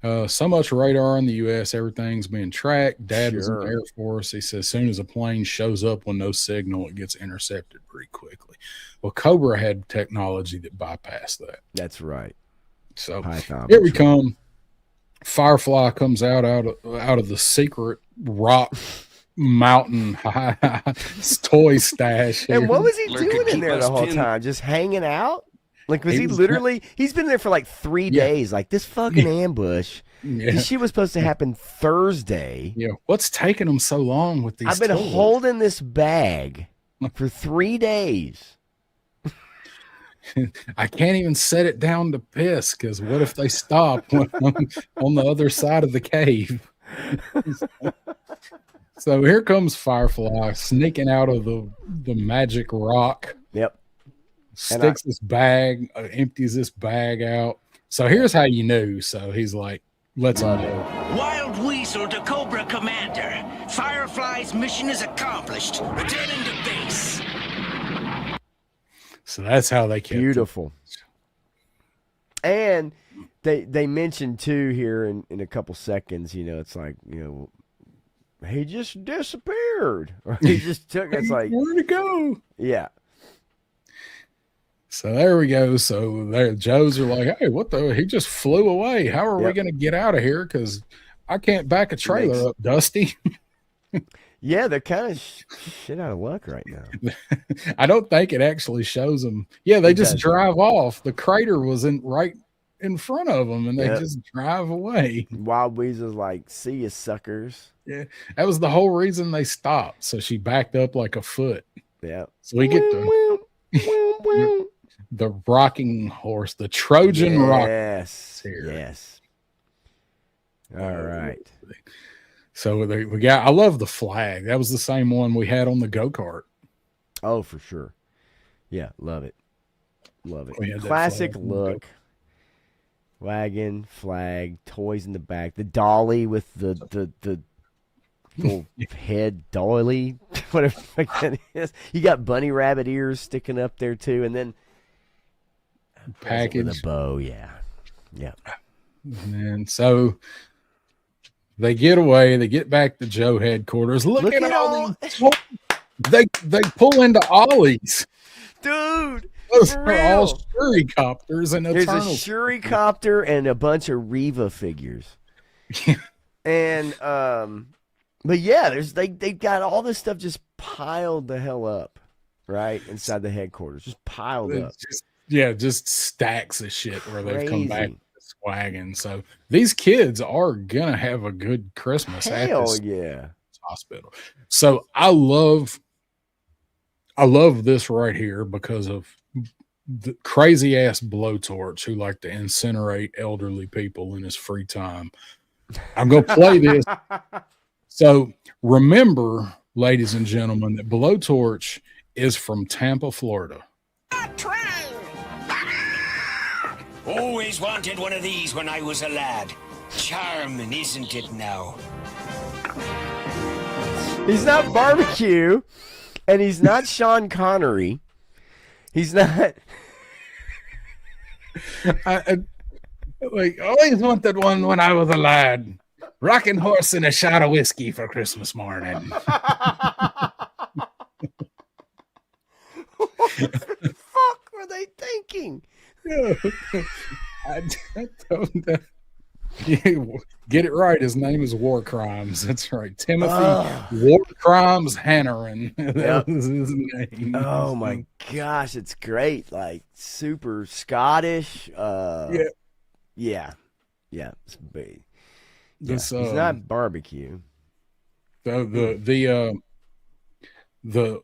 B: Yeah.
A: So much radar in the U.S., everything's being tracked. Dad was in the
B: Sure.
A: Air Force. He says as soon as a plane shows up with no signal, it gets intercepted pretty quickly. Well, Cobra had technology that bypassed that.
B: That's right.
A: So
B: Python
A: here we
B: patrol.
A: come. Firefly comes out of the secret rock mountain toy stash.
B: And what
A: here.
B: was he
C: Lurker,
B: doing in
C: keep
B: there
C: us
B: the whole
C: pinned.
B: time? Just hanging out? Like, was
A: He
B: he
A: was-
B: literally? He's been there for like 3
A: Yeah.
B: days. Like this fucking ambush.
A: Yeah.
B: This shit was supposed to happen Thursday.
A: Yeah. What's taking them so long with these?
B: I've been
A: toys?
B: holding this bag for 3 days.
A: I can't even set it down to piss because what if they stop on the other side of the cave? So here comes Firefly sneaking out of the magic rock,
B: Yep.
A: sticks this bag, empties this bag out. So here's how you knew. So he's like, let's know.
D: Wild Weasel to Cobra Commander. Firefly's mission is accomplished. Returning to base.
A: So that's how they kept it.
B: Beautiful. And they mentioned too here in a couple seconds, it's like, he just disappeared. Or he just took it's like,
A: Where'd it go?
B: yeah.
A: So there we go. So there, Joes are like, hey, what the? He just flew away. How are we
B: Yep.
A: going to get out of here? Because I can't back a trailer
B: Makes-
A: up, Dusty.
B: Yeah, they're kind of shit out of luck right now.
A: I don't think it actually shows them. Yeah, they
B: It
A: just
B: doesn't.
A: drive off. The crater was right in front of them, and they
B: Yep.
A: just drive away.
B: Wild Weasel's like, see you suckers.
A: Yeah, that was the whole reason they stopped. So she backed up like a foot.
B: Yeah.
A: So we get the rocking horse, the Trojan rock.
B: Yes.
A: here.
B: Yes. All right.
A: So we got. I love the flag. That was the same one we had on the go kart.
B: Oh, for sure. Yeah, love it. Love
A: We
B: it.
A: had that
B: Classic
A: flag.
B: look. Wagon, flag, toys in the back, the dolly with the little head dolly, whatever the fuck that is. You got bunny rabbit ears sticking up there too, and then with
A: Package.
B: a bow. Yeah, yeah.
A: And so they get away. They get back to Joe headquarters. Look at all these toys. They pull into Ollies.
B: Dude,
A: Those
B: for
A: are all
B: real.
A: Shuricopters and
B: There's a
A: Eternals.
B: Shuricopter and a bunch of Reva figures. And but yeah, they got all this stuff just piled the hell up, right? Inside the headquarters. Just piled up.
A: Just stacks of shit where they've come back
B: Crazy.
A: with this wagon. So these kids are gonna have a good Christmas at
B: Hell
A: this
B: yeah.
A: hospital. So I love this right here because of the crazy ass blowtorch who like to incinerate elderly people in his free time. I'm gonna play this. So remember, ladies and gentlemen, that blowtorch is from Tampa, Florida.
D: Always wanted one of these when I was a lad. Charming, isn't it now?
B: He's not barbecue, and he's not Sean Connery. He's not.
A: I always wanted one when I was a lad. Rocking horse and a shot of whiskey for Christmas morning.
B: What the fuck were they thinking?
A: I don't know. Yeah, get it right. His name is War Crimes. That's right. Timothy War Crimes Hanneran. That
B: Yep.
A: was his name.
B: Oh my gosh, it's great. Like super Scottish.
A: Yeah.
B: Yeah. It's big. Yeah,
A: This,
B: he's not barbecue.
A: the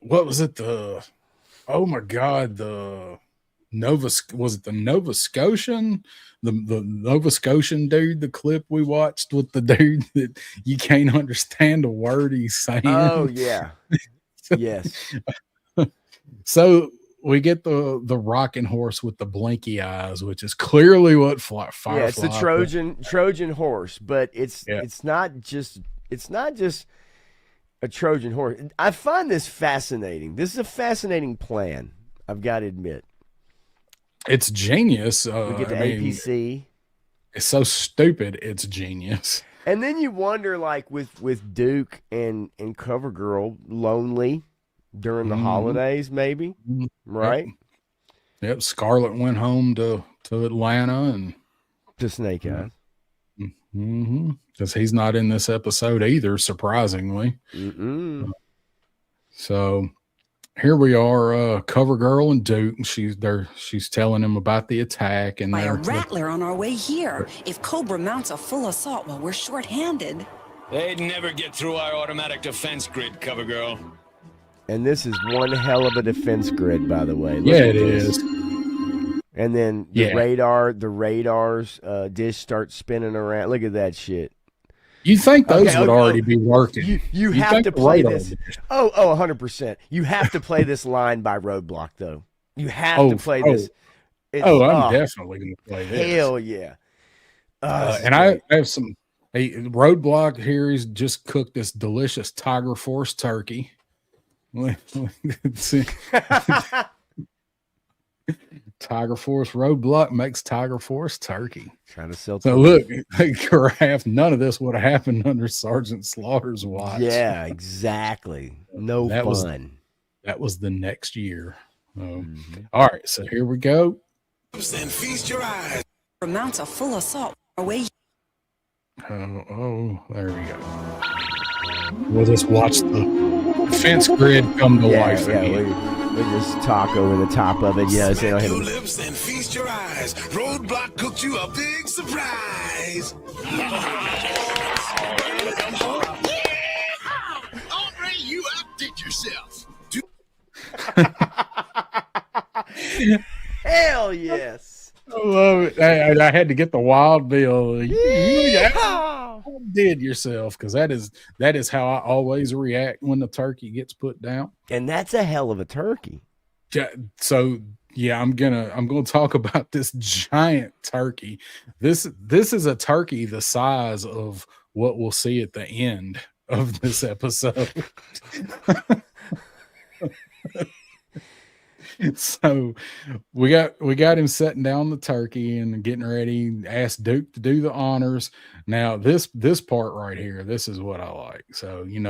A: what was it? Oh my God, the Nova Scotian? The Nova Scotian dude, the clip we watched with the dude that you can't understand a word he's saying.
B: Oh yeah. Yes.
A: So we get the rocking horse with the blinky eyes, which is clearly what Firefly.
B: Yeah, it's the Trojan horse, but it's not just a Trojan horse. I find this fascinating. This is a fascinating plan. I've got to admit.
A: It's genius.
B: We get the APC.
A: It's so stupid. It's genius.
B: And then you wonder, like with Duke and CoverGirl, lonely during the holidays, maybe, right?
A: Yep. Scarlett went home to Atlanta and
B: to Snake Eyes.
A: Because he's not in this episode either, surprisingly. So here we are, CoverGirl and Duke. She's telling him about the attack and
E: by a rattler on our way here. If Cobra mounts a full assault while we're short-handed,
C: They'd never get through our automatic defense grid, CoverGirl.
B: And this is one hell of a defense grid, by the way.
A: Look at this.
B: And then the radar's dish starts spinning around. Look at that shit.
A: You think those would already be working?
B: You have to play this. 100%. You have to play this line by Roadblock, though. You have to play this.
A: I'm definitely going to play this.
B: Hell yeah.
A: And I have some Roadblock here. He's just cooked this delicious Tiger Force turkey. Tiger Force Roadblock makes Tiger Force turkey.
B: Trying to sell.
A: So look, none of this would have happened under Sergeant Slaughter's watch.
B: Yeah, exactly. No fun.
A: That was the next year. All right, so here we go.
D: Then feast your eyes.
E: mounts a full assault away.
A: Oh, there we go. We'll just watch the fence grid come to life again.
B: We just talk over the top of it. Yeah,
D: Smack your lips and feast your eyes. Roadblock cooked you a big surprise. Ombre, you outdid yourself.
B: Hell yes.
A: I love it. I had to get the Wild Bill. You did yourself, because that is how I always react when the turkey gets put down.
B: And that's a hell of a turkey.
A: So yeah, I'm gonna talk about this giant turkey. This is a turkey the size of what we'll see at the end of this episode. So we got him setting down the turkey and getting ready. Asked Duke to do the honors. Now this part right here, this is what I like. So I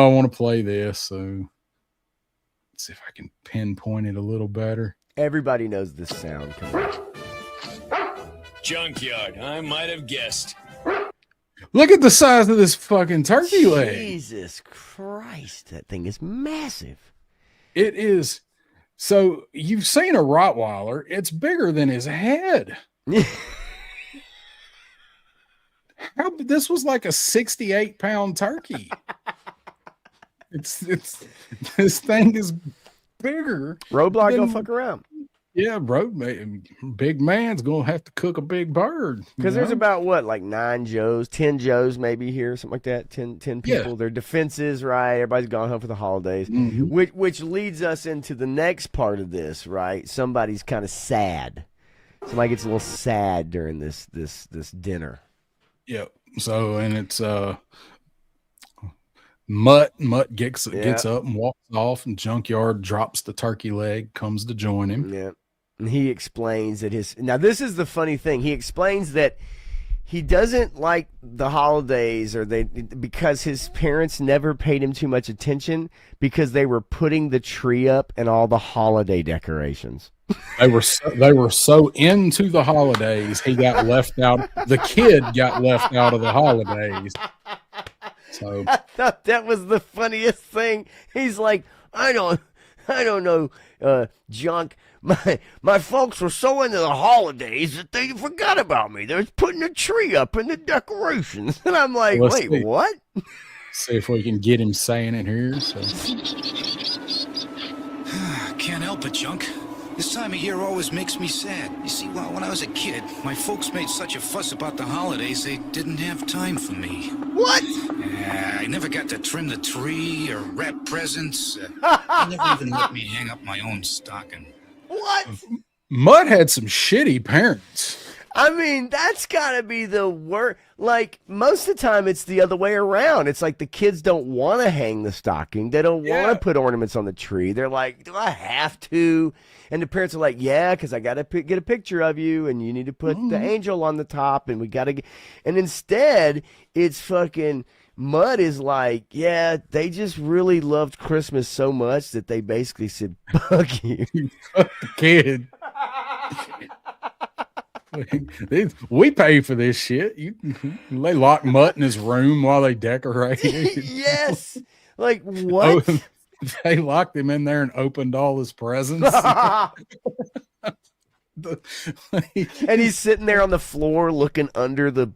A: want to play this. So let's see if I can pinpoint it a little better.
B: Everybody knows this sound. Come on.
C: Junkyard. I might have guessed.
A: Look at the size of this fucking turkey leg.
B: Jesus Christ, that thing is massive.
A: It is. So you've seen a Rottweiler. It's bigger than his head. This was like a 68-pound turkey. It's this thing is bigger.
B: Roadblock gonna fuck around.
A: Yeah, big man's gonna have to cook a big bird.
B: Because there's about like 9 Joes, 10 Joes maybe here, something like that. 10 people. Yeah. Their defenses, right? Everybody's gone home for the holidays. Mm-hmm. Which leads us into the next part of this, right? Somebody's kind of sad. Somebody gets a little sad during this dinner.
A: Yep. So and it's Mutt gets up and walks off, and Junkyard drops the turkey leg, comes to join him.
B: Yeah. And he explains that now this is the funny thing. He explains that he doesn't like the holidays because his parents never paid him too much attention because they were putting the tree up and all the holiday decorations.
A: They were so into the holidays, he got left out. The kid got left out of the holidays. So
B: I thought that was the funniest thing. He's like, I don't know, Junk. My folks were so into the holidays that they forgot about me. They was putting a tree up in the decorations. And I'm like, wait, what?
A: See if we can get him saying it here. So.
D: Can't help it, Junk. This time of year always makes me sad. You see, when I was a kid, my folks made such a fuss about the holidays, they didn't have time for me.
B: What?
D: Yeah, I never got to trim the tree or wrap presents. They never even let me hang up my own stocking.
B: What?
A: Mutt had some shitty parents.
B: I mean, that's got to be the worst. Like, most of the time, it's the other way around. It's like the kids don't want to hang the stocking. They don't want to put ornaments on the tree. They're like, do I have to? And the parents are like, yeah, because I got to get a picture of you, and you need to put the angel on the top, and we got to get. And instead, it's fucking. Mud is like, yeah, they just really loved Christmas so much that they basically said, fuck you.
A: Fuck the kid. We pay for this shit. They lock Mutt in his room while they decorate.
B: Yes. Like, what?
A: Oh, they locked him in there and opened all his presents.
B: And he's sitting there on the floor looking under the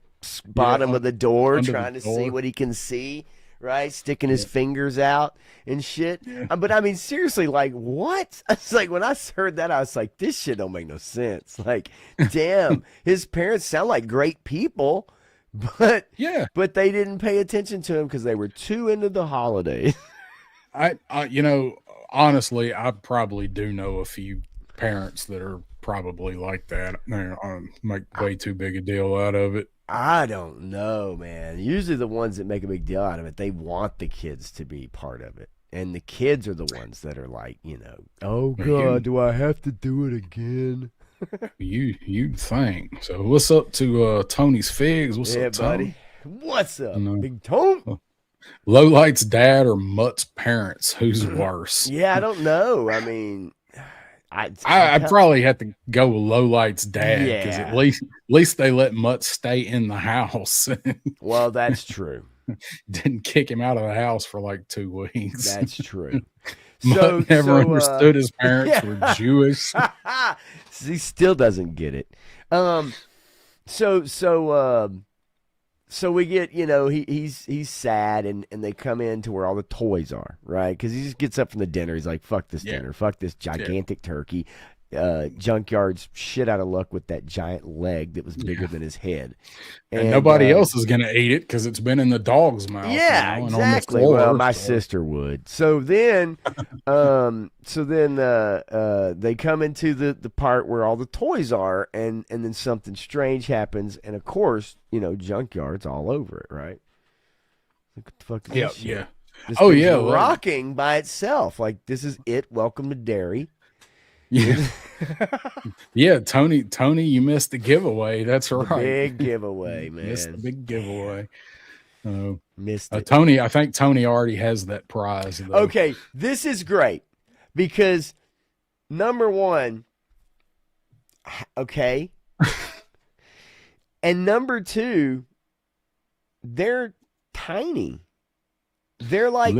B: bottom of the door, trying to see what he can see, right? Sticking his fingers out and shit. But I mean, seriously, like, what? It's like, when I heard that, I was like, this shit don't make no sense. Like, damn, his parents sound like great people, but they didn't pay attention to him because they were too into the holidays.
A: I you know, honestly, I probably do know a few parents that are probably like that. They make way too big a deal out of it.
B: I don't know, man. Usually the ones that make a big deal out of it, they want the kids to be part of it. And the kids are the ones that are like, you know, oh, God, do I have to do it again?
A: You think. So what's up to Tony's Figs? What's up, Tony?
B: Buddy? What's up, Big Tone?
A: Lowlight's dad or Mutt's parents? Who's worse?
B: Yeah, I don't know. I mean...
A: I'd probably have to go with Lowlight's dad because at least they let Mutt stay in the house.
B: Well, that's true.
A: Didn't kick him out of the house for like 2 weeks.
B: That's true.
A: Mutt never understood his parents were Jewish.
B: He still doesn't get it. So we get, you know, he's sad, and they come in to where all the toys are, right? Because he just gets up from the dinner. He's like, fuck this dinner. Fuck this gigantic turkey. Junkyard's shit out of luck with that giant leg that was bigger than his head.
A: And nobody else is going to eat it because it's been in the dog's mouth.
B: Yeah, exactly. Well, my sister would. So then, they come into the part where all the toys are, and then something strange happens, and of course, you know, Junkyard's all over it, right? Like, what the fuck is this shit?
A: Yeah.
B: This thing's rocking by itself. Like, this is it. Welcome to Dairy.
A: Yeah. Yeah, Tony, you missed the giveaway. That's right.
B: Big giveaway, man.
A: Missed the big giveaway.
B: Missed it.
A: Tony, I think Tony already has that prize, though.
B: Okay, this is great because number one, okay, and number two, they're tiny. They're like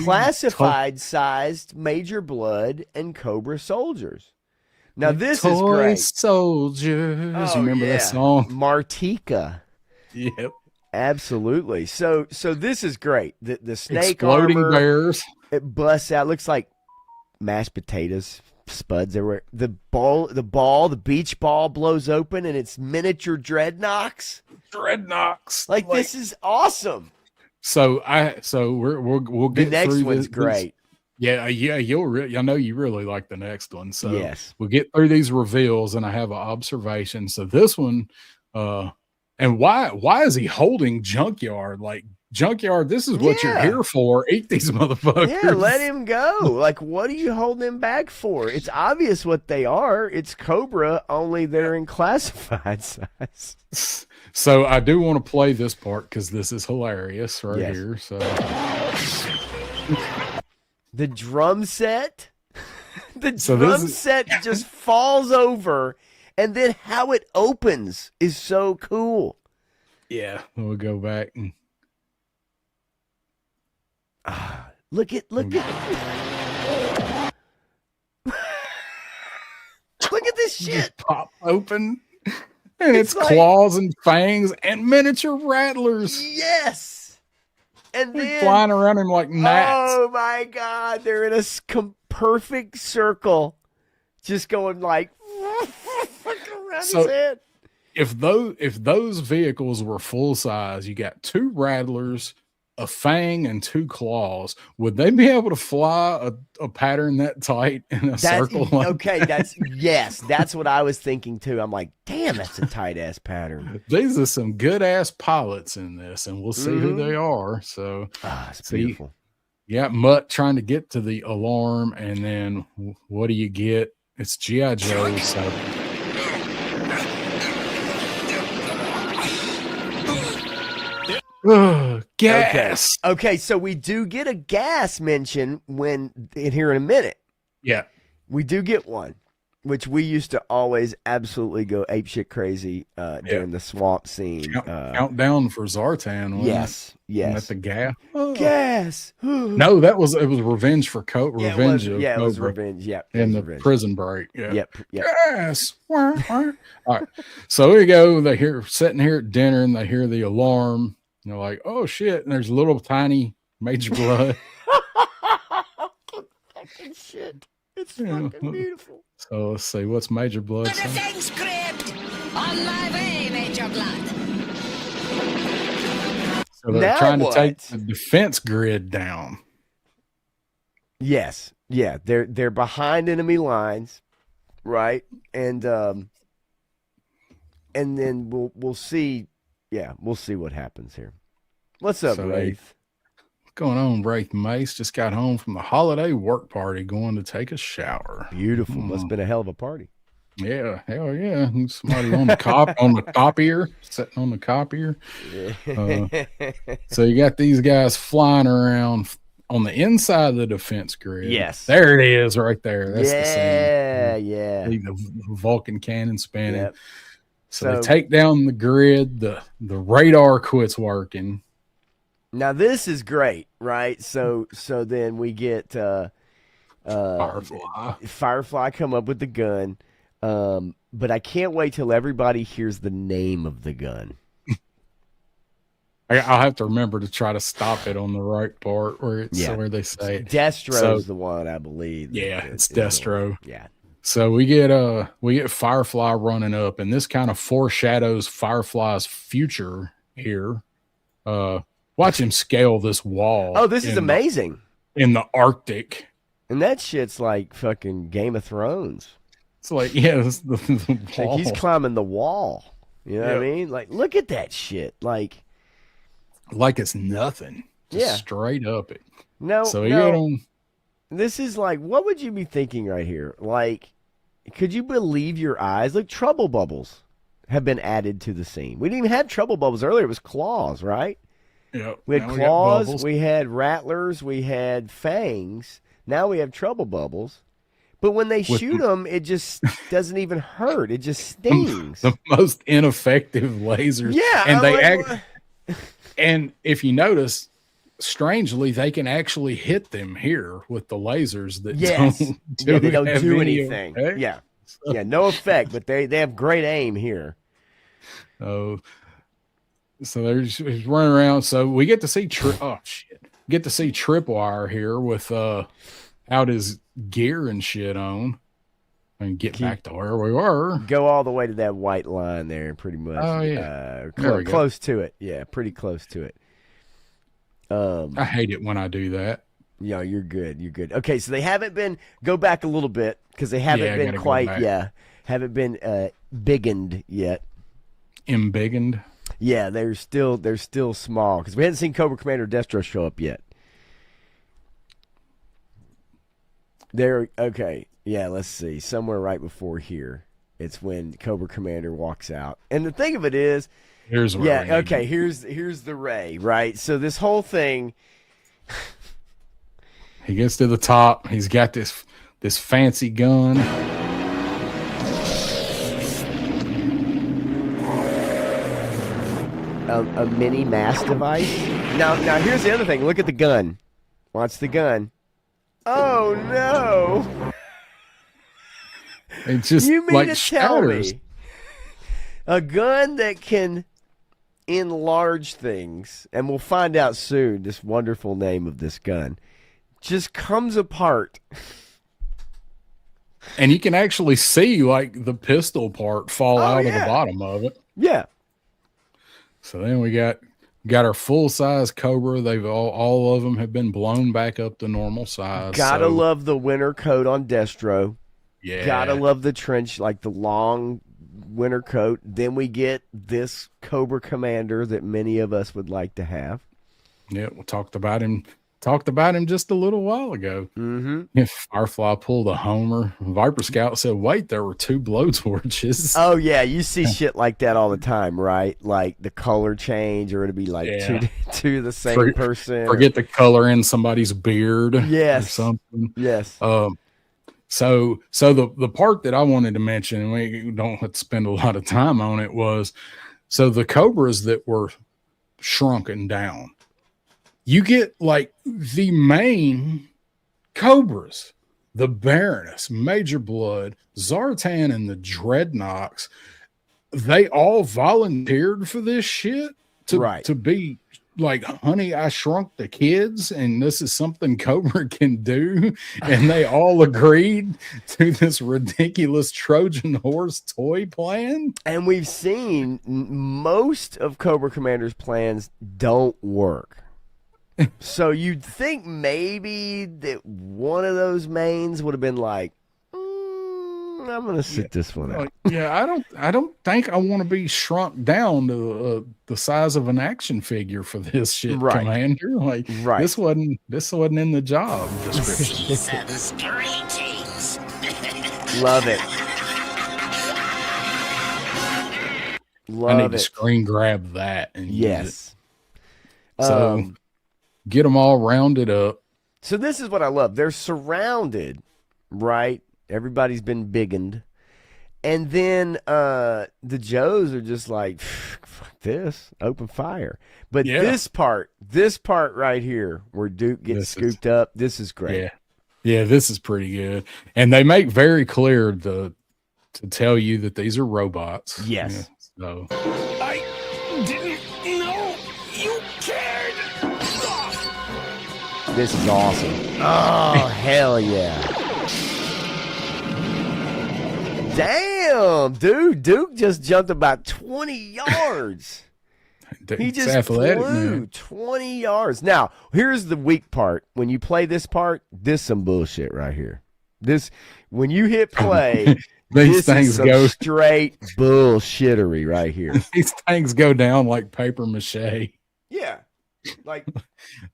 B: classified sized Major Blood and Cobra soldiers. Now this is great.
A: Soldiers.
B: Oh,
A: you remember that song?
B: Martika.
A: Yep.
B: Absolutely. So this is great. The snake
A: Exploding
B: armor,
A: bears.
B: It busts out. Looks like mashed potatoes, spuds everywhere. The beach ball blows open, and it's miniature dreadnoughts. Like this is awesome.
A: So we'll get
B: the next
A: through
B: one's great.
A: Yeah, I know you really like the next one. So
B: yes,
A: we'll get through these reveals, and I have an observation. So this one, and why is he holding Junkyard? Like, Junkyard, this is what you're here for. Eat these motherfuckers.
B: Yeah, let him go. Like, what are you holding him back for? It's obvious what they are. It's Cobra, only they're in classified size.
A: So I do want to play this part because this is hilarious here. So
B: the drum set, set just falls over, and then how it opens is so cool.
A: Yeah, we'll go back and
B: look at look at this shit
A: pop open. And it's like, claws and fangs and miniature rattlers.
B: Yes. And
A: they're flying around him like gnats.
B: Oh my God. They're in a perfect circle. Just going like around his head.
A: If those vehicles were full size, you got 2 rattlers, a fang, and 2 claws. Would they be able to fly a pattern that tight in a circle?
B: Okay, that's what I was thinking too. I'm like, damn, that's a tight ass pattern.
A: These are some good ass pilots in this, and we'll see who they are. So,
B: it's beautiful.
A: Yeah, Mutt trying to get to the alarm, and then what do you get? It's G.I. Joe. So. Gas.
B: Okay, so we do get a gas mention here in a minute.
A: Yeah.
B: We do get one, which we used to always absolutely go apeshit crazy during the swamp scene.
A: Countdown for Zartan.
B: Yes.
A: At the gas.
B: Gas.
A: No, it was Revenge for Cobra. Revenge.
B: It was Revenge. Yeah.
A: In the
B: Revenge.
A: Prison Break. Yeah.
B: Yep.
A: Gas. All right. So we go. They hear sitting here at dinner, and they hear the alarm. They're like, oh shit. And there's a little tiny Major Blood.
B: Fucking shit. It's fucking beautiful.
A: So let's see. What's Major Blood?
E: The defense script! On my way, Major Blood.
A: So they're trying to take the defense grid down.
B: Yes. Yeah. They're behind enemy lines. Right. And then we'll see. Yeah, we'll see what happens here. What's up, Wraith?
A: What's going on, Wraith Mace? Just got home from the holiday work party, going to take a shower.
B: Beautiful. Must have been a hell of a party.
A: Yeah, hell yeah. Somebody on the copier, sitting on the copier. So you got these guys flying around on the inside of the defense grid.
B: Yes.
A: There it is right there. That's the scene.
B: Yeah.
A: The Vulcan cannon spinning.
B: Yep.
A: So they take down the grid. The radar quits working.
B: Now this is great, right? So then we get Firefly come up with the gun. But I can't wait till everybody hears the name of the gun.
A: I'll have to remember to try to stop it on the right part where they say it.
B: Destro's the one, I believe.
A: Yeah, it's Destro.
B: Yeah.
A: So we get Firefly running up, and this kind of foreshadows Firefly's future here. Watch him scale this wall.
B: Oh, this is amazing.
A: In the Arctic.
B: And that shit's like fucking Game of Thrones.
A: It's like, it's the wall.
B: Like he's climbing the wall. You know what I mean? Like, look at that shit. Like
A: it's nothing. Just straight up it.
B: This is like, what would you be thinking right here? Like, could you believe your eyes? Like, trouble bubbles have been added to the scene. We didn't even have trouble bubbles earlier. It was claws, right?
A: Yeah.
B: We had claws, we had rattlers, we had fangs. Now we have trouble bubbles. But when they shoot them, it just doesn't even hurt. It just stings.
A: The most ineffective lasers.
B: Yeah.
A: And if you notice, strangely, they can actually hit them here with the lasers that don't do
B: anything. Yeah. Yeah, no effect, but they have great aim here.
A: So they're just running around. So we get to see Tripwire here with out his gear and shit on, and get back to where we were.
B: Go all the way to that white line there, pretty much.
A: Oh yeah,
B: close to it. Yeah, pretty close to it.
A: I hate it when I do that.
B: Yeah, you're good. You're good. Okay, so they haven't been. Go back a little bit because they haven't been quite. Yeah, haven't been biggened yet.
A: Embiggened.
B: Yeah, they're still small because we haven't seen Cobra Commander Destro show up yet. Okay. Yeah, let's see. Somewhere right before here, it's when Cobra Commander walks out. And the thing of it is,
A: here's
B: the ray, right? So this whole thing,
A: he gets to the top. He's got this fancy gun.
B: A mini mass device. Now here's the other thing. Look at the gun. Watch the gun. Oh no!
A: It just
B: you mean
A: like
B: to
A: shatters.
B: Tell me a gun that can enlarge things, and we'll find out soon. This wonderful name of this gun just comes apart,
A: and you can actually see like the pistol part fall out of the bottom of it.
B: Yeah.
A: So then we got got our full size Cobra. They've all of them have been blown back up to normal size.
B: Gotta love the winter coat on Destro.
A: Yeah.
B: Gotta love the trench, like the long winter coat. Then we get this Cobra Commander that many of us would like to have.
A: Yeah, we talked about him just a little while ago.
B: Mm-hmm.
A: Firefly pulled a homer. Viper Scout said, wait, there were 2 blowtorches.
B: Oh, yeah, you see shit like that all the time, right? Like the color change, or it'd be like two of the same person.
A: Forget to color in somebody's beard.
B: Yes.
A: Or something.
B: Yes.
A: So the part that I wanted to mention, and we don't have to spend a lot of time on it, was so the Cobras that were shrunken down. You get like the main Cobras, the Baroness, Major Blood, Zartan, and the Dreadnoks. They all volunteered for this shit to be like, honey, I shrunk the kids, and this is something Cobra can do. And they all agreed to this ridiculous Trojan horse toy plan.
B: And we've seen most of Cobra Commander's plans don't work. So you'd think maybe that one of those mains would have been like, I'm gonna sit this one out.
A: I don't think I want to be shrunk down to the size of an action figure for this shit, Commander. Like, this wasn't in the job description.
F: Season's greetings.
B: Love it.
A: I need to screen grab that and use it. So get them all rounded up.
B: So this is what I love. They're surrounded, right? Everybody's been biggened. And then the Joes are just like, fuck this, open fire. But this part right here where Duke gets scooped up, this is great.
A: Yeah, this is pretty good. And they make very clear to tell you that these are robots.
B: Yes.
A: So
C: I didn't know you cared.
B: This is awesome. Oh, hell yeah. Damn, dude. Duke just jumped about 20 yards. He just flew 20 yards. Now, here's the weak part. When you play this part, this some bullshit right here. When you hit play,
A: these things go
B: straight bullshittery right here.
A: These things go down like paper mache.
B: Yeah. Like,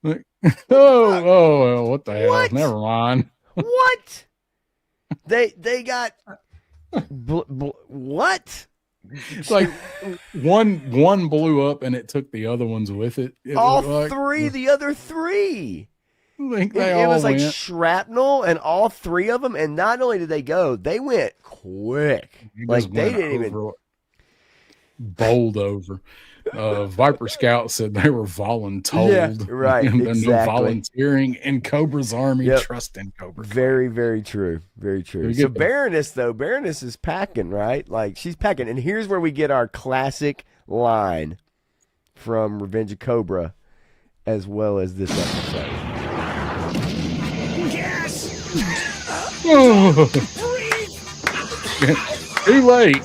A: what the hell?
B: What?
A: Never mind.
B: What? They got what?
A: It's like one blew up and it took the other ones with it.
B: The other three.
A: I think
B: It was like shrapnel, and all 3 of them. And not only did they go, they went quick. Like they didn't even
A: bowled over. Viper Scout said they were voluntold.
B: Yeah, right. Exactly.
A: No volunteering in Cobra's army. Trust in Cobra.
B: Very, very true. Very true. So Baroness is packing, right? Like she's packing. And here's where we get our classic line from Revenge of Cobra, as well as this episode.
C: Yes.
A: Too late.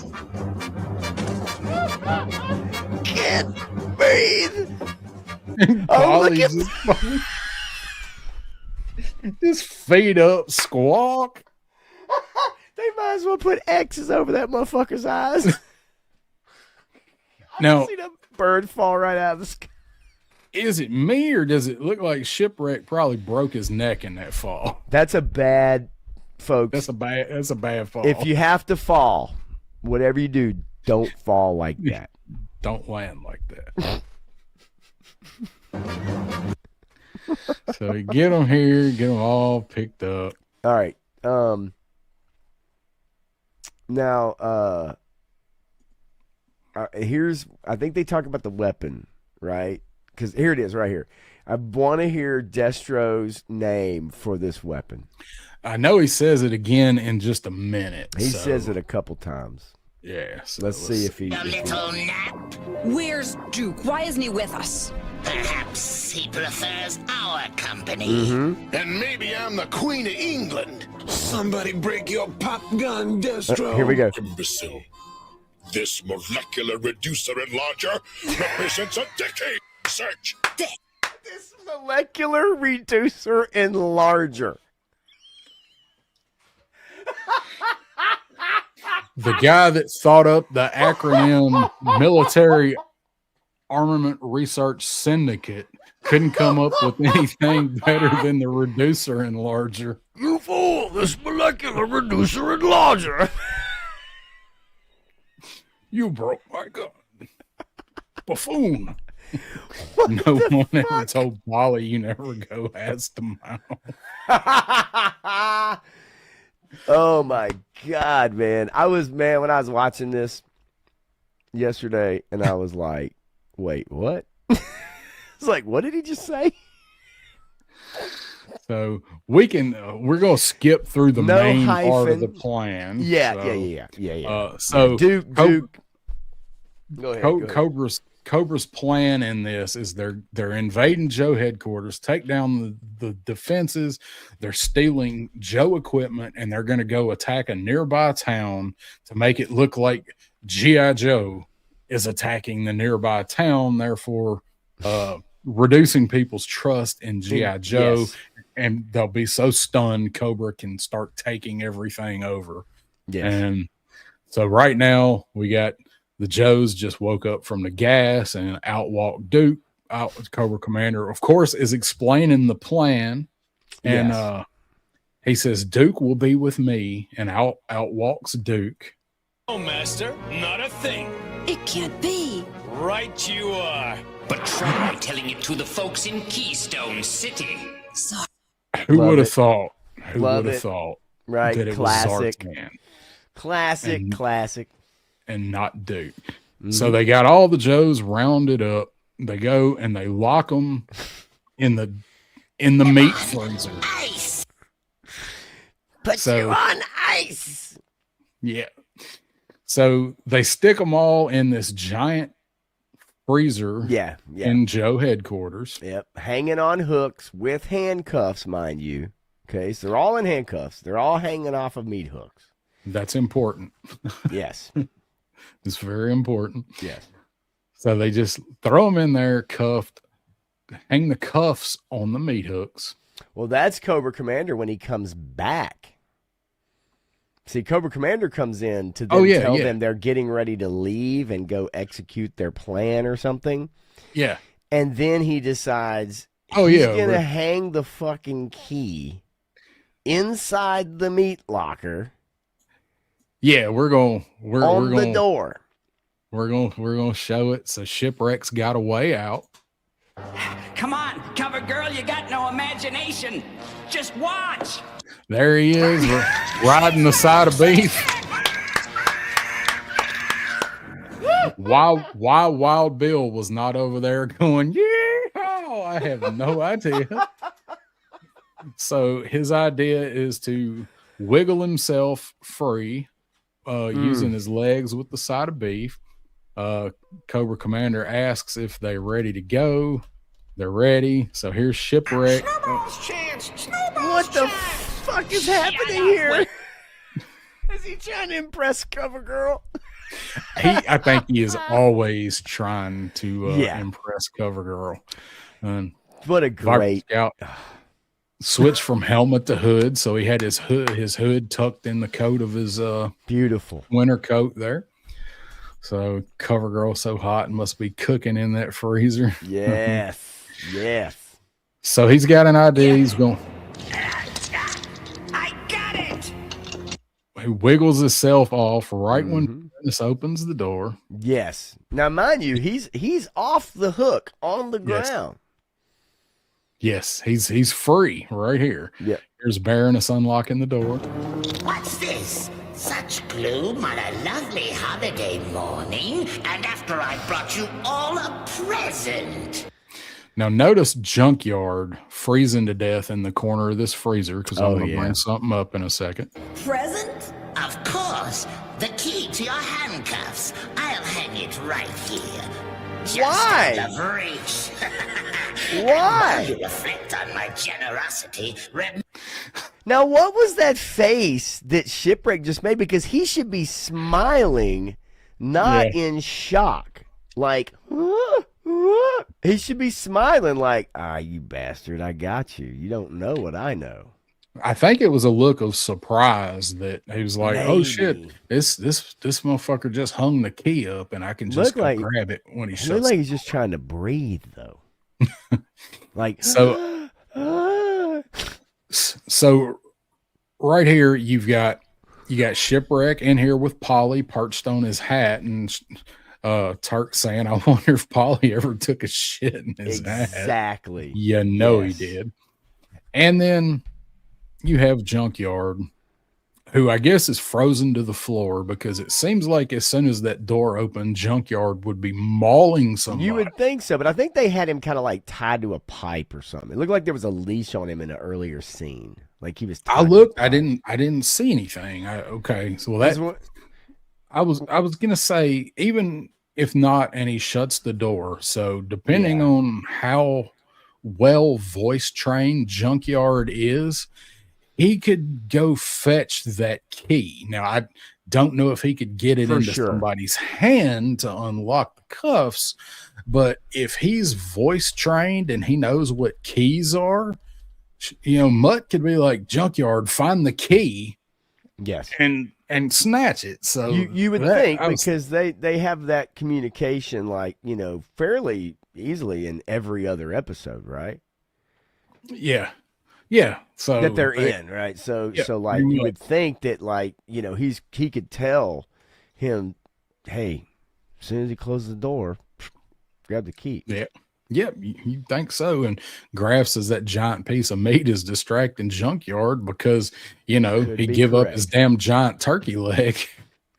B: Can't breathe. Oh, look at
A: this feet up squawk.
B: They might as well put X's over that motherfucker's eyes.
A: Now,
B: see that bird fall right out of the sky.
A: Is it me, or does it look like Shipwreck probably broke his neck in that fall?
B: That's a bad, folks.
A: That's a bad fall.
B: If you have to fall, whatever you do, don't fall like that.
A: Don't land like that. So we get them here, get them all picked up.
B: All right. Now, I think they talk about the weapon, right? Because here it is right here. I want to hear Destro's name for this weapon.
A: I know he says it again in just a minute.
B: He says it a couple times.
A: Yeah. So
B: let's see if he...
E: Where's Duke? Why isn't he with us?
F: Perhaps he prefers our company.
B: Mm-hmm.
G: And maybe I'm the Queen of England. Somebody break your pop gun, Destro.
B: Here we go.
G: Imbecile. This molecular reducer enlarger represents a decade Search.
B: This molecular reducer enlarger.
A: The guy that thought up the acronym Military Armament Research Syndicate couldn't come up with anything better than the reducer enlarger.
B: You fool! This molecular reducer enlarger.
A: You broke my gun. Buffoon. No one ever told Polly you never go ask the mouth.
B: Oh my God, man. When I was watching this yesterday, and I was like, wait, what? It's like, what did he just say?
A: So we're going to skip through the main part of the plan.
B: Yeah.
A: So
B: Duke. Go ahead.
A: Cobra's plan in this is they're invading Joe headquarters, take down the defenses. They're stealing Joe equipment, and they're going to go attack a nearby town to make it look like G.I. Joe is attacking the nearby town, therefore reducing people's trust in G.I. Joe.
B: Yes.
A: And they'll be so stunned, Cobra can start taking everything over.
B: Yes.
A: And so right now we got the Joes just woke up from the gas, and out walked Duke. Cobra Commander, of course, is explaining the plan. And he says, Duke will be with me, and out walks Duke.
C: Oh, master, not a thing.
E: It can't be.
C: Right you are.
F: But try telling it to the folks in Keystone City.
E: Sorry.
A: Who
B: Love
A: would have
B: it.
A: thought? Who
B: Love
A: would have
B: it.
A: thought
B: Right.
A: that it
B: Classic.
A: was Zartan
B: Classic.
A: and not Duke? So they got all the Joes rounded up. They go and they lock them in the meat freezer.
F: Ice!
B: Put you on ice.
A: Yeah. So they stick them all in this giant freezer.
B: Yeah.
A: In Joe headquarters.
B: Yep. Hanging on hooks with handcuffs, mind you. Okay. So they're all in handcuffs. They're all hanging off of meat hooks.
A: That's important.
B: Yes.
A: It's very important.
B: Yes.
A: So they just throw them in there, cuffed, hang the cuffs on the meat hooks.
B: Well, that's Cobra Commander when he comes back. See, Cobra Commander comes in to then tell them they're getting ready to leave and go execute their plan or something.
A: Yeah.
B: And then he decides he's going to hang the fucking key inside the meat locker.
A: Yeah, we're going
B: the door.
A: We're going to show it. So Shipwreck's got a way out.
H: Come on, cover girl, you got no imagination. Just watch.
A: There he is, riding the side of beef. Wild Bill was not over there going, yeah, I have no idea. So his idea is to wiggle himself free using his legs with the side of beef. Cobra Commander asks if they're ready to go. They're ready. So here's Shipwreck.
B: What the fuck is happening here? Is he trying to impress Cover Girl?
A: I think he is always trying to impress Cover Girl.
B: What a great
A: Scout switched from helmet to hood, so he had his hood tucked in the coat of his
B: beautiful
A: winter coat there. So Cover Girl so hot and must be cooking in that freezer.
B: Yes. Yes.
A: So he's got an idea. He's going.
H: I got it.
A: He wiggles himself off right when this opens the door.
B: Yes. Now, mind you, he's off the hook on the ground.
A: Yes, he's free right here.
B: Yep.
A: Here's Baroness unlocking the door.
F: What's this? Such gloom on a lovely holiday morning, and after I brought you all a present.
A: Now, notice Junkyard freezing to death in the corner of this freezer because I'm going to bring something up in a second.
E: Present?
F: Of course. The key to your handcuffs. I'll hang it right here. Just
B: Why?
F: out of reach.
B: Why?
F: You reflect on my generosity.
B: Now, what was that face that Shipwreck just made? Because he should be smiling, not in shock. Like, He should be smiling like, you bastard, I got you. You don't know what I know.
A: I think it was a look of surprise that he was like, "Oh shit,
B: Maybe.
A: this motherfucker just hung the key up, and I can just
B: Look like-
A: grab it when he
B: It
A: shuts."
B: looked like he's just trying to breathe, though. Like,
A: So- So right here, you got Shipwreck in here with Polly perched on his hat, and Turk saying, "I wonder if Polly ever took a shit in his hat."
B: exactly.
A: You know
B: Yes.
A: he did. And then you have Junkyard, who I guess is frozen to the floor because it seems like as soon as that door opened, Junkyard would be mauling somebody.
B: You would think so, but I think they had him kind of like tied to a pipe or something. It looked like there was a leash on him in an earlier scene. Like he was tied
A: I
B: to a
A: looked. I
B: pipe.
A: didn't see anything. Okay, so
B: That's
A: that
B: what-
A: I was gonna say, even if not, and he shuts the door. So depending
B: Yeah.
A: on how well voice trained Junkyard is, he could go fetch that key. Now I don't know if he could get it
B: For
A: into
B: sure.
A: somebody's hand to unlock the cuffs, but if he's voice trained and he knows what keys are, Mutt could be like, "Junkyard, find the key
B: Yes.
A: and snatch it." So
B: You would
A: that-
B: think
A: I was-
B: because they have that communication like, fairly easily in every other episode, right?
A: yeah. So
B: That they're in, right? So
A: Yeah,
B: so like
A: pretty
B: you would think that like, he could tell him, hey, as soon as he closes the door, grab the key.
A: Yeah. Yep, you think so. And Graff says that giant piece of meat is distracting Junkyard because,
B: Could
A: he
B: be
A: give up
B: correct.
A: his damn giant turkey leg.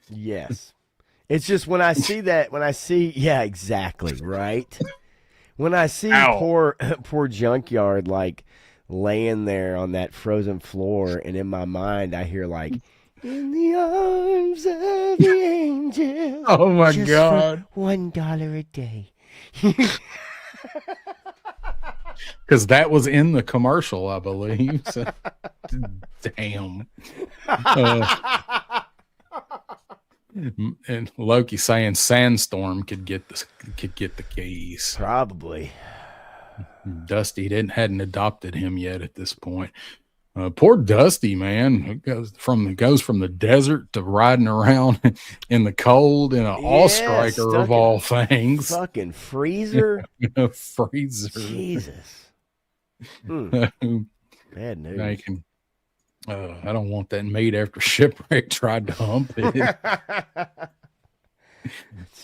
B: Yes. It's just when I see yeah, exactly, right? When I see
A: Ow.
B: poor Junkyard like laying there on that frozen floor, and in my mind I hear like, in the arms of the angel.
A: Oh my
B: just
A: God.
B: for $1 a day.
A: Because that was in the commercial, I believe. So, damn. And Loki saying Sandstorm could get the keys.
B: Probably.
A: Dusty hadn't adopted him yet at this point. Poor Dusty, man, who goes from the desert to riding around in the cold in an all striker
B: stuck
A: of
B: in
A: all
B: a
A: things.
B: Fucking freezer.
A: A freezer.
B: Jesus.
A: Bad
B: Bad news.
A: I don't want that meat after Shipwreck tried to hump it.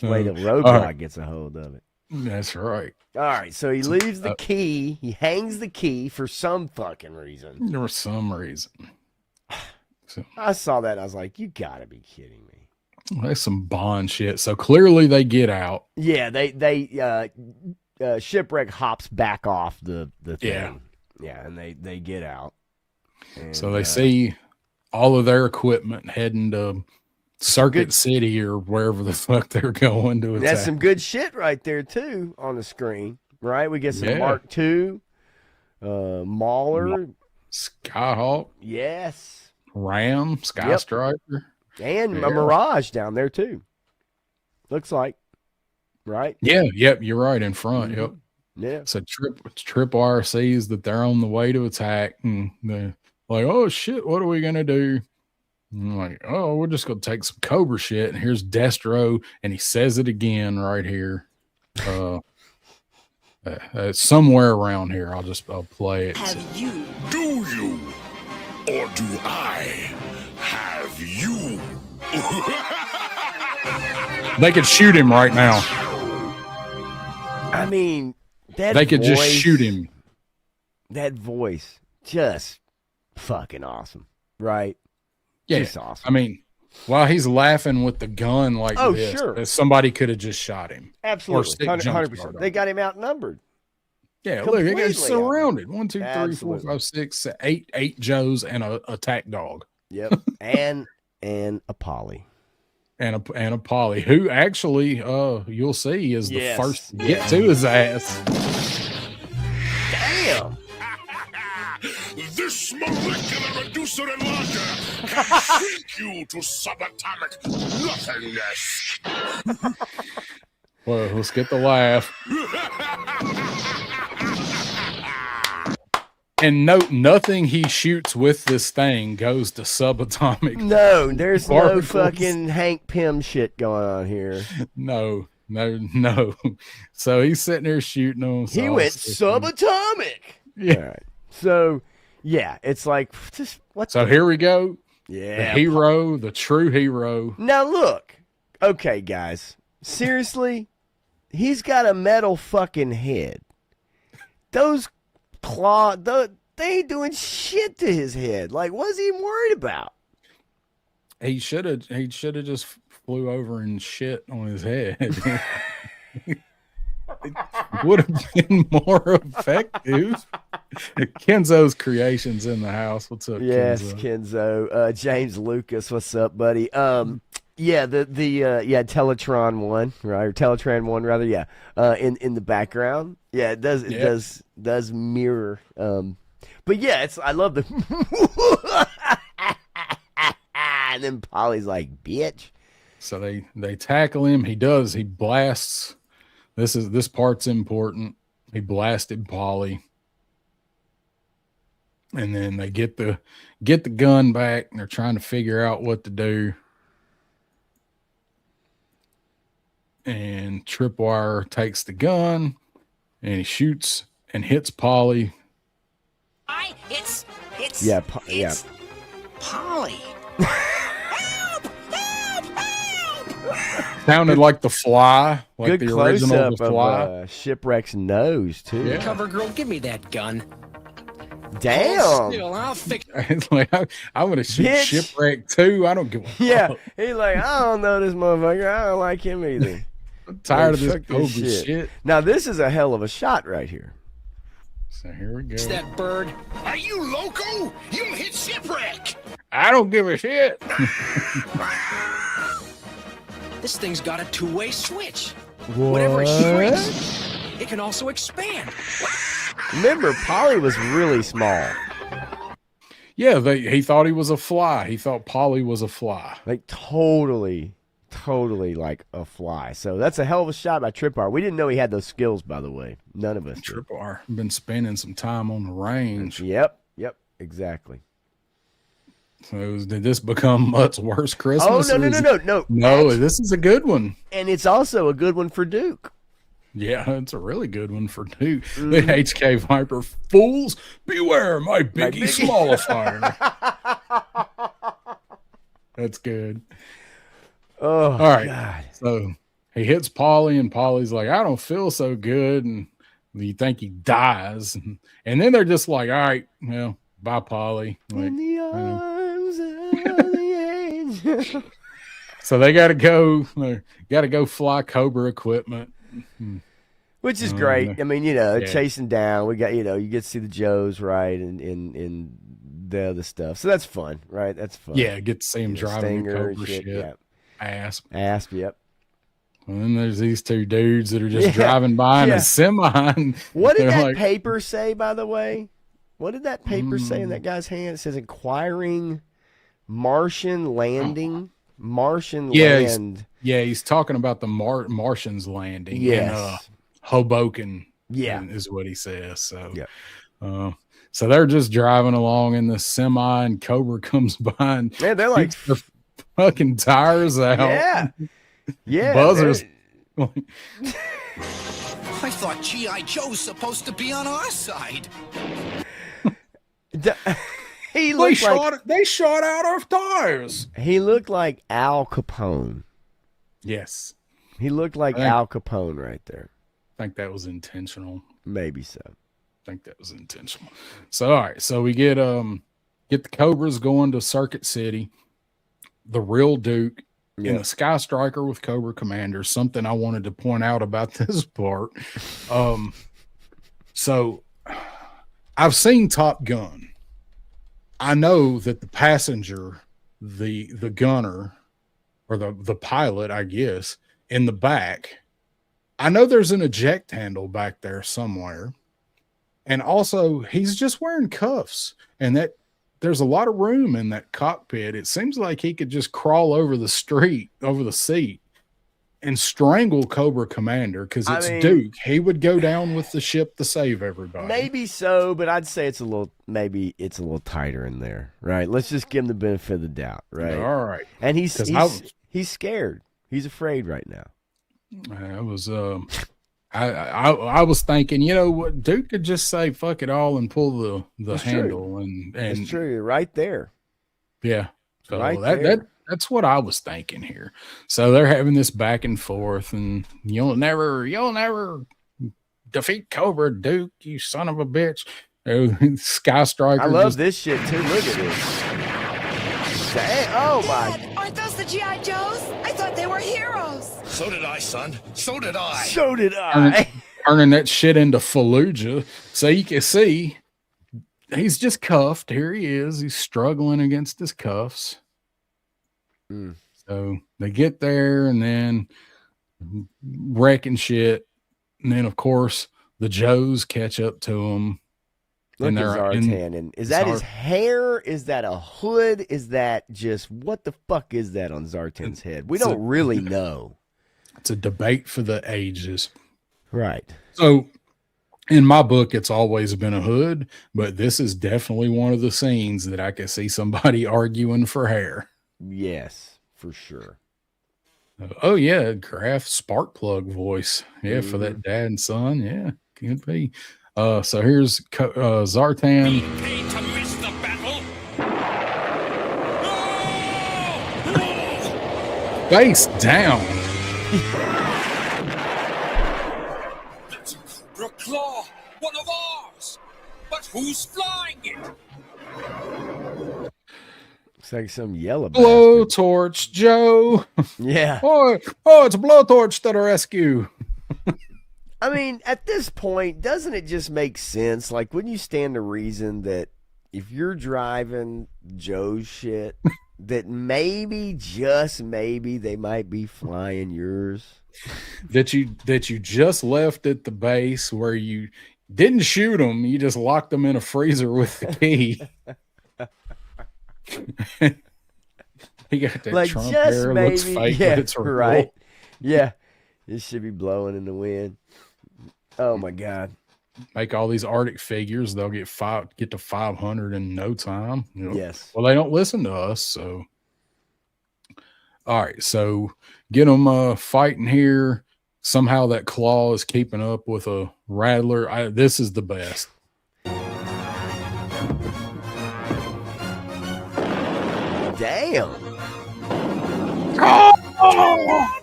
B: Wait till Roadblock
A: all right.
B: gets a hold of it.
A: That's right.
B: All right, so he leaves the key. He hangs the key for some fucking reason.
A: For some reason. So
B: I saw that and I was like, you gotta be kidding me.
A: that's some Bond shit. So clearly they get out.
B: Yeah, they Shipwreck hops back off the thing.
A: Yeah.
B: Yeah, and they get out. And,
A: So they see all of their equipment heading to Circuit City or wherever the fuck they're going to attack.
B: that's some good shit right there too on the screen, right? We get some
A: Yeah.
B: Mark II, Mauler,
A: Skyhawk,
B: yes,
A: Ram, Sky
B: Yep.
A: Striker.
B: and
A: Yeah.
B: a Mirage down there too. Looks like, right?
A: Yeah, yep, you're right in front. Yep.
B: Yeah.
A: So Tripwire sees that they're on the way to attack, and they're like, "Oh shit, what are we gonna do?" And I'm like, "Oh, we're just gonna take some Cobra shit." And here's Destro, and he says it again right here. It's somewhere around here. I'll play it.
E: Have you?
G: Do you? Or do I have you?
A: They could shoot him right now.
B: I mean, that
A: They could just
B: voice-
A: shoot him.
B: That voice, just fucking awesome, right?
A: Yeah,
B: Just awesome.
A: I mean, while he's laughing with the gun like
B: Oh,
A: this,
B: sure.
A: somebody could have just shot him.
B: Absolutely,
A: stick
B: 100%.
A: Junkyard
B: They got him outnumbered.
A: Yeah, look, they got
B: Completely
A: surrounded. 1, 2, 3, 4,
B: Absolutely.
A: 5, 6, 8 Joes and a attack dog
B: Yep, and a Polly.
A: and a Polly, who actually you'll see is the
B: Yes,
A: first to get
B: yes.
A: to his ass.
B: Damn.
G: This molecular reducer enlarger can shrink you to subatomic nothingness.
A: Well, let's get the laugh. And note, nothing he shoots with this thing goes to subatomic.
B: No, there's no
A: particles.
B: fucking Hank Pym shit going on here.
A: No. So he's sitting there shooting them.
B: He went subatomic.
A: Yeah.
B: All right. So, yeah, it's like, just what?
A: So here we go.
B: Yeah.
A: The hero, the true hero.
B: Now look, okay, guys, seriously, he's got a metal fucking head. Those claws, they ain't doing shit to his head. Like, what's he worried about?
A: He should have just flew over and shit on his head. It would have been more effective. Kenzo's creations in the house. What's up,
B: Yes,
A: Kenzo?
B: James Lucas, what's up, buddy? Yeah, the Teletron one, right? Or Teletran one, rather. Yeah, in the background. Yeah, it does mirror. But yeah, I love the. And then Polly's like, bitch.
A: So they tackle him. He blasts. This part's important. He blasted Polly. And then they get the gun back and they're trying to figure out what to do. And Tripwire takes the gun and he shoots and hits Polly.
H: It's
F: Polly.
A: Sounded like the Fly, like
B: Good
A: the original
B: close-up
A: The Fly.
B: of Shipwreck's nose too.
A: Yeah.
C: Cover girl, give me that gun.
B: Damn.
C: Still, I'll fix.
A: It's like I'm gonna shoot
B: Bitch.
A: Shipwreck too. I don't give a
B: Yeah,
A: fuck.
B: he's like, I don't know this motherfucker. I don't like him either.
A: I'm tired of
B: Like,
A: this
B: fuck
A: Cobra
B: this
A: shit.
B: Now this is a hell of a shot right here.
A: So here we go.
C: It's that bird.
G: Are you loco? You hit shipwreck.
A: I don't give a shit.
C: This thing's got a two-way switch. Whatever it shrinks, it can also expand.
B: Remember, Polly was really small.
A: Yeah, he thought he was a fly. He thought Polly was a fly.
B: Like totally like a fly. So that's a hell of a shot by Tripwire. We didn't know he had those skills, by the way. None of us did.
A: Tripwire been spending some time on the range.
B: Yep, exactly.
A: So did this become much worse Christmas?
B: Oh, no.
A: No, this is a good one.
B: And it's also a good one for Duke.
A: Yeah, it's a really good one for Duke. The HK Viper fools, beware my biggie smallifier. That's good.
B: Oh,
A: all right.
B: God.
A: So he hits Polly, and Polly's like, I don't feel so good. And you think he dies. And then they're just like, all right, well, bye, Polly. Like,
B: In the arms of the angel.
A: so they got to go. Got to go fly Cobra equipment.
B: Which is great. I mean, chasing down. We got, you get to see the Joes, right, and the other stuff. So that's fun, right? That's fun.
A: Yeah, get to see him driving the
B: Stinger
A: Cobra shit.
B: Yeah.
A: Asp,
B: yep.
A: And then there's these two dudes that are just driving by in a semi. And
B: what did that
A: like,
B: paper say, by the way? What did that paper say in that guy's hand? It says inquiring Martian landing. Martian land.
A: He's talking about the Martians landing.
B: Yes.
A: In, Hoboken.
B: Yeah.
A: Is what he says. So,
B: yeah.
A: So they're just driving along in the semi, and Cobra comes by and
B: they're like
A: their fucking tires out.
B: Yeah.
A: Buzzers.
D: I thought G.I. Joe's supposed to be on our side.
B: He looked
A: they shot out our tires.
B: He looked like Al Capone.
A: Yes.
B: He looked like Al Capone right there.
A: I think that was intentional.
B: Maybe so.
A: I think that was intentional. So all right, so we get the Cobras going to Circuit City, the real Duke, in the Sky Striker with Cobra Commander. Something I wanted to point out about this part. So I've seen Top Gun. I know that the passenger, the gunner, or the pilot, I guess, in the back, I know there's an eject handle back there somewhere. And also, he's just wearing cuffs, and that there's a lot of room in that cockpit. It seems like he could just crawl over the seat. and strangle Cobra Commander because it's Duke. He would go down with the ship to save everybody.
B: Maybe so, but I'd say it's a little tighter in there, right? Let's just give him the benefit of the doubt, right?
A: All right.
B: And he's scared. He's afraid right now.
A: I was I was thinking, you know what, Duke could just say fuck it all and pull the handle and
B: it's true, right there.
A: Yeah. So
B: right
A: that's what I was thinking here. So they're having this back and forth, and you'll never defeat Cobra, Duke, you son of a bitch. Sky Striker.
B: I love this shit too. Look at this. Dang. Oh my.
E: Dad, aren't those the G.I. Joes? I thought they were heroes.
G: So did I, son. So did I.
B: So did I.
A: Turning that shit into Fallujah. So you can see he's just cuffed. Here he is. He's struggling against his cuffs. So they get there and then wrecking shit. And then, of course, the Joes catch up to him.
B: Look at Zartan. And is that his hair? Is that a hood? Is that just what the fuck is that on Zartan's head? We don't really know.
A: It's a debate for the ages.
B: Right.
A: So in my book, it's always been a hood, but this is definitely one of the scenes that I can see somebody arguing for hair.
B: Yes, for sure.
A: Oh, yeah. Graf Sparkplug voice. Yeah, for that dad and son. Yeah, could be. So here's Zartan.
I: Paid to miss the battle.
A: Face down.
I: That's a Cobra Claw, one of ours. But who's flying it?
B: Looks like some yellow
A: Blowtorch, Joe.
B: Yeah.
A: Oh, it's a blowtorch to the rescue.
B: I mean, at this point, doesn't it just make sense? Like, wouldn't you stand to reason that if you're driving Joe's shit, that maybe, just maybe, they might be flying yours?
A: That you just left at the base where you didn't shoot them, you just locked them in a freezer with the key. He got that
B: like
A: Trump
B: just
A: hair,
B: maybe,
A: looks fake,
B: yeah,
A: but it's real.
B: right. Yeah, it should be blowing in the wind. Oh my God!
A: Make all these Arctic figures; they'll get to 500 in no time. You know?
B: Yes.
A: Well, they don't listen to us, so. All right, so get them fighting here. Somehow that claw is keeping up with a rattler. This is the best.
B: Damn.
A: Oh!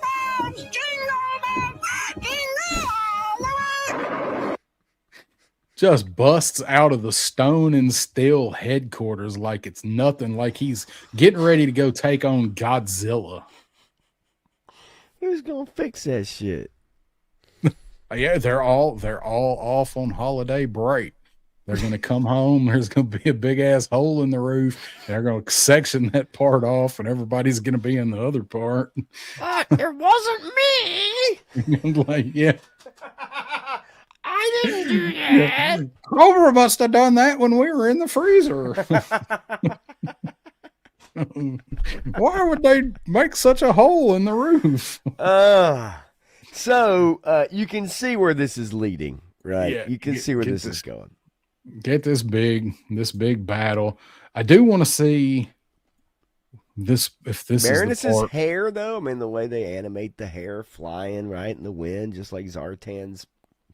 A: Just busts out of the stone and steel headquarters like it's nothing, like he's getting ready to go take on Godzilla.
B: Who's gonna fix that shit?
A: Yeah, they're all off on holiday break. They're gonna come home. There's gonna be a big ass hole in the roof. And they're gonna section that part off, and everybody's gonna be in the other part.
B: It wasn't me.
A: Like, yeah.
B: I didn't do that.
A: Cobra must have done that when we were in the freezer. Why would they make such a hole in the roof?
B: So you can see where this is leading, right?
A: Yeah,
B: you can see where this is going.
A: Get this big battle. I do want to see this. If this
B: Baroness's
A: is the part.
B: hair, though, I mean, the way they animate the hair flying right in the wind, just like Zartan's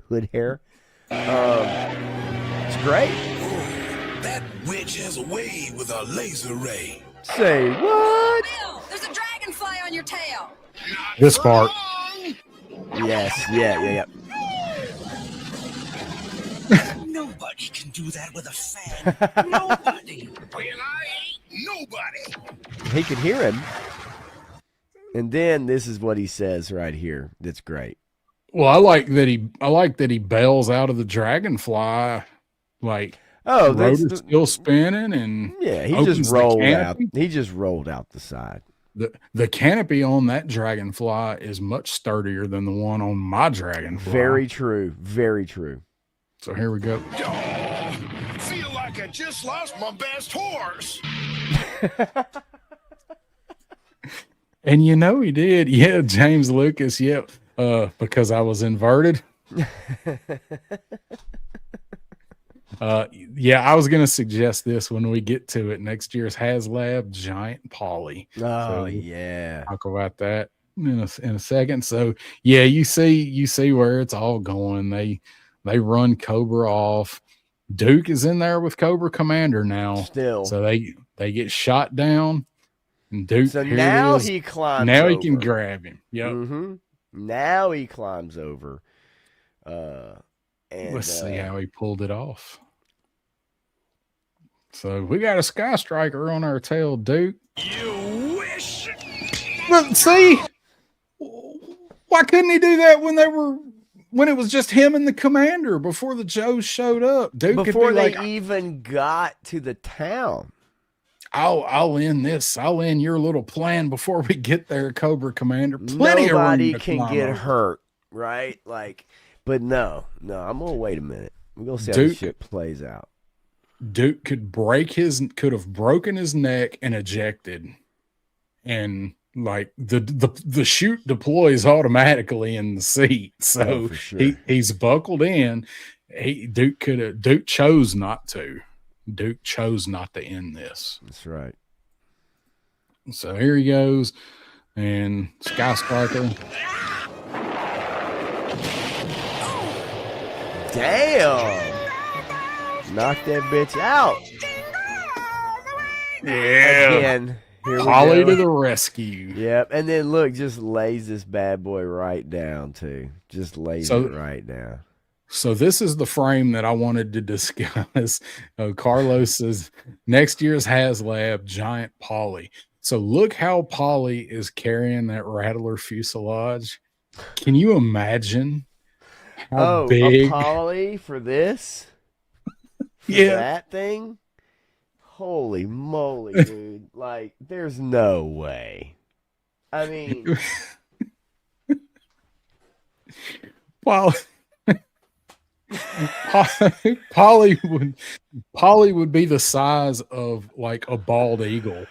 B: hood hair. It's great.
G: Oh, that witch has a way with a laser ray.
B: Say what?
E: Bill, there's a dragonfly on your tail.
A: This part.
B: Yes, yeah.
D: Nobody can do that with a fan. Nobody.
G: Well, I ain't nobody.
B: He could hear him. And then this is what he says right here. That's great.
A: Well, I like that he bails out of the dragonfly. Like, rotor's still spinning, and
B: yeah, he just rolled out. He just rolled out the side.
A: The canopy on that dragonfly is much sturdier than the one on my dragonfly.
B: Very true. Very true.
A: So here we go.
G: Oh, feel like I just lost my best horse.
A: And you know he did. Yeah, James Lucas. Yep. Because I was inverted. Yeah, I was gonna suggest this when we get to it. Next year's HasLab Giant Polly.
B: Oh
A: So
B: yeah.
A: talk about that in a second. So yeah, you see where it's all going. They run Cobra off. Duke is in there with Cobra Commander now.
B: Still.
A: So they get shot down. And Duke,
B: So
A: here
B: now
A: it is.
B: he climbs
A: Now he
B: over.
A: can grab him. Yep.
B: Mm-hmm. Now he climbs over. And
A: Let's see how he pulled it off. So we got a Sky Striker on our tail, Duke.
I: You wish.
A: But see, why couldn't he do that when it was just him and the commander before the Joes showed up? Duke
B: before
A: could be
B: they
A: like,
B: even got to the town.
A: I'll end this. I'll end your little plan before we get there, Cobra Commander. Plenty
B: Nobody
A: of room to
B: can
A: climb
B: get
A: over.
B: hurt, right? Like, but no, I'm gonna wait a minute. We're gonna see how
A: Duke-
B: this shit plays out.
A: Duke could have broken his neck and ejected, and like the chute deploys automatically in the seat. So
B: for sure.
A: he's buckled in. Duke chose not to. Duke chose not to end this.
B: That's right.
A: So here he goes, and Sky Striker.
B: Damn! Knock that bitch out.
A: Yeah.
B: Again, here we
A: Polly
B: go.
A: to the rescue.
B: Yep, and then look, just lays this bad boy right down too. Just lays it right down.
A: So this is the frame that I wanted to discuss. Carlos says next year's HasLab Giant Polly. So look how Polly is carrying that Rattler fuselage. Can you imagine how big?
B: A Polly for this? For
A: Yeah.
B: that thing? Holy moly, dude. Like, there's no way. I mean,
A: Polly would be the size of like a bald eagle.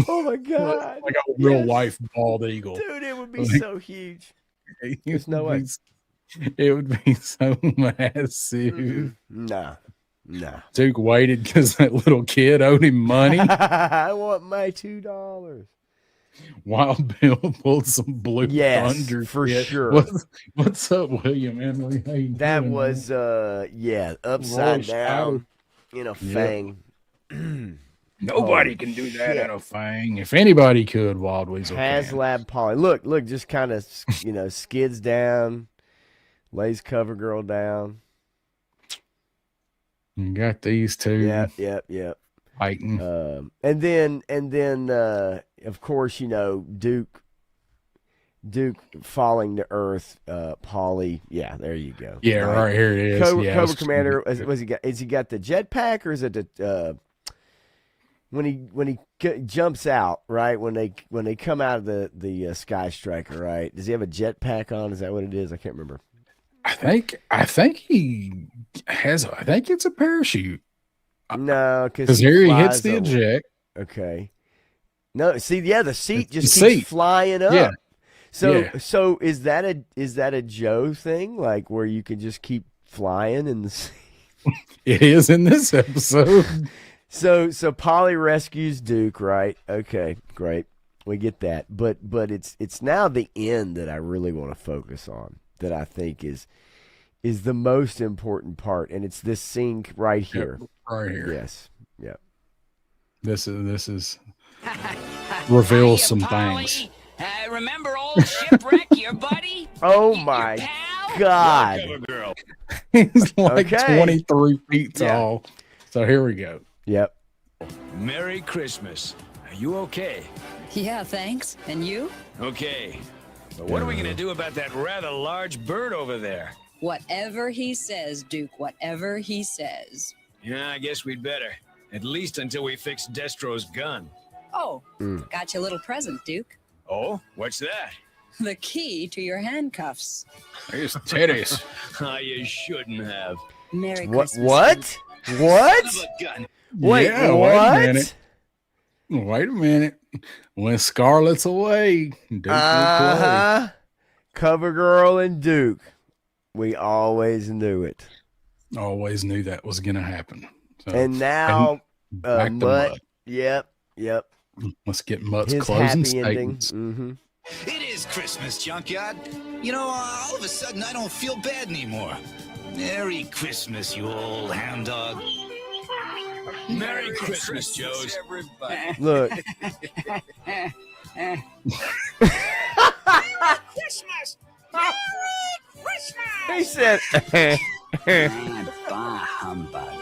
B: oh my God.
A: Like a real life bald eagle.
B: Dude, it would be
A: Like,
B: so huge.
A: It
B: There's no
A: would
B: way.
A: It would be so massive.
B: Nah.
A: Duke waited because that little kid owed him money.
B: I want my $2.
A: Wild Bill pulled some blue thunder.
B: For
A: shit.
B: sure.
A: What's up, William Emily? How you
B: That
A: doing,
B: was
A: man?
B: upside
A: Roy
B: down in a fang.
A: Nobody
B: Oh,
A: can do that
B: shit.
A: in a fang. If anybody could, Wild Weasel can.
B: HasLab Polly. Look, just kind of skids down, lays Cover Girl down.
A: You got these two.
B: Yep.
A: Fighting.
B: And then of course, Duke falling to earth, Polly. Yeah, there you go.
A: Yeah, right here it is.
B: Cobra,
A: Yeah,
B: Cobra Commander. Has he got the jetpack, or is it the when he jumps out, right? When they come out of the Sky Striker, right? Does he have a jetpack on? Is that what it is? I can't remember.
A: I think he has. I think it's a parachute.
B: No,
A: because here he hits the eject.
B: Okay. No, see, the seat just
A: The
B: keeps
A: seat.
B: flying up.
A: Yeah.
B: So is that a Joe thing, like where you can just keep flying in the seat?
A: It is in this episode.
B: So Polly rescues Duke, right? Okay, great. We get that. But it's now the end that I really want to focus on, that I think is the most important part, and it's this scene right here.
A: Yep, right here.
B: Yes. Yep.
A: This is reveals some
H: Polly.
A: things.
H: Remember old Shipwreck, your buddy?
B: Oh my God.
A: He's like
B: Okay.
A: 23 feet
B: Yeah.
A: tall. So here we go.
B: Yep.
I: Merry Christmas. Are you okay?
E: Yeah, thanks. And you?
I: Okay. But what are we going to do about that rather large bird over there?
E: Whatever he says, Duke, whatever he says.
I: Yeah, I guess we'd better. At least until we fix Destro's gun.
E: Oh, got you a little present, Duke.
I: Oh, what's that?
E: The key to your handcuffs.
A: There's titties.
I: You shouldn't have.
E: Merry
B: What?
E: Christmas.
B: What? What?
I: Son of a gun.
B: Wait,
A: Yeah,
B: what?
A: Wait a minute. When Scarlett's away, Duke will play.
B: Cover Girl and Duke. We always knew it.
A: Always knew that was going to happen. So,
B: and now,
A: back to
B: Mutt. Yep.
A: Let's get Mutt's
B: His
A: closing
B: happy ending.
A: statements.
B: Mm-hmm.
D: It is Christmas, Junkyard. You know, all of a sudden I don't feel bad anymore. Merry Christmas, you old hound dog.
I: Merry Christmas, Joes. Everybody.
B: Look.
H: Christmas! Merry Christmas!
B: He said,
H: Bah humbug.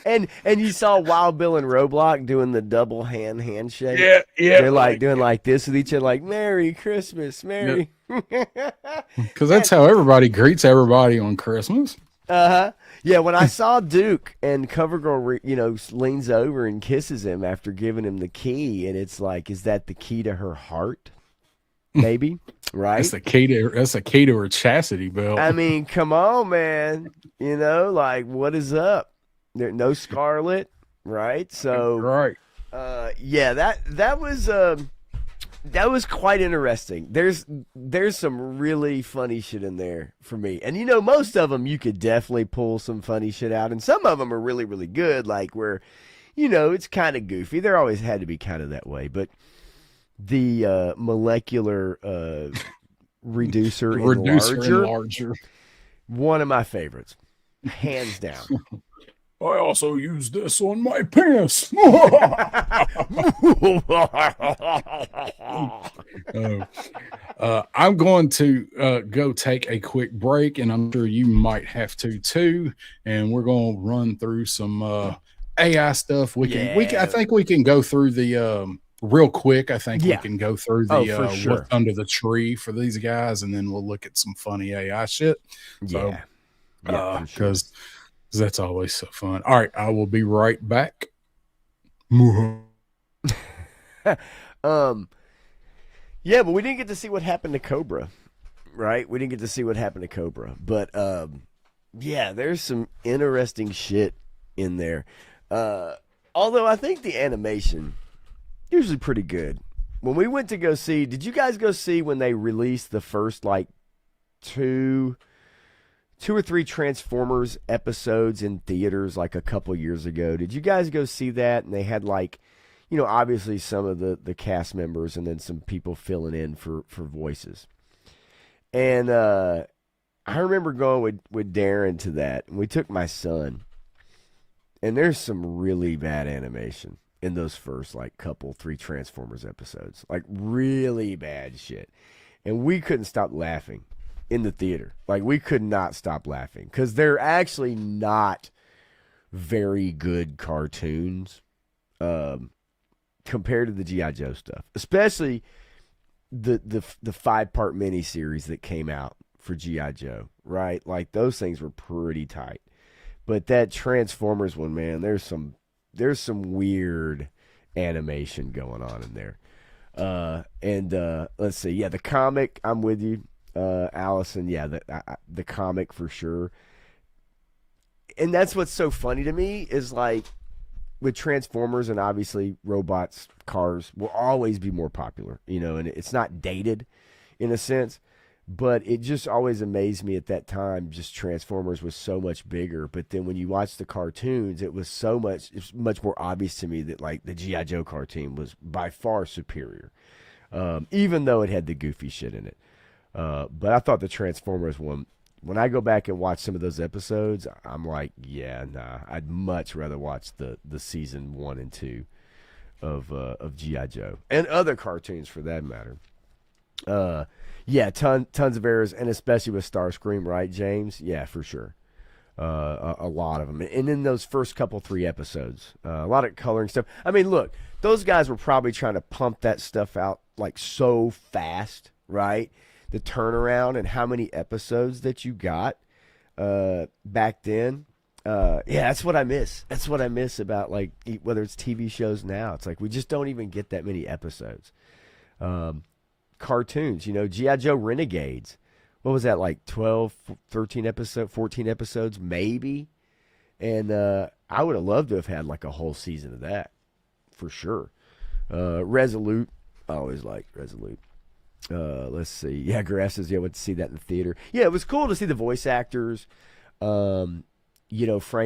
B: and you saw Wild Bill and Roblox doing the double handshake.
A: Yeah.
B: They're like doing like this with each other, like Merry Christmas, Merry.
A: Because that's how everybody greets everybody on Christmas.
B: Yeah, when I saw Duke and CoverGirl, leans over and kisses him after giving him the key, and it's like, is that the key to her heart? Maybe, right?
A: That's the key to her chastity belt.
B: I mean, come on, man. Like, what is up? There, no Scarlet, right? So,
A: right.
B: Yeah, that was quite interesting. There's some really funny shit in there for me. And most of them you could definitely pull some funny shit out, and some of them are really, really good, like where it's kind of goofy. There always had to be kind of that way, but the molecular reducer enlarger, one of my favorites, hands down.
A: I also use this on my penis. I'm going to go take a quick break, and I'm sure you might have to too. And we're going to run through some AI stuff. I think we can go through the real quick. I think we can go through the what's under the tree for these guys, and then we'll look at some funny AI shit. So, because that's always so fun. All right, I will be right back.
B: Yeah, but we didn't get to see what happened to Cobra, right? We didn't get to see what happened to Cobra, but yeah, there's some interesting shit in there. Although I think the animation usually pretty good. When we went to go see, did you guys go see when they released the first like two or three Transformers episodes in theaters like a couple years ago? Did you guys go see that? And they had like, obviously some of the cast members and then some people filling in for voices. And I remember going with Darren to that, and we took my son. And there's some really bad animation in those first like three Transformers episodes, like really bad shit. And we couldn't stop laughing in the theater. Like, we could not stop laughing because they're actually not very good cartoons compared to the G.I. Joe stuff, especially the 5-part miniseries that came out for G.I. Joe, right? Like, those things were pretty tight. But that Transformers one, man, there's some weird animation going on in there. And let's see. Yeah, the comic, I'm with you, Allison. Yeah, the comic for sure. And that's what's so funny to me is like with Transformers and obviously robots, cars will always be more popular, and it's not dated in a sense. But it just always amazed me at that time, just Transformers was so much bigger. But then when you watch the cartoons, it's much more obvious to me that like the G.I. Joe cartoon was by far superior, even though it had the goofy shit in it. But I thought the Transformers one, when I go back and watch some of those episodes, I'm like, yeah, nah, I'd much rather watch the season 1 and 2 of G.I. Joe and other cartoons for that matter. Yeah, tons of errors, and especially with Starscream, right, James? Yeah, for sure. A lot of them. And in those first 3 episodes, a lot of coloring stuff. I mean, look, those guys were probably trying to pump that stuff out like so fast, right? The turnaround and how many episodes that you got back then. Yeah, that's what I miss. That's what I miss about like whether it's TV shows now. It's like we just don't even get that many episodes. Cartoons, G.I. Joe Renegades. What was that, like 12, 13 episodes, 14 episodes, maybe? And I would have loved to have had like a whole season of that, for sure. Resolute. I always liked Resolute. Let's see. Yeah, Graff says, went to see that in the theater. Yeah, it was cool to see the voice actors. Frank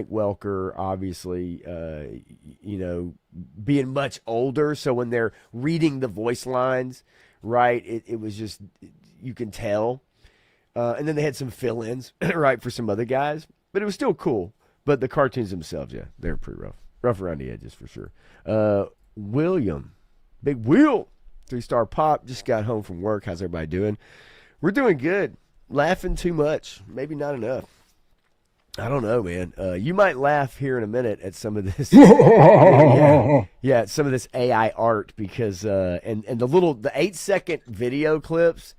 B: Welker, obviously, being much older. So when they're reading the voice lines, right, it was just, you can tell. And then they had some fill-ins, right, for some other guys. But it was still cool. But the cartoons themselves, yeah, they're pretty rough. Rough around the edges for sure. William, Big Wheel, 3-star pop, just got home from work. How's everybody doing? We're doing good. Laughing too much. Maybe not enough. I don't know, man. You might laugh here in a minute at some of this. Yeah, some of this AI art because and the 8-second video clips.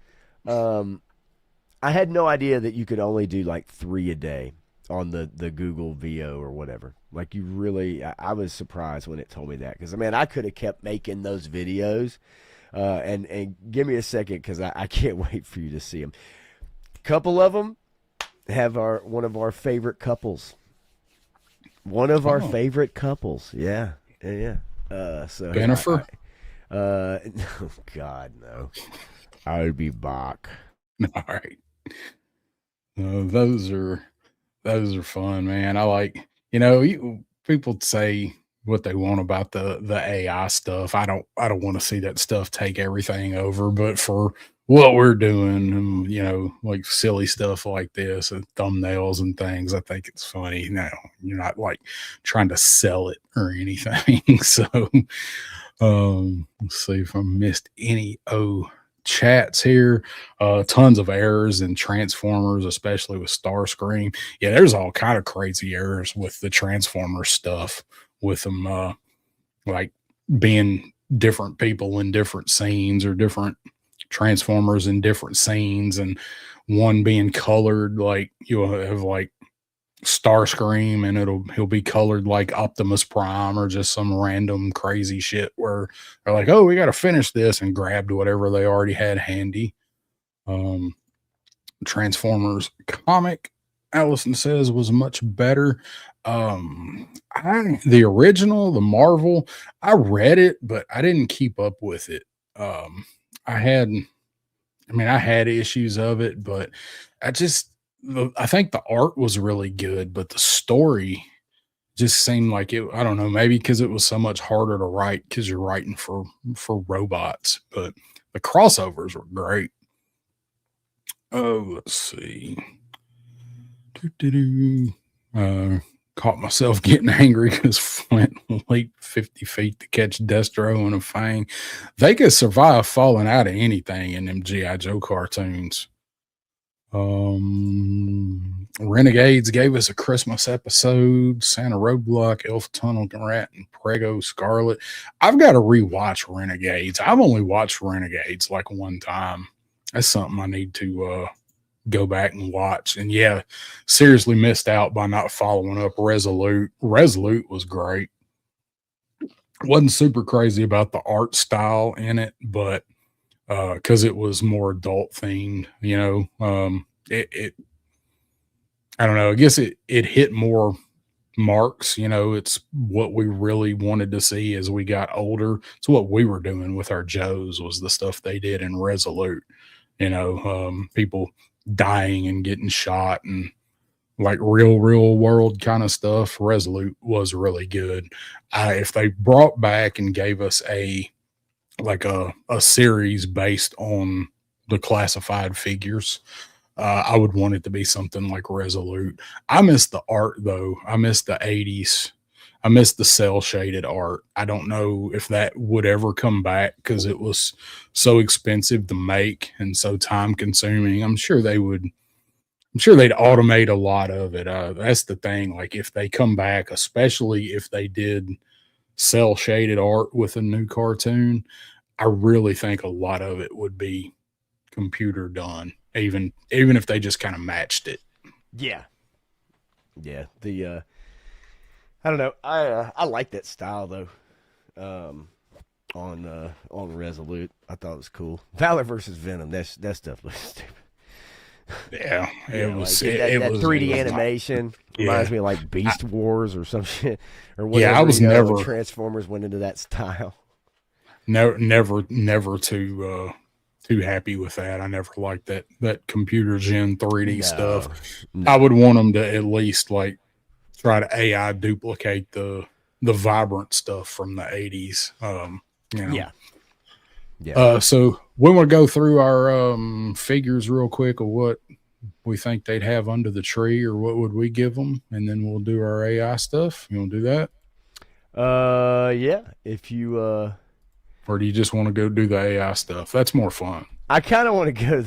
B: I had no idea that you could only do like 3 a day on the Google VO or whatever. Like you really, I was surprised when it told me that because I could have kept making those videos. And give me a second because I can't wait for you to see them. Couple of them have one of our favorite couples. One of our favorite couples. Yeah. So
A: Jennifer?
B: No, God, no. I would be Bach.
A: All right. Those are fun, man. I like, people say what they want about the AI stuff. I don't want to see that stuff take everything over, but for what we're doing, like silly stuff like this and thumbnails and things, I think it's funny. Now, you're not like trying to sell it or anything. So, let's see if I missed any chats here. Tons of errors in Transformers, especially with Starscream. Yeah, there's all kind of crazy errors with the Transformers stuff, with them like being different people in different scenes or different Transformers in different scenes, and one being colored like you'll have like Starscream and he'll be colored like Optimus Prime or just some random crazy shit where they're like, oh, we got to finish this, and grabbed whatever they already had handy. Transformers comic, Allison says, was much better. The original, the Marvel, I read it, but I didn't keep up with it. I had issues of it, but I think the art was really good, but the story just seemed like it. I don't know, maybe because it was so much harder to write because you're writing for robots, but the crossovers were great. Oh, let's see. Caught myself getting angry because Flint leaped 50 feet to catch Destro and a Fang. They could survive falling out of anything in them G.I. Joe cartoons. Renegades gave us a Christmas episode. Santa Roadblock, Elf Tunnel Rat, and Prego Scarlet. I've got to rewatch Renegades. I've only watched Renegades like one time. That's something I need to go back and watch. And yeah, seriously missed out by not following up Resolute. Resolute was great. Wasn't super crazy about the art style in it, but because it was more adult themed, it I don't know, I guess it hit more marks. It's what we really wanted to see as we got older. It's what we were doing with our Joes, was the stuff they did in Resolute. People dying and getting shot and like real world kind of stuff. Resolute was really good. If they brought back and gave us a series based on the classified figures, I would want it to be something like Resolute. I miss the art though. I miss the 80s. I miss the cell shaded art. I don't know if that would ever come back because it was so expensive to make and so time consuming. I'm sure they'd automate a lot of it. That's the thing. Like if they come back, especially if they did cell shaded art with a new cartoon, I really think a lot of it would be computer done, even if they just kind of matched it.
B: Yeah. I don't know. I like that style though. On Resolute, I thought it was cool. Valor versus Venom. That stuff looks stupid.
A: Yeah, it was.
B: Like that 3D animation reminds me of like Beast Wars or some shit or whatever.
A: Yeah, I was never.
B: Transformers went into that style.
A: never too happy with that. I never liked that computer gen 3D stuff.
B: No.
A: I would want them to at least like try to AI duplicate the vibrant stuff from the 80s.
B: Yeah.
A: So we want to go through our figures real quick of what we think they'd have under the tree, or what would we give them, and then we'll do our AI stuff. You want to do that?
B: Yeah. If you
A: or do you just want to go do the AI stuff? That's more fun.
B: I kind of want to go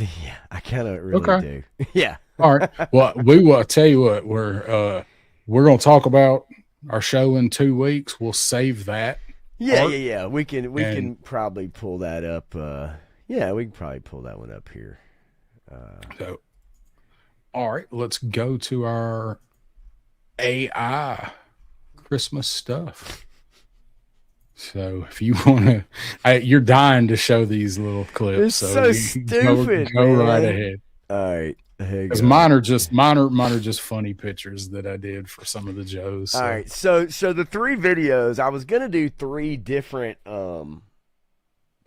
B: I kind of really do. Yeah.
A: All right. Well, we will tell you what, we're going to talk about our show in 2 weeks. We'll save that.
B: Yeah. We can probably pull that up. We can probably pull that one up here.
A: So, all right, let's go to our AI Christmas stuff. So if you want to, you're dying to show these little clips.
B: It's so stupid.
A: Go right ahead.
B: All right.
A: Because mine are just funny pictures that I did for some of the Joes. So.
B: All right. So the 3 videos, I was gonna do 3 different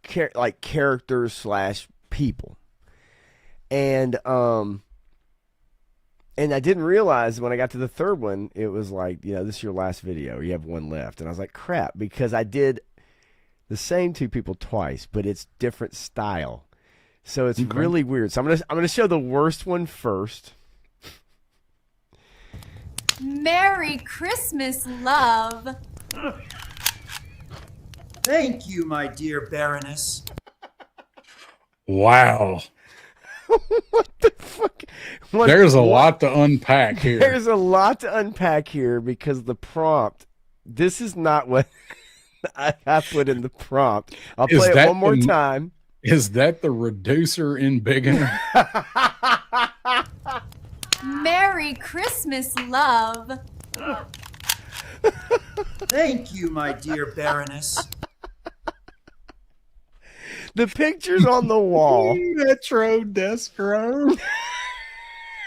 B: characters / people, and I didn't realize when I got to the 3rd one, it was like, this is your last video. You have 1 left. And I was like, crap, because I did the same 2 people twice, but it's different style. So it's really weird. So I'm gonna show the worst one first.
J: Merry Christmas, love.
K: Thank you, my dear Baroness.
A: Wow.
B: What the fuck?
A: There's a lot to unpack here.
B: There's a lot to unpack here because the prompt, this is not what I put in the prompt. I'll play it one more time.
A: Is that the reducer in Beginner?
J: Merry Christmas, love.
K: Thank you, my dear Baroness.
B: The pictures on the wall.
A: Metro Destro.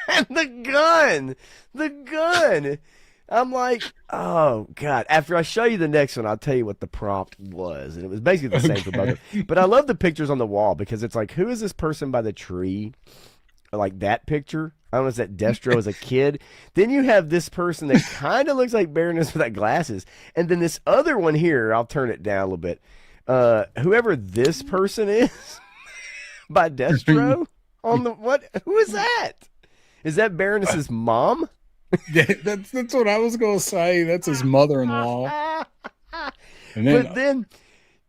B: And the gun. I'm like, oh God. After I show you the next one, I'll tell you what the prompt was. And it was basically the same for both. But I love the pictures on the wall because it's like, who is this person by the tree? Like that picture. I don't know, is that Destro as a kid? Then you have this person that kind of looks like Baroness without glasses. And then this other one here, I'll turn it down a little bit. Whoever this person is by Destro on the who is that? Is that Baroness's mom?
A: That's what I was gonna say. That's his mother-in-law.
B: But then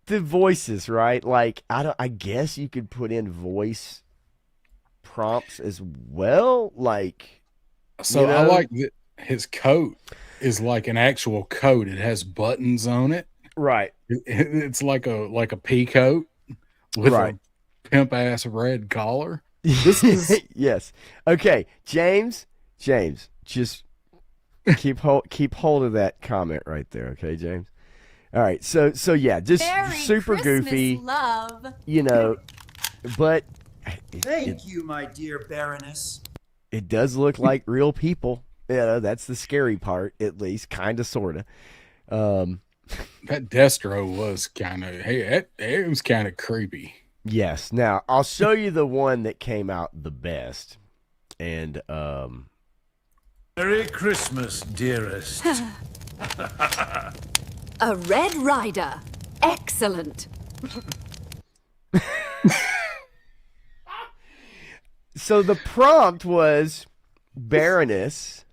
B: the voices, right? Like I guess you could put in voice prompts as well. Like,
A: so I like that his coat is like an actual coat. It has buttons on it.
B: Right.
A: It's like a pea coat with a pimp ass red collar. This is
B: yes. Okay, James, just keep hold of that comment right there. Okay, James. All right. So yeah, just
J: Merry
B: super
J: Christmas,
B: goofy,
J: love.
B: But
K: Thank you, my dear Baroness.
B: It does look like real people. That's the scary part, at least, kind of, sort of.
A: That Destro was kind of, it was kind of creepy.
B: Yes. Now, I'll show you the one that came out the best. And,
L: Merry Christmas, dearest.
J: A Red Rider. Excellent.
B: So the prompt was Baroness.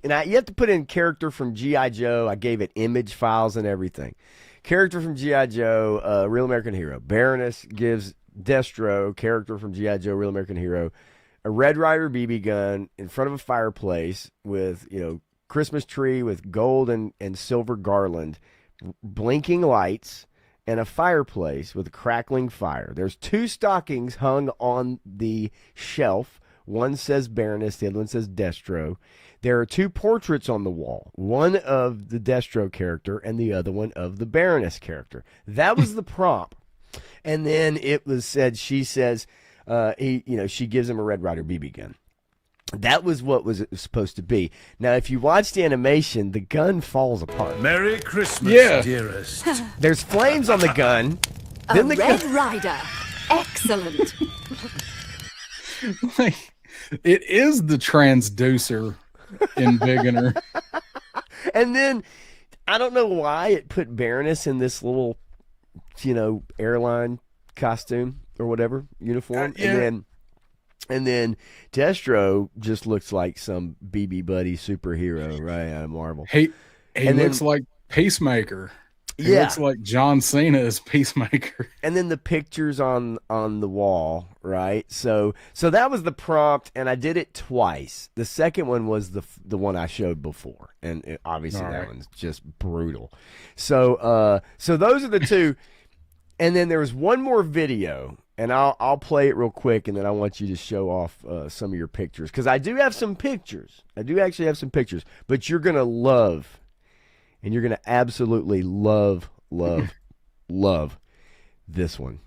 B: And you have to put in character from G.I. Joe. I gave it image files and everything. Character from G.I. Joe, Real American Hero. Baroness gives Destro, character from G.I. Joe, Real American Hero, a Red Ryder BB gun in front of a fireplace with, Christmas tree with gold and silver garland, blinking lights, and a fireplace with a crackling fire. There's 2 stockings hung on the shelf. One says Baroness, the other one says Destro. There are 2 portraits on the wall, one of the Destro character and the other one of the Baroness character. That was the prompt. And then it was said, she says, she gives him a Red Ryder BB gun. That was what was supposed to be. Now, if you watch the animation, the gun falls apart.
L: Merry Christmas, dearest.
B: There's flames on the gun,
J: A Red Rider. Excellent.
A: Like, it is the transducer in Beginner.
B: And then I don't know why it put Baroness in this little, airline costume or whatever uniform,
A: Yeah.
B: and then Destro just looks like some BB Buddy superhero right out of Marvel.
A: He
B: And
A: looks
B: then-
A: like Peacemaker. He
B: Yeah.
A: looks like John Cena as Peacemaker.
B: And then the pictures on the wall, right? So that was the prompt, and I did it twice. The second one was the one I showed before, and obviously
A: All
B: that
A: right.
B: one's just brutal. So those are the two, and then there was one more video, and I'll play it real quick, and then I want you to show off some of your pictures, because I do have some pictures. I do actually have some pictures, but you're gonna love. And you're going to absolutely love this one.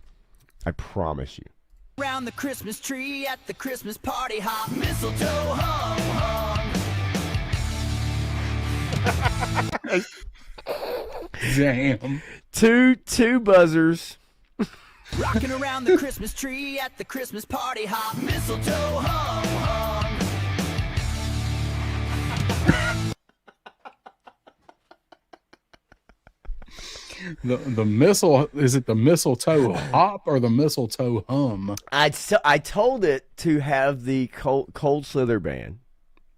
B: I promise you.
H: Around the Christmas tree at the Christmas party hop, mistletoe hung,
A: Damn.
B: Two buzzers.
H: rocking around the Christmas tree at the Christmas party hop, mistletoe hung.
A: The missile, is it the mistletoe hop or the mistletoe hum?
B: I told it to have the cold slither band,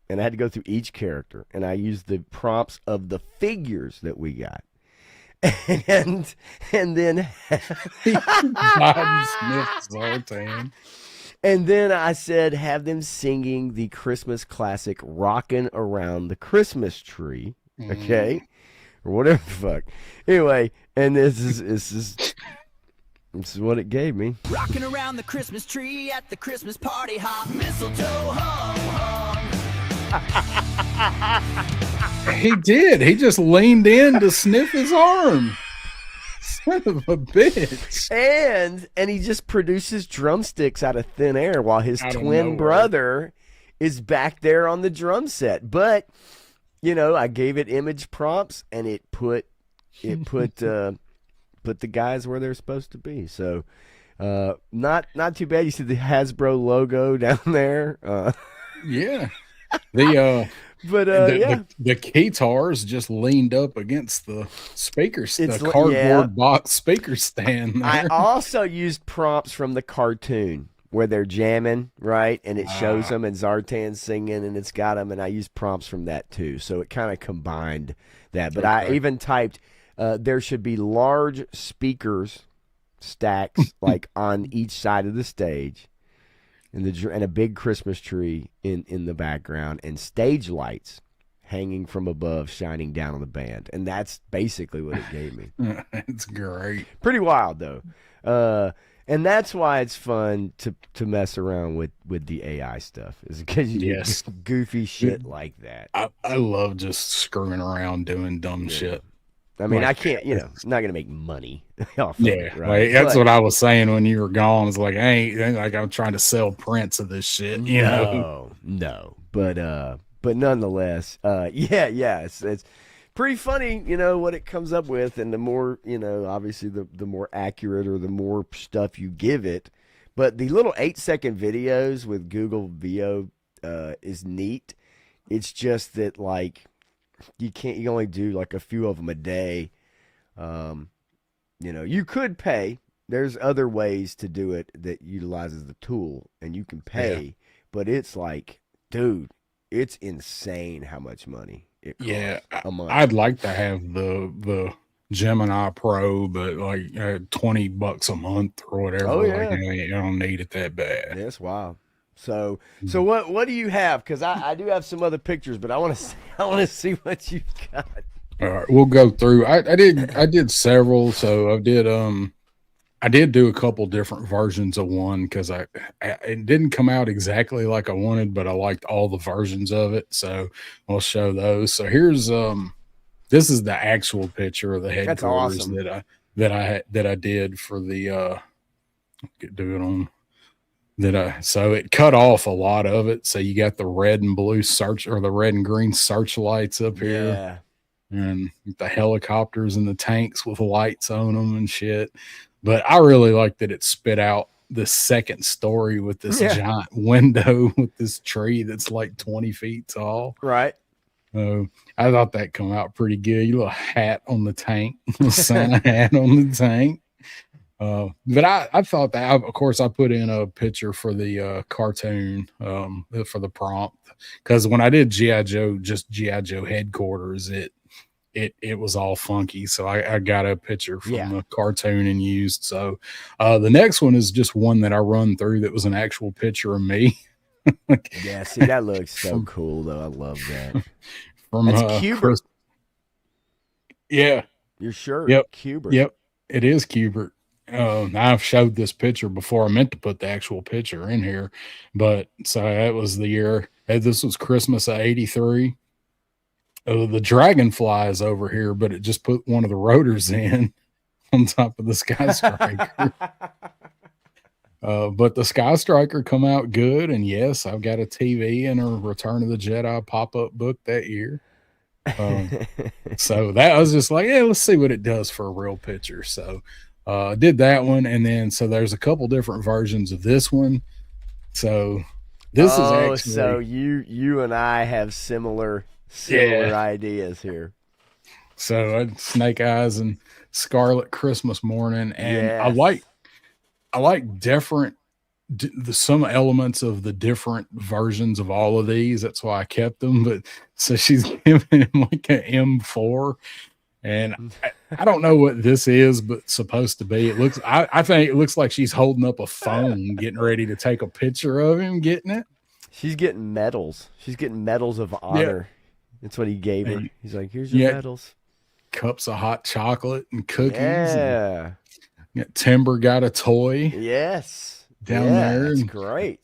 B: and I had to go through each character, and I used the prompts of the figures that we got. And then
A: Biden Smith Zoltan.
B: And then I said, have them singing the Christmas classic, Rockin' Around the Christmas Tree, okay? Or whatever the fuck. Anyway, and this is what it gave me.
H: Rocking around the Christmas tree at the Christmas party hop, mistletoe hung.
A: He did. He just leaned in to sniff his arm. Son of a bitch.
B: And he just produces drumsticks out of thin air while his
A: Out of
B: twin
A: nowhere.
B: brother is back there on the drum set. But I gave it image prompts, and it put the guys where they're supposed to be. So not too bad. You see the Hasbro logo down there.
A: Yeah. The guitars just leaned up against the speakers, the cardboard box speaker stand there.
B: I also used prompts from the cartoon where they're jamming, right? And it shows them, and Zartan's singing, and it's got them, and I used prompts from that too. So it kind of combined that. But I even typed, there should be large speakers stacks like on each side of the stage, and a big Christmas tree in the background, and stage lights hanging from above, shining down on the band. And that's basically what it gave me.
A: It's great.
B: Pretty wild, though. And that's why it's fun to mess around with the AI stuff, is because you do goofy shit like that.
A: I love just screwing around doing dumb shit.
B: I mean,
A: Like,
B: I can't, I'm not going to make money off of
A: Yeah,
B: it, right?
A: like, that's
B: But-
A: what I was saying when you were gone. It's like, ain't like I'm trying to sell prints of this shit, you know?
B: No. But nonetheless, it's pretty funny, what it comes up with, and the more, obviously the more accurate or the more stuff you give it. But the little 8-second videos with Google VO is neat. It's just that, like, you only do like a few of them a day. You could pay. There's other ways to do it that utilizes the tool, and you can pay, but it's like, dude, it's insane how much money it costs a month.
A: I'd like to have the Gemini Pro, but like $20 a month or whatever.
B: Oh, yeah.
A: Like, you don't need it that bad.
B: That's wild. So what do you have? Because I do have some other pictures, but I want to see what you've got.
A: All right, we'll go through. I did several. So I did do a couple different versions of one because it didn't come out exactly like I wanted, but I liked all the versions of it. So I'll show those. So here's this is the actual picture of the headquarters
B: awesome.
A: that I did for the do it on. So it cut off a lot of it. So you got the red and blue the red and green searchlights up here, and the helicopters and the tanks with lights on them and shit. But I really like that it spit out the second story with this giant window with this tree that's like 20 feet tall.
B: Right.
A: I thought that come out pretty good. You little hat on the tank, Santa hat on the tank. But I thought that, of course, I put in a picture for the cartoon for the prompt, because when I did G.I. Joe, just G.I. Joe headquarters, it was all funky. So I got a picture from the cartoon and used. So the next one is just one that I run through that was an actual picture of me.
B: Yeah, see, that looks so cool, though. I love that.
A: From
B: That's Cubert.
A: Yeah.
B: You're sure?
A: Yep.
B: Cubert.
A: Yep. It is Cubert. I've showed this picture before. I meant to put the actual picture in here, but so that was the year. This was Christmas of '83. The dragonfly is over here, but it just put one of the rotors in on top of the Sky Striker. But the Sky Striker come out good, and yes, I've got a TV and a Return of the Jedi pop-up book that year. So that was just like, let's see what it does for a real picture. So did that one, and then so there's a couple different versions of this one. So this is actually,
B: so you and I have similar ideas here.
A: So Snake Eyes and Scarlet Christmas Morning, and I like different some elements of the different versions of all of these. That's why I kept them. But so she's giving him like an M4, and I don't know what this is, but it's supposed to be. It looks. I think it looks like she's holding up a phone, getting ready to take a picture of him getting it.
B: She's getting medals. She's getting medals of honor. That's what he gave her. He's like, "Here's your medals."
A: Cups of hot chocolate and cookies.
B: Yeah.
A: Timber got a toy.
B: Yes.
A: Down there.
B: That's great.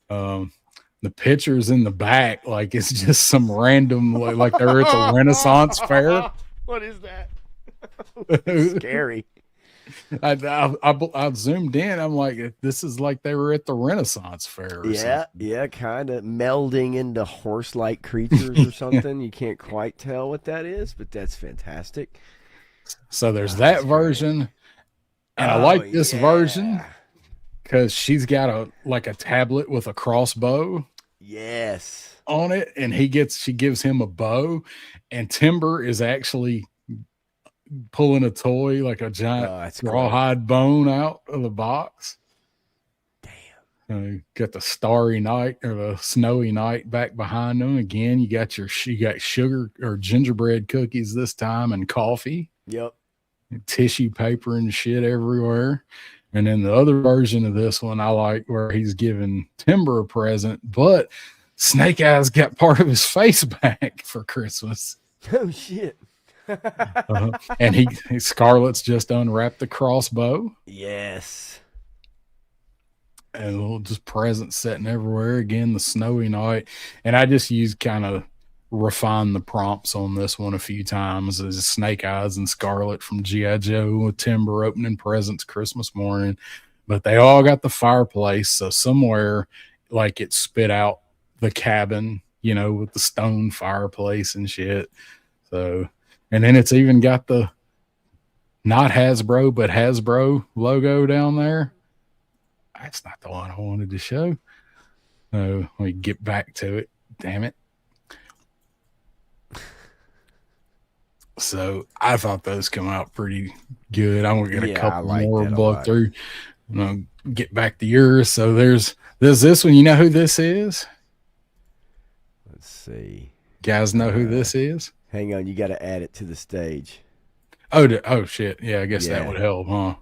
A: The pictures in the back, like it's just some random, like they're at the Renaissance Fair.
B: What is that? Scary.
A: I zoomed in. I'm like, this is like they were at the Renaissance Fair. Or
B: something. Kind of melding into horse-like creatures or something. You can't quite tell what that is, but that's fantastic.
A: So there's that version, and I like this version because she's got a tablet with a crossbow.
B: Yes.
A: On it, and she gives him a bow, and Timber is actually pulling a toy, like a giant rawhide bone out of the box. Damn. Got the starry night or the snowy night back behind them. Again, you got sugar or gingerbread cookies this time, and coffee.
B: Yep.
A: And tissue paper and shit everywhere. And then the other version of this one I like, where he's giving Timber a present, but Snake Eyes got part of his face back for Christmas.
B: Oh shit.
A: And Scarlet's just unwrapped the crossbow.
B: Yes.
A: And little just presents sitting everywhere. Again, the snowy night. And I just kind of refined the prompts on this one a few times. As Snake Eyes and Scarlet from G.I. Joe with Timber opening presents Christmas morning. But they all got the fireplace. So somewhere like it spit out the cabin, with the stone fireplace and shit. So, and then it's even got the not Hasbro, but Hasbro logo down there. That's not the one I wanted to show. No, let me get back to it. Damn it. So I thought those come out pretty good. I'm going to get a couple more blow through. I'm going to get back to yours. So there's this one. You know who this is?
B: Let's see.
A: Guys know who this is?
B: Hang on. You got to add it to the stage.
A: Oh shit. Yeah, I guess that would help, huh?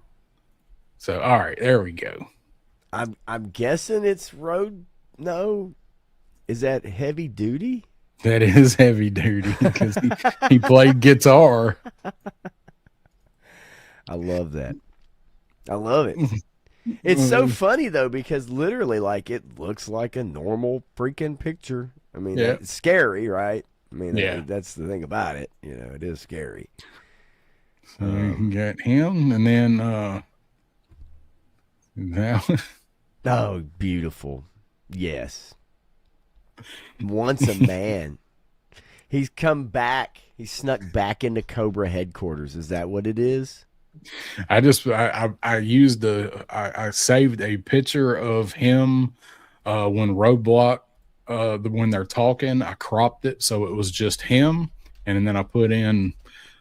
A: So, all right. There we go.
B: I'm guessing it's road. No. Is that Heavy Duty?
A: That is Heavy Duty because he played guitar.
B: I love that. I love it. It's so funny though, because literally, like, it looks like a normal freaking picture. I mean, it's scary, right? I mean, that's the thing about it. It is scary.
A: So you got him, and then now.
B: Oh, beautiful. Yes. Once a man. He's come back. He snuck back into Cobra headquarters. Is that what it is?
A: I used I saved a picture of him when Roadblock when they're talking. I cropped it so it was just him, and then I put in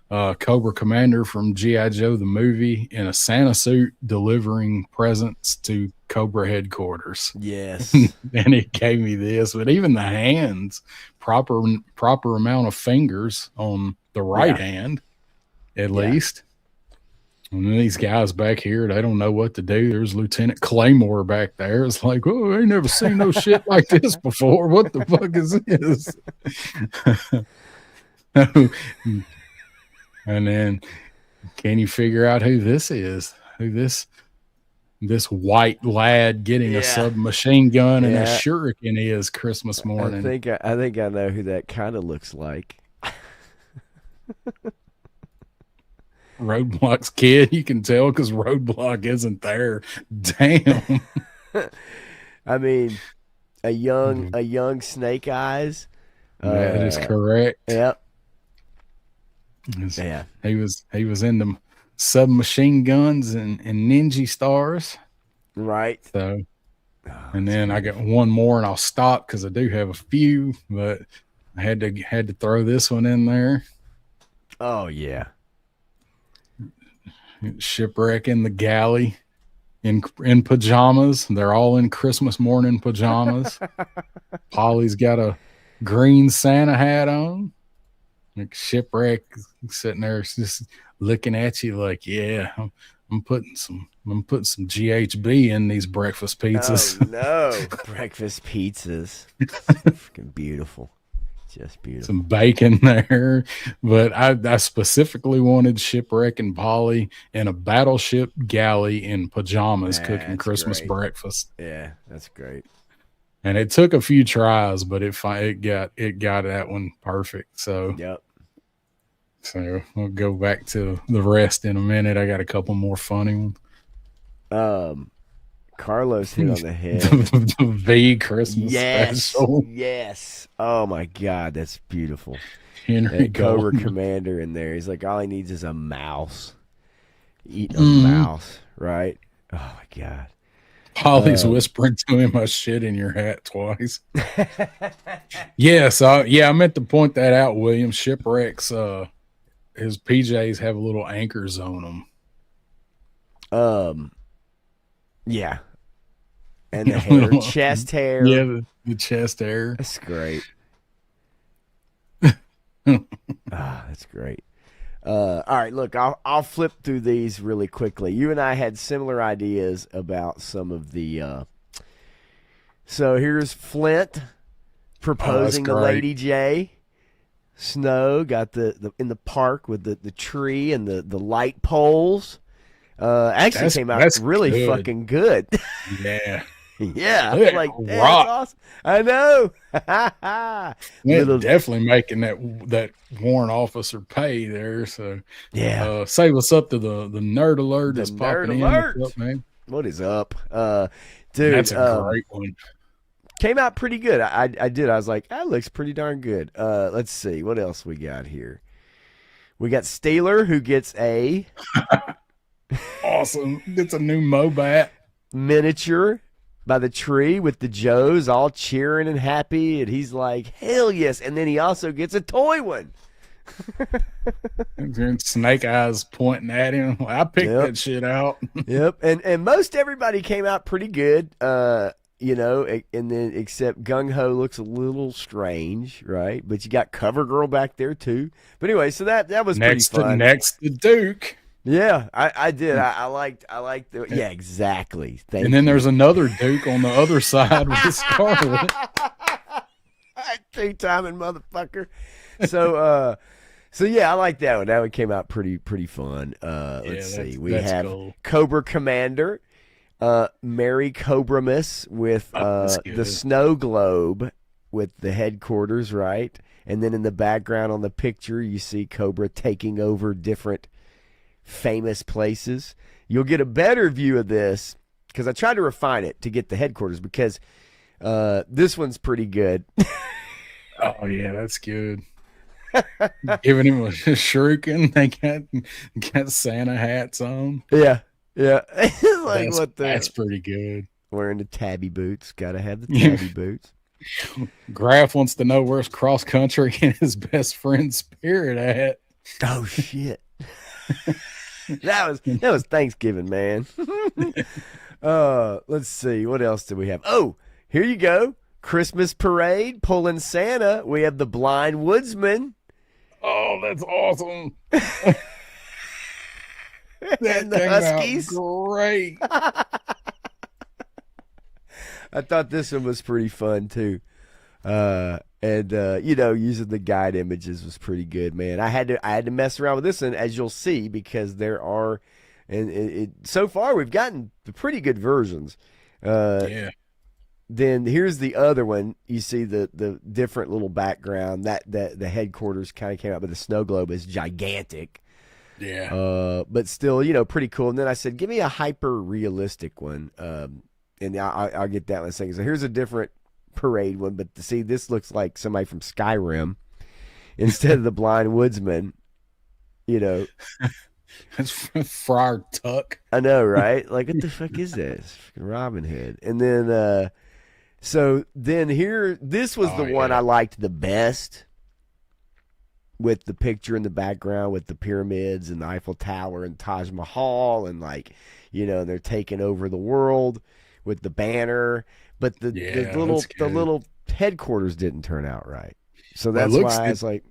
A: Cobra Commander from G.I. Joe the movie in a Santa suit delivering presents to Cobra headquarters.
B: Yes.
A: And he gave me this, but even the hands, proper amount of fingers on the right hand, at least. And then these guys back here, they don't know what to do. There's Lieutenant Claymore back there. It's like, oh, I ain't never seen no shit like this before. What the fuck is this? And then, can you figure out who this is? Who this white lad getting a submachine gun and a shuriken is Christmas morning?
B: I think I know who that kind of looks like.
A: Roadblock's kid. You can tell because Roadblock isn't there. Damn.
B: I mean, a young Snake Eyes.
A: That is correct.
B: Yep.
A: Yeah, he was in them submachine guns and ninja stars,
B: right?
A: So, and then I got one more, and I'll stop because I do have a few, but I had to throw this one in there.
B: Oh yeah,
A: Shipwreck in the galley in pajamas. They're all in Christmas morning pajamas. Polly's got a green Santa hat on. Like Shipwreck sitting there just looking at you like, yeah, I'm putting some GHB in these breakfast pizzas.
B: Oh no, breakfast pizzas, freaking beautiful, just beautiful.
A: Some bacon there, but I specifically wanted Shipwreck and Polly in a battleship galley in pajamas cooking Christmas breakfast.
B: Yeah, that's great.
A: And it took a few tries, but it got that one perfect. So
B: yep.
A: So we'll go back to the rest in a minute. I got a couple more funny
B: ones. Carlos hit on the head.
A: the V Christmas special.
B: Yes. Oh my God, that's beautiful.
A: Henry
B: Cobra Commander in there. He's like, all he needs is a mouse. Eating a mouse, right? Oh my God.
A: Polly's whispering to him, "I shit in your hat twice." Yes, I meant to point that out, William. Shipwreck's his PJs have little anchors on
B: them. Yeah. And the hair, chest hair.
A: Yeah, the chest hair.
B: That's great. That's great. All right, look, I'll flip through these really quickly. You and I had similar ideas about some of the. So here's Flint proposing to Lady J. Snow got the in the park with the tree and the light poles. Actually came out really good. Fucking good.
A: Yeah.
B: Yeah, like that's awesome. I know.
A: Definitely making that warrant officer pay there. So
B: yeah,
A: say what's up to the nerd alert that's popping
B: alert.
A: in. What's up, man?
B: What is up, dude?
A: That's a great one.
B: Came out pretty good. I did. I was like, that looks pretty darn good. Let's see what else we got here. We got Steeler who gets a
A: awesome. Gets a new Mobat
B: miniature by the tree with the Joes all cheering and happy, and he's like, hell yes. And then he also gets a toy one.
A: And Snake Eyes pointing at him. I picked that shit out.
B: Yep. And most everybody came out pretty good, you know, and then except Gung Ho looks a little strange, right? But you got Cover Girl back there too. But anyway, so that was pretty fun.
A: Next to Duke.
B: Yeah, I did. I liked the yeah, exactly.
A: And then there's another Duke on the other side with Scarlet.
B: Two-timing motherfucker. So yeah, I like that one. That one came out pretty fun. Let's see. We have cool. Cobra Commander, Merry Cobramus with the snow globe with the headquarters, right? And then in the background on the picture, you see Cobra taking over different famous places. You'll get a better view of this because I tried to refine it to get the headquarters because this one's pretty good.
A: Oh yeah, that's good. Giving him a shuriken. They got Santa hats on.
B: Yeah. Yeah. Like
A: that's pretty good.
B: Wearing the tabby boots. Gotta have the tabby boots.
A: Graf wants to know where's cross country and his best friend Spirit at.
B: Oh shit. That was Thanksgiving, man. Let's see. What else do we have? Oh, here you go. Christmas parade, pulling Santa. We have the blind woodsman.
A: Oh, that's awesome.
B: And the Huskies.
A: Great.
B: I thought this one was pretty fun too. Using the guide images was pretty good, man. I had to mess around with this one, as you'll see, because there are, and so far we've gotten the pretty good versions.
A: Yeah.
B: Then here's the other one. You see the different little background that the headquarters kind of came out, but the snow globe is gigantic.
A: Yeah.
B: But still, pretty cool. And then I said, give me a hyper realistic one. And I'll get that one in a second. So here's a different parade one, but to see, this looks like somebody from Skyrim instead of the blind woodsman.
A: That's Friar Tuck.
B: I know, right? Like, what the fuck is this? Robin Hood. And then so then here, this was the one I liked the best, with the picture in the background with the pyramids and the Eiffel Tower and Taj Mahal, and they're taking over the world with the banner, but the little headquarters didn't turn out right. So that's why I was like,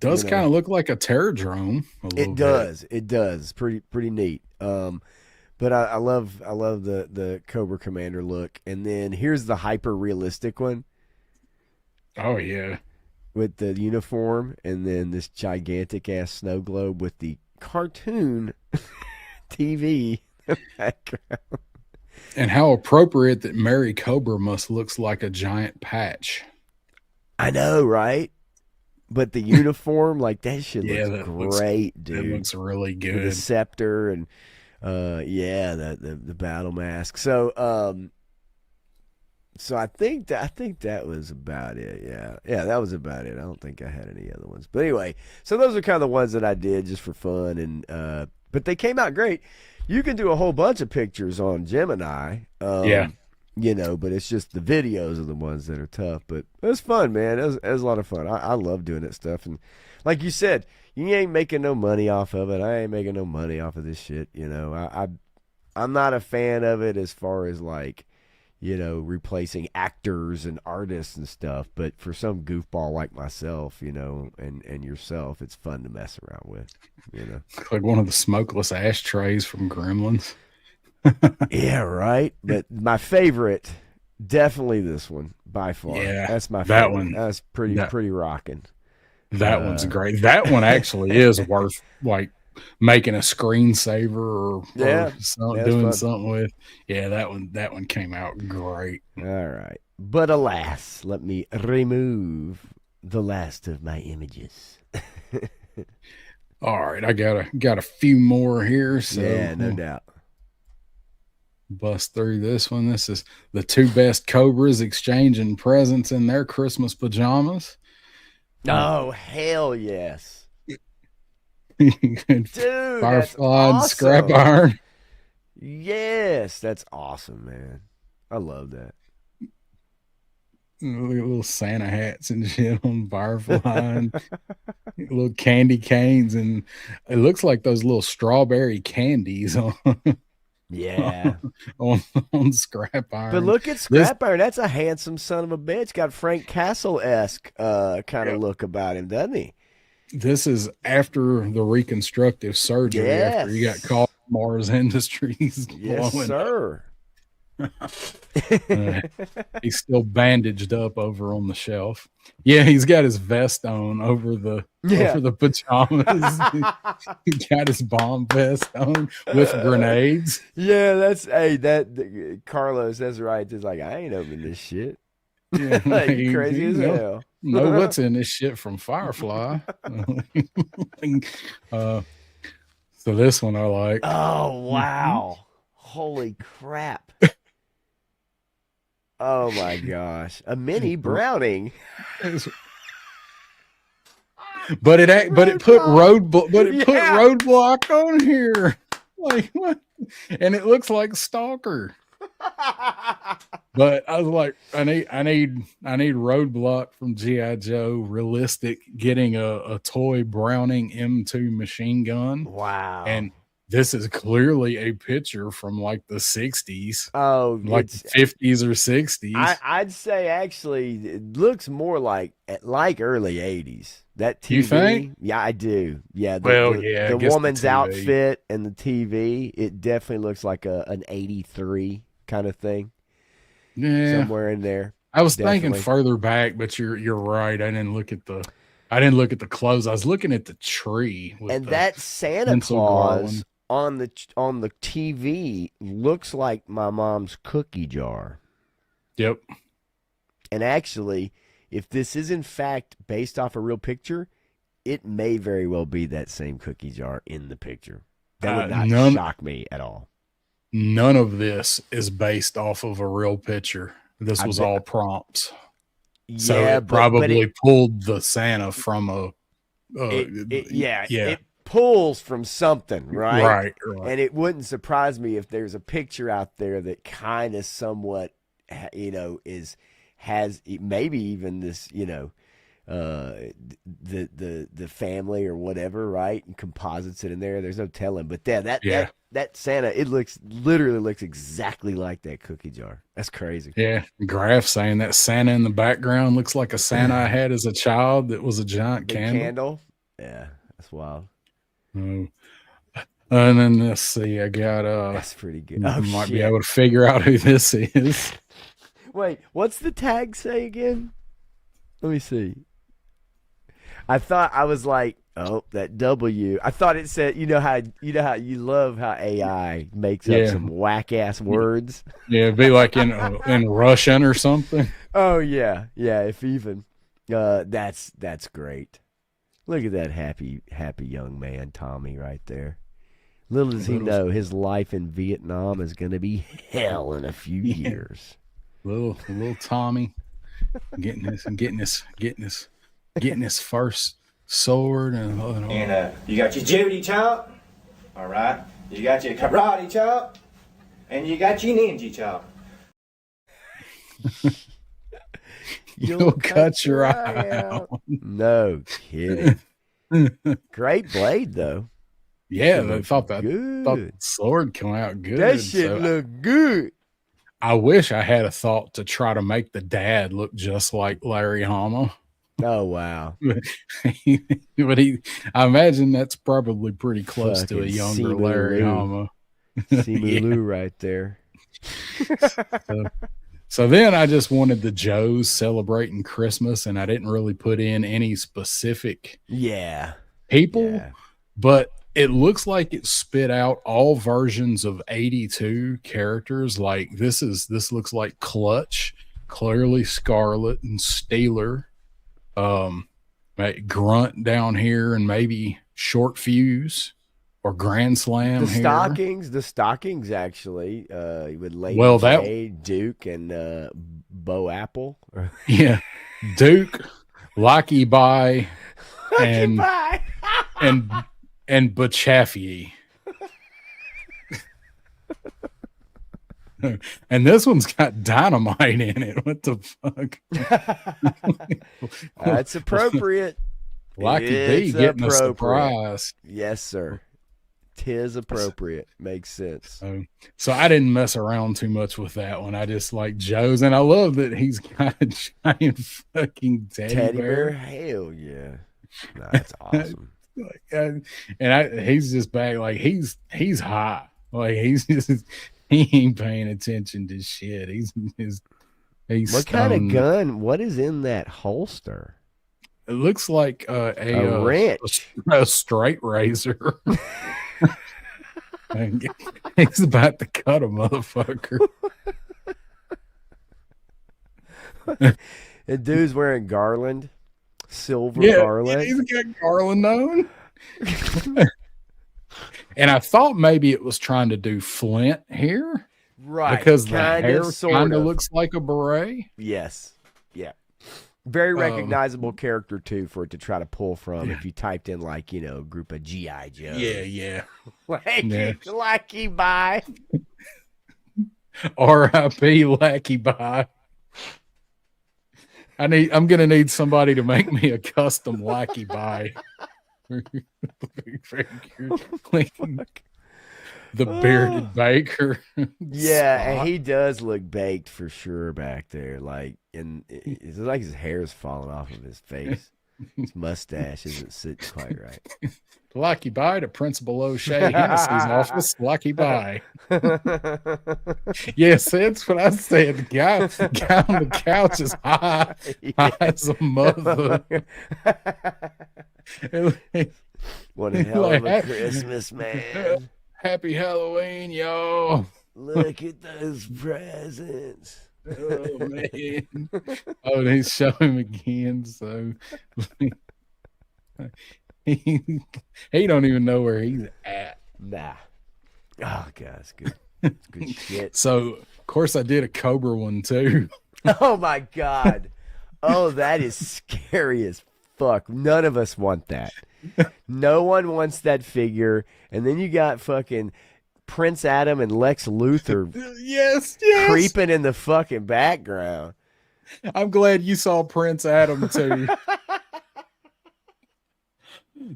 A: does kind of look like a terror drone.
B: It does. It does. Pretty neat. But I love the Cobra Commander look. And then here's the hyper realistic one.
A: Oh yeah.
B: With the uniform, and then this gigantic ass snow globe with the cartoon TV background.
A: And how appropriate that Mary Cobra looks like a giant patch.
B: I know, right? But the uniform, like, that shit looks great, dude.
A: It looks really good.
B: The scepter and the battle mask. So so I think that was about it. Yeah, that was about it. I don't think I had any other ones. But anyway, so those are kind of the ones that I did just for fun, and but they came out great. You can do a whole bunch of pictures on Gemini. But it's just the videos are the ones that are tough. But it was fun, man. It was a lot of fun. I love doing that stuff. And like you said, you ain't making no money off of it. I ain't making no money off of this shit. I'm not a fan of it as far as like, replacing actors and artists and stuff. But for some goofball like myself, and yourself, it's fun to mess around with,
A: Like one of the smokeless ashtrays from Gremlins.
B: Yeah, right. But my favorite, definitely this one by far. Yeah, that's my favorite.
A: That one.
B: That's pretty rocking.
A: That one's great. That one actually is worth like making a screensaver or doing something with. Yeah, that one came out great.
B: All right. But alas, let me remove the last of my images.
A: All right, I got a few more here. So
B: yeah, no doubt.
A: Bust through this one. This is the two best Cobras exchanging presents in their Christmas pajamas.
B: Oh, hell yes. Dude,
A: Firefly and
B: awesome.
A: Scrap Iron.
B: Yes, that's awesome, man. I love that.
A: Look at little Santa hats and shit on Firefly and little candy canes, and it looks like those little strawberry candies on
B: yeah
A: on Scrap Iron.
B: But look at Scrap Iron. That's a handsome son of a bitch. Got Frank Castle-esque kind of look about him, doesn't he?
A: This is after the reconstructive surgery.
B: Yes.
A: After he got caught Mars Industries.
B: Yes, sir.
A: He's still bandaged up over on the shelf. Yeah, he's got his vest on over the pajamas. He got his bomb vest on with grenades.
B: Yeah, Carlos, that's right. Just like, I ain't opening this shit.
A: Yeah,
B: like, crazy as hell.
A: Know what's in this shit from Firefly. So this one I like.
B: Oh wow. Holy crap. Oh my gosh. A mini Browning.
A: But it put roadblock on here. Like what? And it looks like Stalker. But I was like, I need Roadblock from G.I. Joe, realistic, getting a toy Browning M2 machine gun.
B: Wow.
A: And this is clearly a picture from like the 60s.
B: Oh,
A: like the 50s or 60s.
B: I'd say actually it looks more like early 80s. That TV.
A: You think?
B: Yeah, I do. Yeah.
A: The
B: woman's outfit and the TV, it definitely looks like an 83 kind of thing.
A: Yeah.
B: Somewhere in there.
A: I was thinking further back, but you're right. I didn't look at the clothes. I was looking at the tree.
B: And that Santa Claus on the TV looks like my mom's cookie jar.
A: Yep.
B: And actually, if this is in fact based off a real picture, it may very well be that same cookie jar in the picture. That would not shock me at all.
A: None of this is based off of a real picture. This was all prompts. So it probably pulled the Santa from a.
B: It pulls from something, right?
A: Right.
B: And it wouldn't surprise me if there's a picture out there that kind of somewhat, has maybe even this, the family or whatever, right? And composites it in there. There's no telling, but that Santa, literally looks exactly like that cookie jar. That's crazy.
A: Yeah. Graph saying that Santa in the background looks like a Santa I had as a child that was a giant candle.
B: Yeah, that's wild.
A: And then let's see, I got
B: that's pretty good.
A: Might be able to figure out who this is.
B: Wait, what's the tag say again? Let me see. I was like, oh, that W. I thought it said, you know how you love how AI makes up some whack ass words.
A: Yeah, it'd be like in Russian or something.
B: Oh yeah, if even. That's great. Look at that happy young man, Tommy, right there. Little does he know his life in Vietnam is going to be hell in a few years.
A: Little Tommy getting his first sword
M: and you got your Judy chop, all right. You got your karate chop, and you got your ninja chop.
A: You'll cut your eye out.
B: No kidding. Great blade though.
A: Yeah, I thought the sword came out good.
B: That shit looked good.
A: I wish I had a thought to try to make the dad look just like Larry Hama.
B: Oh wow!
A: But I imagine that's probably pretty close to a younger Larry Hama.
B: Simu right there.
A: So then I just wanted the Joes celebrating Christmas, and I didn't really put in any specific people, but it looks like it spit out all versions of 82 characters. Like this looks like Clutch, clearly Scarlet and Steeler, Grunt down here, and maybe Short Fuse or Grand Slam.
B: The stockings actually with Lady Duke and Bo Apple.
A: Yeah, Duke, Lucky Bye, and Bachaffy. And this one's got dynamite in it. What the fuck?
B: That's appropriate.
A: Lucky B getting a surprise.
B: Yes, sir. 'Tis appropriate. Makes sense.
A: So I didn't mess around too much with that one. I just like Joe's, and I love that he's got a giant fucking teddy bear.
B: Hell yeah. No, that's awesome.
A: He's just back like he's high. Like he ain't paying attention to shit. He's
B: what kind of gun? What is in that holster?
A: It looks like a
B: wrench,
A: a straight razor. He's about to cut a motherfucker.
B: And dude's wearing garland, silver garland.
A: He's got garland on. And I thought maybe it was trying to do Flint here.
B: Right.
A: Because the hair kind of looks like a beret.
B: Yes. Yeah. Very recognizable character too for it to try to pull from if you typed in like, a group of G.I. Joes.
A: Yeah.
B: Lackey by.
A: R.I.P. Lackey by. I'm gonna need somebody to make me a custom Lackey by. The bearded baker.
B: Yeah, and he does look baked for sure back there. Like, and it's like his hair's falling off of his face. His mustache isn't sitting quite right.
A: Lucky bye to Principal O'Shea Hennessy's office. Lucky bye. Yes, that's what I said. The guy on the couch is high as a mother.
B: What a hell of a Christmas, man.
A: Happy Halloween, y'all.
B: Look at those presents.
A: Oh, man. Oh, they show him again. So he don't even know where he's at.
B: Nah. Oh, God, it's good. It's good shit.
A: So, of course, I did a Cobra one, too.
B: Oh, my God. Oh, that is scary as fuck. None of us want that. No one wants that figure. And then you got fucking Prince Adam and Lex Luthor
A: yes,
B: creeping in the fucking background.
A: I'm glad you saw Prince Adam too.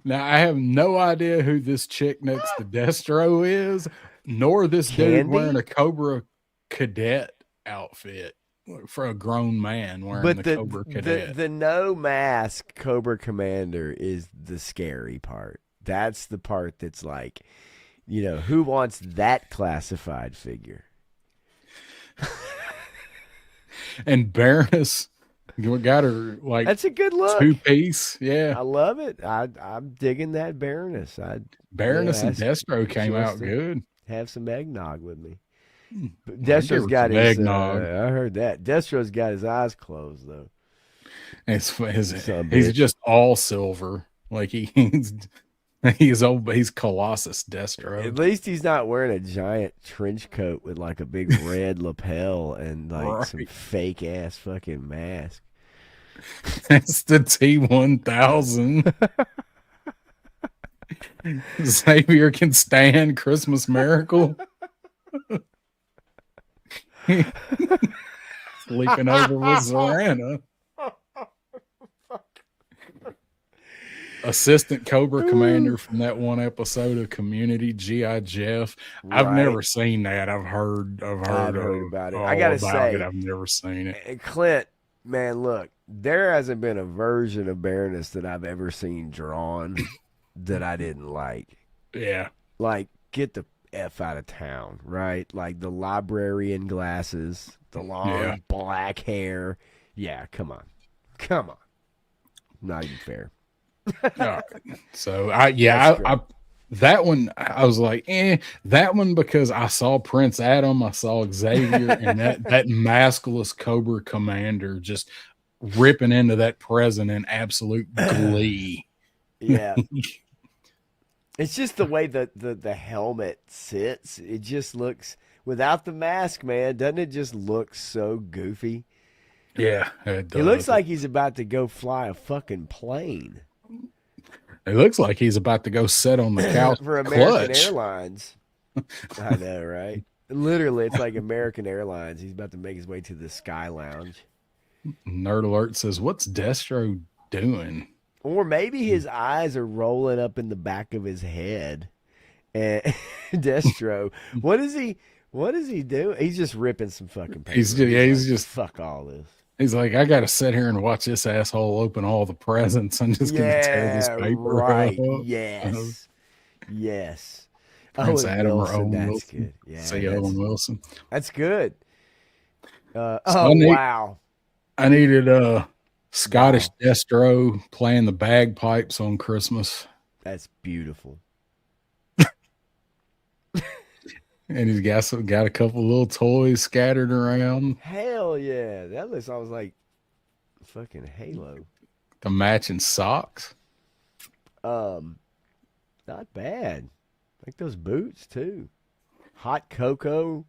A: Now, I have no idea who this chick next to Destro is, nor this dude wearing a Cobra Cadet outfit for a grown man wearing the Cobra Cadet.
B: The no mask Cobra Commander is the scary part. That's the part that's like, who wants that classified figure?
A: And Baroness got her like
B: that's a good look.
A: 2-piece. Yeah,
B: I love it. I'm digging that Baroness.
A: Baroness and Destro came out good.
B: Have some eggnog with me. But Destro's got his eggnog. I heard that. Destro's got his eyes closed though.
A: He's just all silver. Like he's Colossus Destro.
B: At least he's not wearing a giant trench coat with like a big red lapel and like some fake ass fucking mask.
A: That's the T-1000. Xavier can stand Christmas Miracle. Sleeping over with Zorana. Assistant Cobra Commander from that one episode of Community, G.I. Jeff. I've never seen that. I've heard about it.
B: I gotta say,
A: I've never seen it.
B: Clint, man, look, there hasn't been a version of Baroness that I've ever seen drawn that I didn't like.
A: Yeah.
B: Like, get the F out of town, right? Like the librarian glasses, the long black hair. Yeah, come on. Not even fair.
A: So I that one I was like, that one because I saw Prince Adam, I saw Xavier, and that maskless Cobra Commander just ripping into that present in absolute glee.
B: Yeah. It's just the way the helmet sits. It just looks, without the mask, man, doesn't it just look so goofy?
A: Yeah, it does.
B: He looks like he's about to go fly a fucking plane.
A: It looks like he's about to go sit on the couch
B: for American Airlines. I know, right? Literally, it's like American Airlines. He's about to make his way to the Sky Lounge.
A: Nerd Alert says, "What's Destro doing?"
B: Or maybe his eyes are rolling up in the back of his head. And Destro, what is he doing? He's just ripping some fucking paper.
A: He's just
B: fuck all this.
A: He's like, I got to sit here and watch this asshole open all the presents. I'm just going to tear this paper
B: right.
A: up.
B: Yes. Yes.
A: Prince Adam
B: Wilson,
A: or Owen
B: that's
A: Wilson.
B: good. Yeah,
A: Say Owen Wilson.
B: That's good.
A: Wow. I needed Scottish Destro playing the bagpipes on Christmas.
B: That's beautiful.
A: And he's got a couple little toys scattered around.
B: Hell yeah. That looks, I was like, fucking Halo.
A: The matching socks.
B: Not bad. Like those boots too. Hot cocoa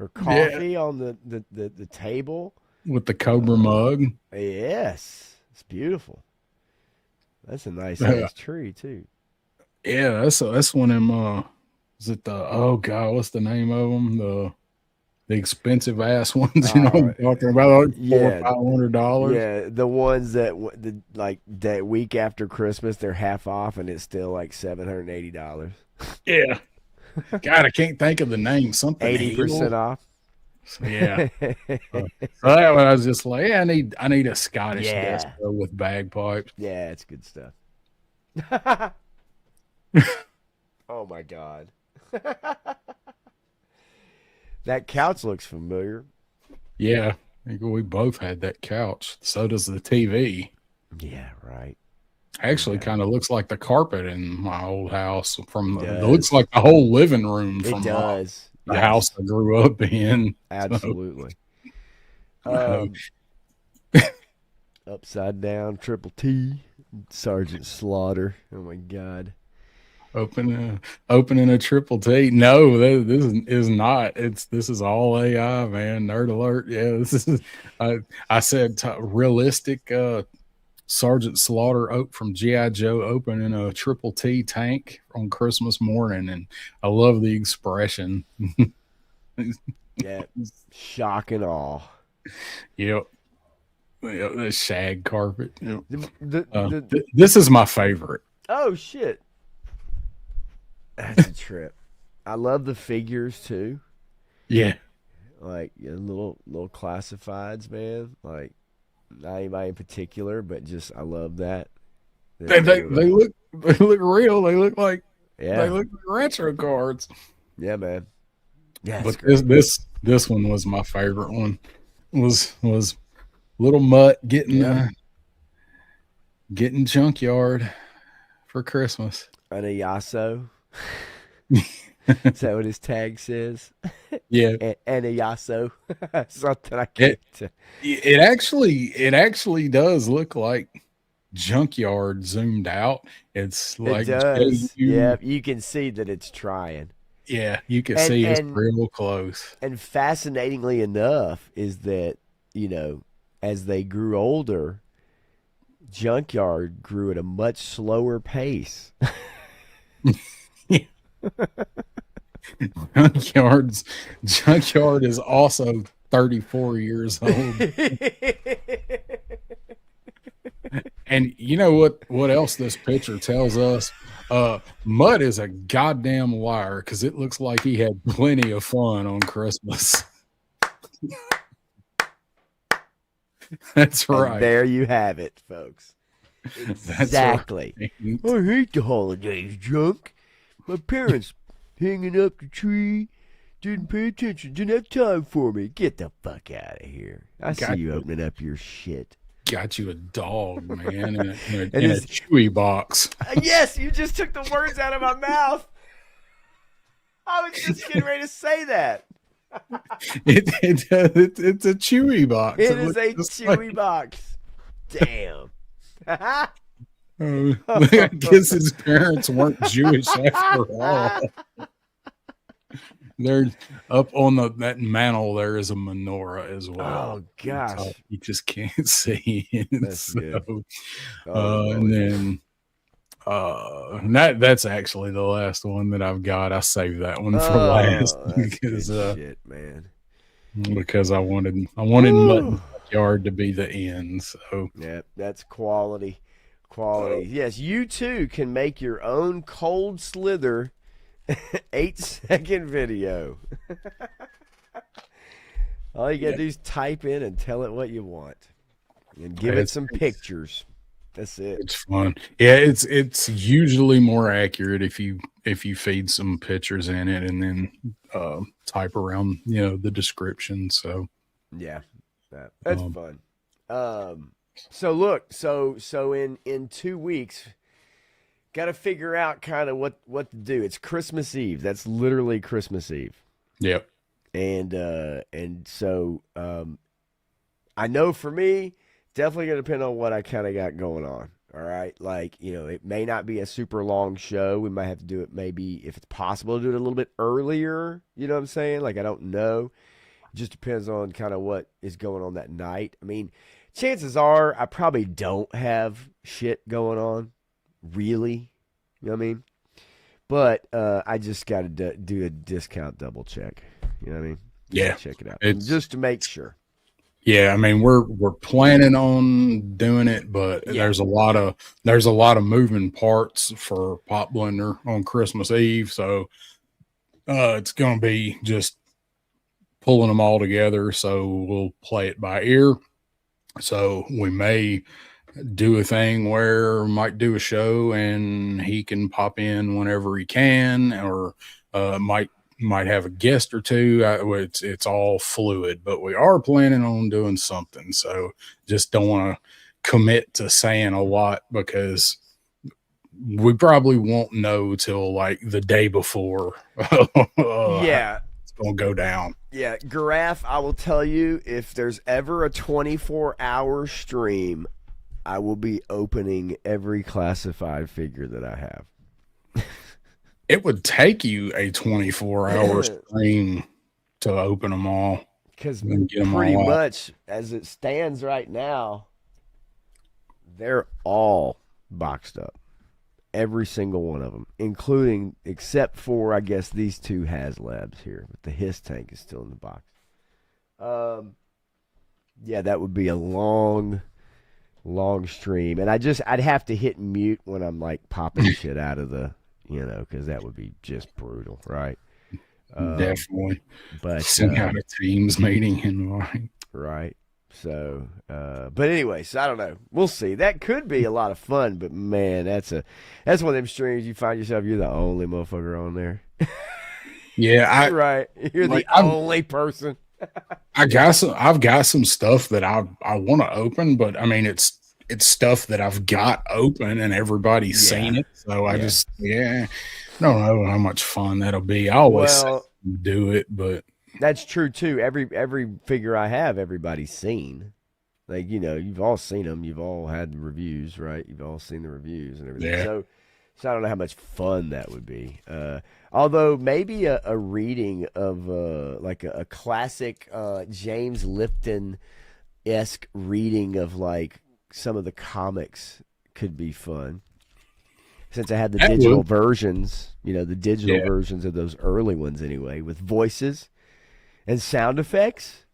B: or coffee on the table.
A: with the Cobra mug.
B: Yes, it's beautiful. That's a nice size tree too.
A: Yeah, that's one of them. Is it the what's the name of them? The expensive ass ones, you know what I'm talking about? Like $400 or $500.
B: Yeah, the ones that like that week after Christmas, they're half off, and it's still like $780.
A: Yeah. God, I can't think of the name. Something
B: 80% off.
A: Yeah. So that one, I was just like, yeah, I need a Scottish disco with bagpipes.
B: Yeah, it's good stuff. Oh my God. That couch looks familiar.
A: Yeah. I think we both had that couch. So does the TV.
B: Yeah, right.
A: Actually kind of looks like the carpet in my old house it looks like the whole living room from the house I grew up in.
B: Absolutely. Upside down, triple T, Sergeant Slaughter. Oh my God.
A: Opening a triple T. No, this is not. This is all AI, man. Nerd alert. Yeah, this is. I said realistic. Sergeant Slaughter from G.I. Joe opening a triple T tank on Christmas morning, and I love the expression.
B: Yeah, shock and awe.
A: Yep. The shag carpet. Yep. This is my favorite.
B: Oh shit. That's a trip. I love the figures too.
A: Yeah.
B: Like little classifieds, man. Like not anybody in particular, but just I love that.
A: They look real. They look like retro cards.
B: Yeah, man. Yeah,
A: but this one was my favorite one. Was Little Mutt getting junkyard for Christmas.
B: An Yasso. Is that what his tag says?
A: Yeah.
B: And a Yasso. Something I can't.
A: It actually does look like junkyard zoomed out. It's like
B: it does. Yeah, you can see that it's trying.
A: Yeah, you can see it's real close.
B: And fascinatingly enough is that, as they grew older, junkyard grew at a much slower pace.
A: Junkyard is also 34 years old. And you know what else this picture tells us? Mutt is a goddamn liar because it looks like he had plenty of fun on Christmas. That's right.
B: And there you have it, folks. Exactly. Right. I hate the holidays, Junk. My parents hanging up the tree, didn't pay attention, didn't have time for me. Get the fuck out of here. I see you opening up your shit.
A: Got you a dog, man, in a Chewy box.
B: Yes, you just took the words out of my mouth. I was just getting ready to say that.
A: It's a Chewy box.
B: It is a Chewy box. Damn.
A: I guess his parents weren't Jewish after all. They're up on that mantle. There is a menorah as well.
B: Oh gosh,
A: you just can't see it.
B: That's
A: good. And then that's actually the last one that I've got. I saved that one for last because
B: shit, man.
A: Because I wanted Mutton Yard to be the end. So
B: yeah, that's quality. Yes, you too can make your own Cold Slither 8-second video. All you gotta do is type in and tell it what you want, and give it some pictures. That's it.
A: It's fun. Yeah, it's usually more accurate if you feed some pictures in it and then type around the description. So
B: yeah, that's fun. So look, so in 2 weeks, got to figure out kind of what to do. It's Christmas Eve. That's literally Christmas Eve.
A: Yep.
B: And so I know for me, definitely going to depend on what I kind of got going on. All right. Like, it may not be a super long show. We might have to do it maybe, if it's possible, to do it a little bit earlier. You know what I'm saying? Like, I don't know. Just depends on kind of what is going on that night. I mean, chances are I probably don't have shit going on, really. You know what I mean? But I just got to do a discount double check. You know what I mean?
A: Yeah.
B: Check it out. Just to make sure.
A: Yeah, I mean we're planning on doing it, but there's a lot of moving parts for Pop Blender on Christmas Eve, so it's going to be just pulling them all together. So we'll play it by ear. So we may do a thing where we might do a show and he can pop in whenever he can, or might have a guest or two. It's all fluid, but we are planning on doing something. So just don't want to commit to saying a lot because we probably won't know till like the day before.
B: Yeah.
A: It's going to go down.
B: Yeah. Giraffe, I will tell you, if there's ever a 24-hour stream, I will be opening every classified figure that I have.
A: It would take you a 24-hour stream to open them all.
B: Because pretty much as it stands right now, they're all boxed up. Every single one of them, including, except for, I guess, these two has-labs here. But the Hiss tank is still in the box. Yeah, that would be a long stream. And I'd have to hit mute when I'm, like, popping shit out of the... You know, because that would be just brutal, right?
A: Definitely.
B: But
A: send out a Teams meeting invite.
B: Right. So, but anyways, I don't know. We'll see. That could be a lot of fun, but man, that's one of them streams you find yourself you're the only motherfucker on there.
A: Yeah,
B: right. You're
A: like,
B: the only person.
A: I've got some stuff that I want to open, but I mean it's stuff that I've got open and everybody's seen it. So I just, I don't know how much fun that'll be. I always say do it, but
B: that's true too. Every figure I have, everybody's seen. Like, you know, you've all seen them. You've all had the reviews, right? You've all seen the reviews and everything.
A: Yeah.
B: So I don't know how much fun that would be. Although maybe a reading of like a classic James Lipton-esque reading of like some of the comics could be fun. Since I had the digital versions, you know, the digital versions of those early ones anyway, with voices and sound effects,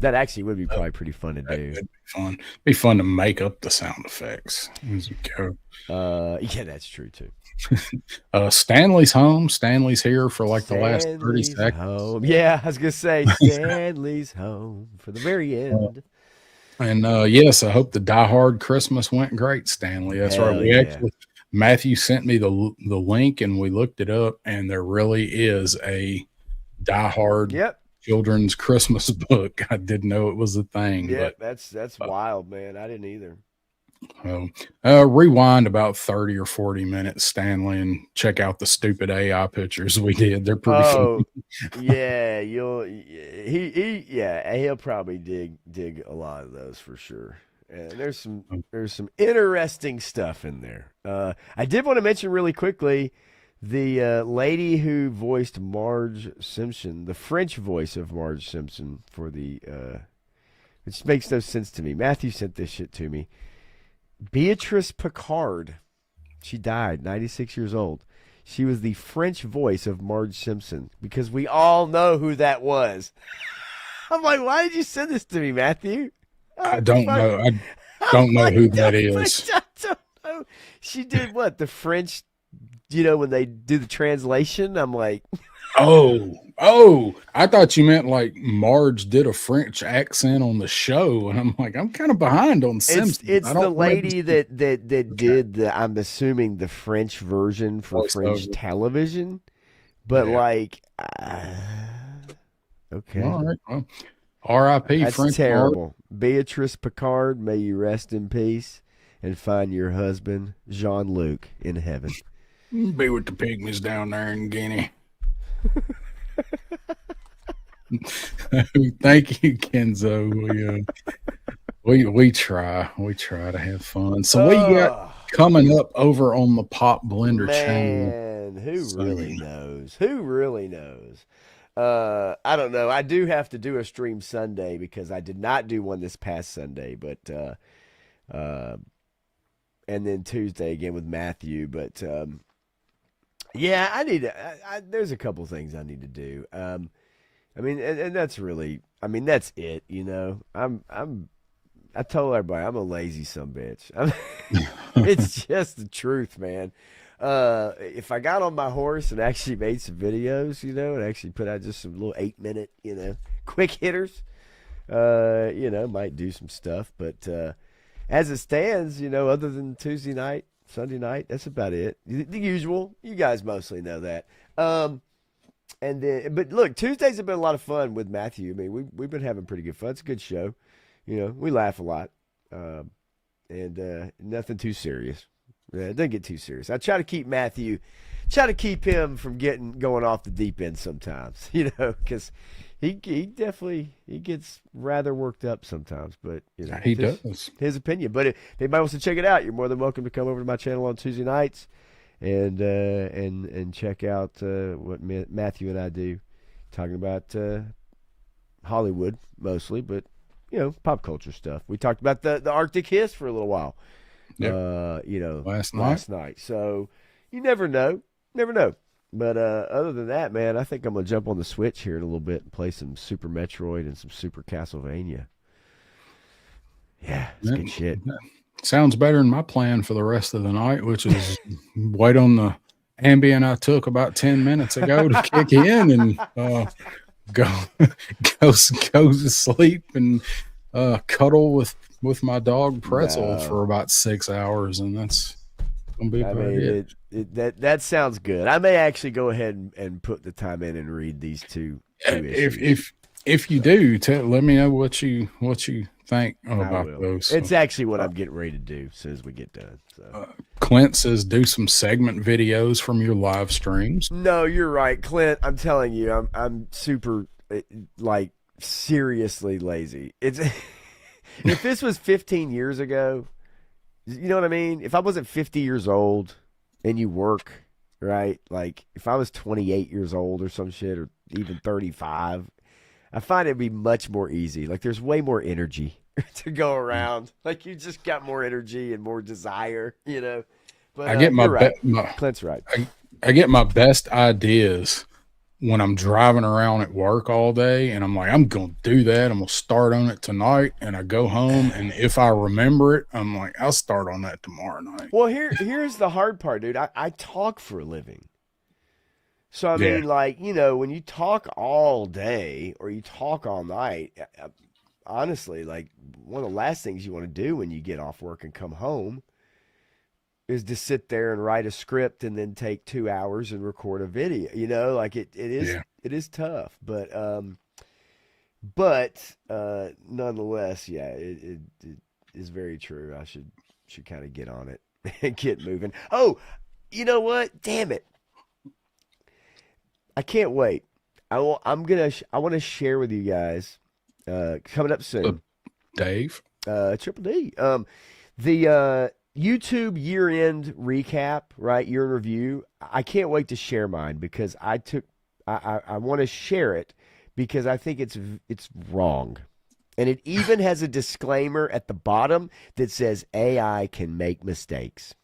B: that actually would be probably pretty fun to do.
A: It'd be fun to make up the sound effects as we go.
B: Yeah, that's true too.
A: Stanley's home. Stanley's here for like the last 30 seconds.
B: Home. Yeah, I was gonna say Stanley's home for the very end.
A: And yes, I hope the Die Hard Christmas went great, Stanley. That's right. We actually, Matthew sent me the link and we looked it up, and there really is a Die Hard children's Christmas book. I didn't know it was a thing.
B: Yeah,
A: but,
B: that's wild, man. I didn't either.
A: Rewind about 30 or 40 minutes, Stanley, and check out the stupid AI pictures we did. They're pretty fun.
B: Yeah, he'll probably dig a lot of those for sure. And there's some interesting stuff in there. I did want to mention really quickly the lady who voiced Marge Simpson, the French voice of Marge Simpson for the which makes no sense to me. Matthew sent this shit to me. Beatrice Picard. She died, 96 years old. She was the French voice of Marge Simpson because we all know who that was. I'm like, why did you send this to me, Matthew?
A: I don't know. I don't know who that is.
B: I don't know. She did what? The French, you know, when they do the translation, I'm like...
A: Oh, I thought you meant like Marge did a French accent on the show, and I'm like, I'm kind of behind on Simpsons.
B: It's the lady that did the, I'm assuming, the French version for French television, but like, okay,
A: all right, well, R.I.P.
B: That's
A: French
B: terrible. Beatrice Picard, may you rest in peace and find your husband Jean-Luc in heaven.
A: Be with the pygmies down there in Guinea. Thank you, Kenzo. We try to have fun. So what you got coming up over on the Pop Blender channel?
B: Who really knows? I don't know. I do have to do a stream Sunday because I did not do one this past Sunday, but and then Tuesday again with Matthew. But yeah, I need to. There's a couple things I need to do. I mean, and that's really. I mean, that's it. You know, I told everybody I'm a lazy sumbitch. It's just the truth, man. If I got on my horse and actually made some videos, you know, and actually put out just some little 8-minute, you know, quick hitters, you know, might do some stuff. But as it stands, you know, other than Tuesday night, Sunday night, that's about it. The usual. You guys mostly know that. And then, but look, Tuesdays have been a lot of fun with Matthew. I mean, we've been having pretty good fun. It's a good show. You know, we laugh a lot, and nothing too serious. Yeah, it doesn't get too serious. I try to keep him from going off the deep end sometimes, you know, because he definitely gets rather worked up sometimes. But you know,
A: he does.
B: His opinion. But if anybody wants to check it out, you're more than welcome to come over to my channel on Tuesday nights and check out what Matthew and I do, talking about Hollywood mostly, but you know, pop culture stuff. We talked about the Arctic Hiss for a little while. Yep. You know, last night. So you never know. But other than that, man, I think I'm gonna jump on the Switch here in a little bit and play some Super Metroid and some Super Castlevania. Yeah, it's good shit.
A: Sounds better than my plan for the rest of the night, which is wait on the Ambien I took about 10 minutes ago to kick in and go to sleep and cuddle with my dog Pretzel for about 6 hours, and that's gonna be about it.
B: That sounds good. I may actually go ahead and put the time in and read these two issues.
A: If you do, let me know what you think about those.
B: It's actually what I'm getting ready to do as soon as we get done. So.
A: Clint says do some segment videos from your live streams.
B: No, you're right, Clint. I'm telling you, I'm super like seriously lazy. It's if this was 15 years ago, you know what I mean? If I wasn't 50 years old and you work, right? Like if I was 28 years old or some shit, or even 35, I find it'd be much more easy. Like there's way more energy to go around. Like you just got more energy and more desire, you know. But
A: I get
B: Clint's right.
A: I get my best ideas when I'm driving around at work all day, and I'm like, I'm gonna do that. I'm gonna start on it tonight, and I go home, and if I remember it, I'm like, I'll start on that tomorrow night.
B: Well, here's the hard part, dude. I talk for a living. So, I mean, like, you know, when you talk all day or you talk all night, honestly, like, one of the last things you want to do when you get off work and come home is to sit there and write a script and then take 2 hours and record a video. You know, like, it is tough. But nonetheless, yeah, it is very true. I should kind of get on it and get moving. Oh, you know what? Damn it. I can't wait. I want to share with you guys coming up soon.
A: Dave,
B: Triple D. The YouTube year-end recap, right? Year in review. I can't wait to share mine because I want to share it because I think it's wrong, and it even has a disclaimer at the bottom that says AI can make mistakes.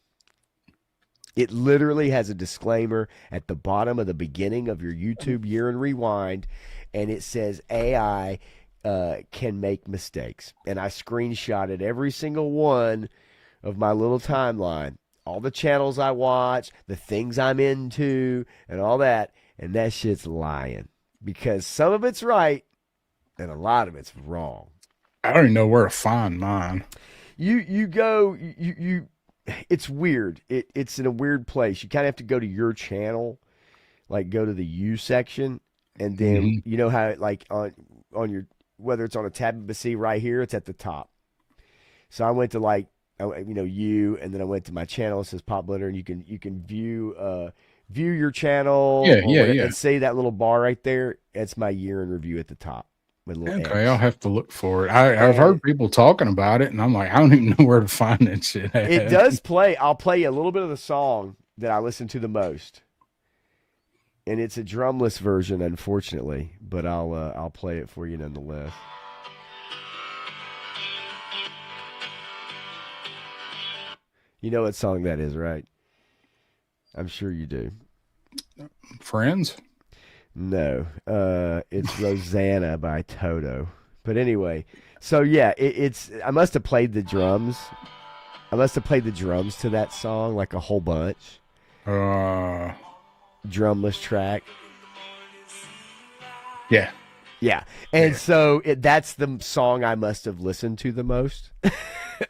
B: It literally has a disclaimer at the bottom of the beginning of your YouTube year and rewind, and it says AI can make mistakes. And I screenshotted every single one of my little timeline, all the channels I watch, the things I'm into, and all that, and that shit's lying. Because some of it's right, and a lot of it's wrong.
A: I don't even know where to find mine.
B: You go. It's weird. It's in a weird place. You kind of have to go to your channel, like go to the You section, and then you know how like on your, whether it's on a tab, but see right here, it's at the top. So I went to like You, and then I went to my channel. It says Pop Blender, and you can view your channel. Yeah. And say that little bar right there. It's my year in review at the top.
A: Okay, I'll have to look for it. I've heard people talking about it, and I'm like, I don't even know where to find that shit at.
B: It does play. I'll play you a little bit of the song that I listen to the most. and it's a drumless version, unfortunately, but I'll play it for you nonetheless. You know what song that is, right? I'm sure you do.
A: Friends?
B: No, it's Rosanna by Toto. But anyway, so yeah, it's. I must have played the drums. I must have played the drums to that song like a whole bunch. Drumless track.
A: Yeah.
B: Yeah. And so that's the song I must have listened to the most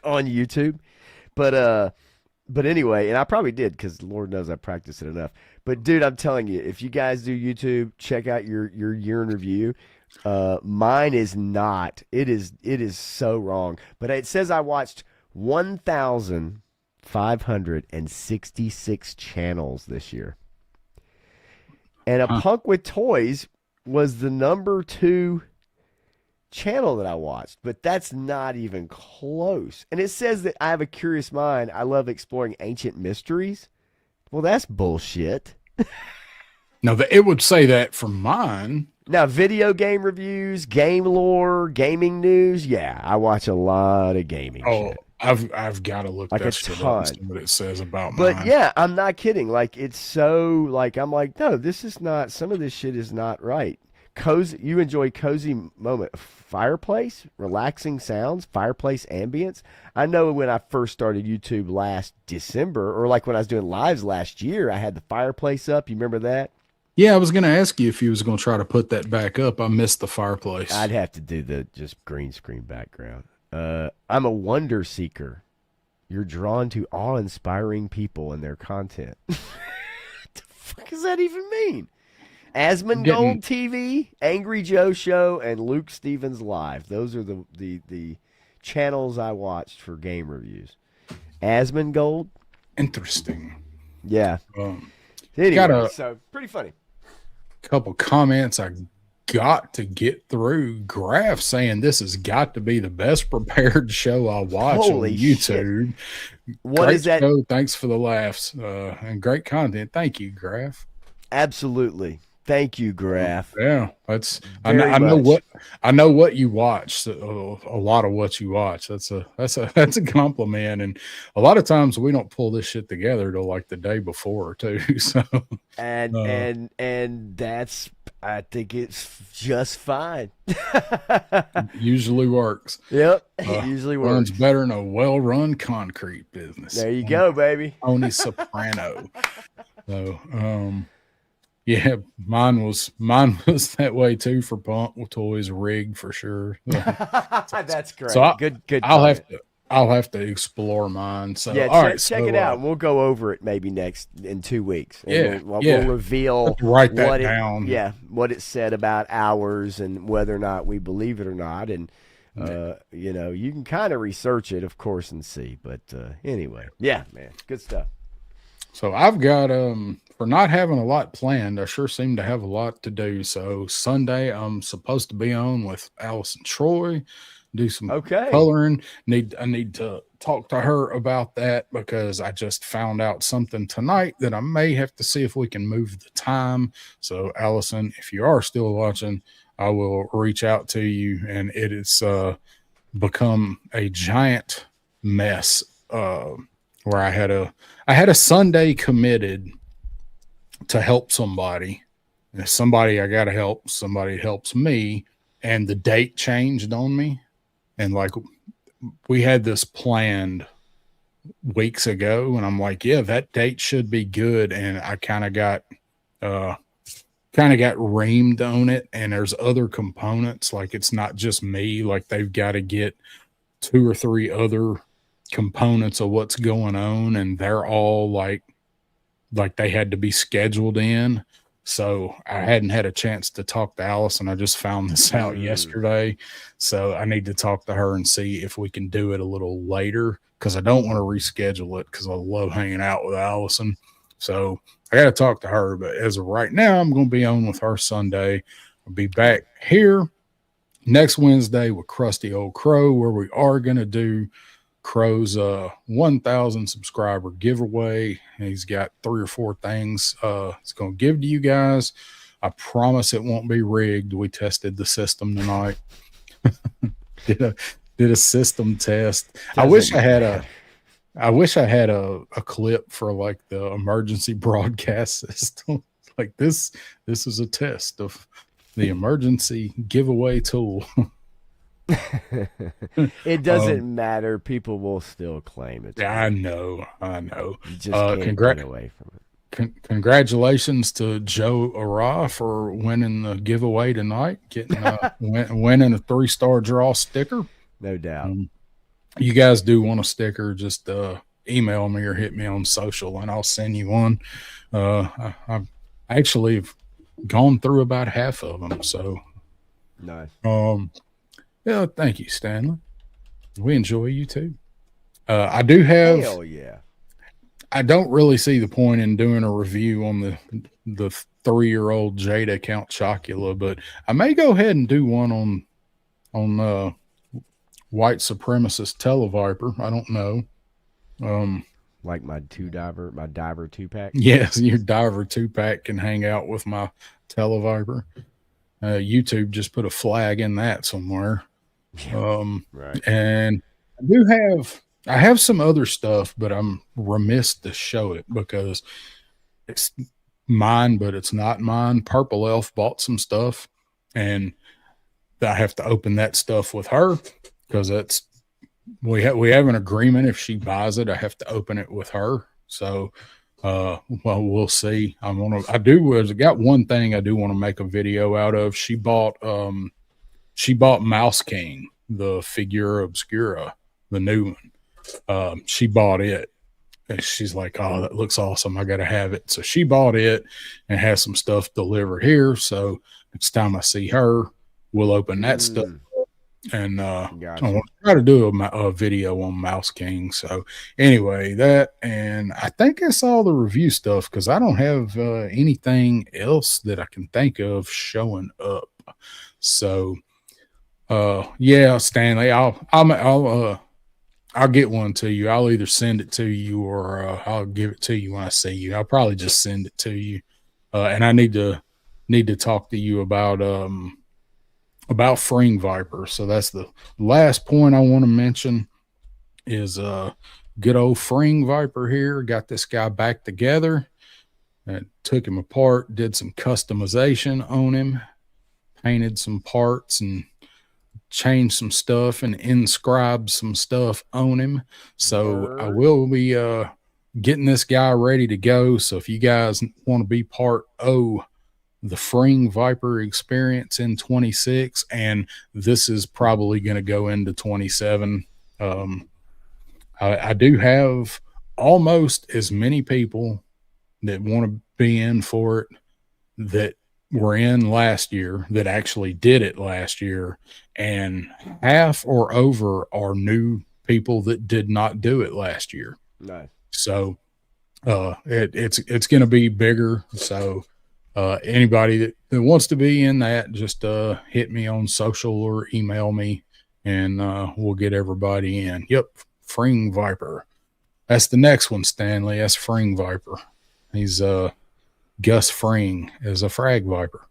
B: on YouTube. But anyway, and I probably did because Lord knows I practiced it enough. But dude, I'm telling you, if you guys do YouTube, check out your year in review. Mine is not. It is so wrong. But it says I watched 1,566 channels this year. And A Punk with Toys was the number 2 channel that I watched, but that's not even close. And it says that I have a curious mind. I love exploring ancient mysteries. Well, that's bullshit.
A: No, it would say that for mine.
B: Now, video game reviews, game lore, gaming news. Yeah, I watch a lot of gaming shit.
A: I've got to look
B: like
A: that
B: a
A: shit
B: ton.
A: up and see what it says about
B: But
A: mine.
B: yeah, I'm not kidding. Like, it's so, like, I'm like, no, this is not, some of this shit is not right. Cozy, you enjoy cozy moment, fireplace, relaxing sounds, fireplace ambience. I know when I first started YouTube last December, or like when I was doing lives last year, I had the fireplace up. You remember that?
A: Yeah, I was going to ask you if you was going to try to put that back up. I missed the fireplace.
B: I'd have to do the just green screen background. I'm a wonder seeker. You're drawn to awe-inspiring people and their content. What the fuck does that even mean? Asmongold TV, Angry Joe Show, and Luke Stevens Live. Those are the channels I watched for game reviews. Asmongold.
A: Interesting.
B: Yeah. Anyway, so pretty funny.
A: Couple comments I got to get through. Graph saying this has got to be the best prepared show I watch
B: Holy
A: on YouTube.
B: What
A: great
B: is that?
A: Show. Thanks for the laughs and great content. Thank you, Graph.
B: Absolutely. Thank you, Graph.
A: Yeah, that's I
B: Very
A: know
B: much.
A: I know what you watch. A lot of what you watch. That's a compliment. And a lot of times we don't pull this shit together till like the day before too. So
B: and that's, I think it's just fine.
A: usually works.
B: Yep, it usually works.
A: Runs better than a well-run concrete business.
B: There you go, baby.
A: Tony Soprano. So yeah, mine was that way too for Punk with Toys Rigged for sure.
B: That's great.
A: So
B: good.
A: I'll have to explore mine. So
B: yeah, check it out. We'll go over it maybe in 2 weeks. And we'll reveal
A: write that down.
B: What it said about ours and whether or not we believe it or not. And you can kind of research it, of course, and see. But anyway, yeah, man, good stuff.
A: So I've got for not having a lot planned, I sure seem to have a lot to do. So Sunday I'm supposed to be on with Allison Troy, do some coloring. I need to talk to her about that because I just found out something tonight that I may have to see if we can move the time. So Allison, if you are still watching, I will reach out to you. And it has become a giant mess where I had a Sunday committed to help somebody. And if somebody I got to help, somebody helps me, and the date changed on me. And like we had this planned weeks ago, and I'm like, yeah, that date should be good. And I kind of got reamed on it. And there's other components. Like it's not just me, like they've got to get 2 or 3 other components of what's going on. And they're all like they had to be scheduled in. So I hadn't had a chance to talk to Allison. I just found this out yesterday. So I need to talk to her and see if we can do it a little later because I don't want to reschedule it because I love hanging out with Allison. So I got to talk to her. But as of right now, I'm going to be on with her Sunday. I'll be back here next Wednesday with Krusty Old Crow, where we are going to do Crow's 1,000 subscriber giveaway. He's got 3 or 4 things it's going to give to you guys. I promise it won't be rigged. We tested the system tonight. did a system test. I wish I had a clip for like the emergency broadcast system. Like this is a test of the emergency giveaway tool.
B: It doesn't matter. People will still claim it.
A: I know.
B: You just can't get away from it.
A: Congratulations to Joe Ara for winning the giveaway tonight, getting winning a 3-star draw sticker.
B: No doubt.
A: You guys do want a sticker, just email me or hit me on social and I'll send you one. I've actually gone through about half of them, so
B: nice.
A: Yeah, thank you, Stanley. We enjoy you too. I do have.
B: Hell yeah.
A: I don't really see the point in doing a review on the 3-year-old Jada Count Chocula, but I may go ahead and do one on white supremacist Televiper. I don't know.
B: Like my diver 2-pack.
A: Yes, your diver 2-pack can hang out with my Televiper. YouTube just put a flag in that somewhere.
B: Right.
A: And I have some other stuff, but I'm remiss to show it because it's mine, but it's not mine. Purple Elf bought some stuff, and I have to open that stuff with her because we have an agreement. If she buys it, I have to open it with her. So, well, we'll see. I got one thing I do want to make a video out of. She bought Mouse King, the figure obscura, the new one. She bought it and she's like, oh, that looks awesome. I got to have it. So she bought it and has some stuff delivered here. So next time I see her, we'll open that stuff. And
B: Gotcha.
A: I want to try to do a video on Mouse King. So anyway, that, and I think that's all the review stuff because I don't have anything else that I can think of showing up. So yeah, Stanley, I'll get one to you. I'll either send it to you or I'll give it to you when I see you. I'll probably just send it to you. And I need to talk to you about Freeing Viper. So that's the last point I want to mention is good old Freeing Viper here. Got this guy back together and took him apart, did some customization on him, painted some parts and changed some stuff and inscribed some stuff on him. So I will be getting this guy ready to go. So if you guys want to be part of the Freeing Viper experience in 26, and this is probably going to go into 27, I do have almost as many people that want to be in for it that were in last year that actually did it last year, and half or over are new people that did not do it last year.
B: Nice.
A: So it's going to be bigger. So anybody that wants to be in that, just hit me on social or email me, and we'll get everybody in. Yep, Freeing Viper. That's the next one, Stanley. That's Freeing Viper. He's Gus Freeing is a frag viper.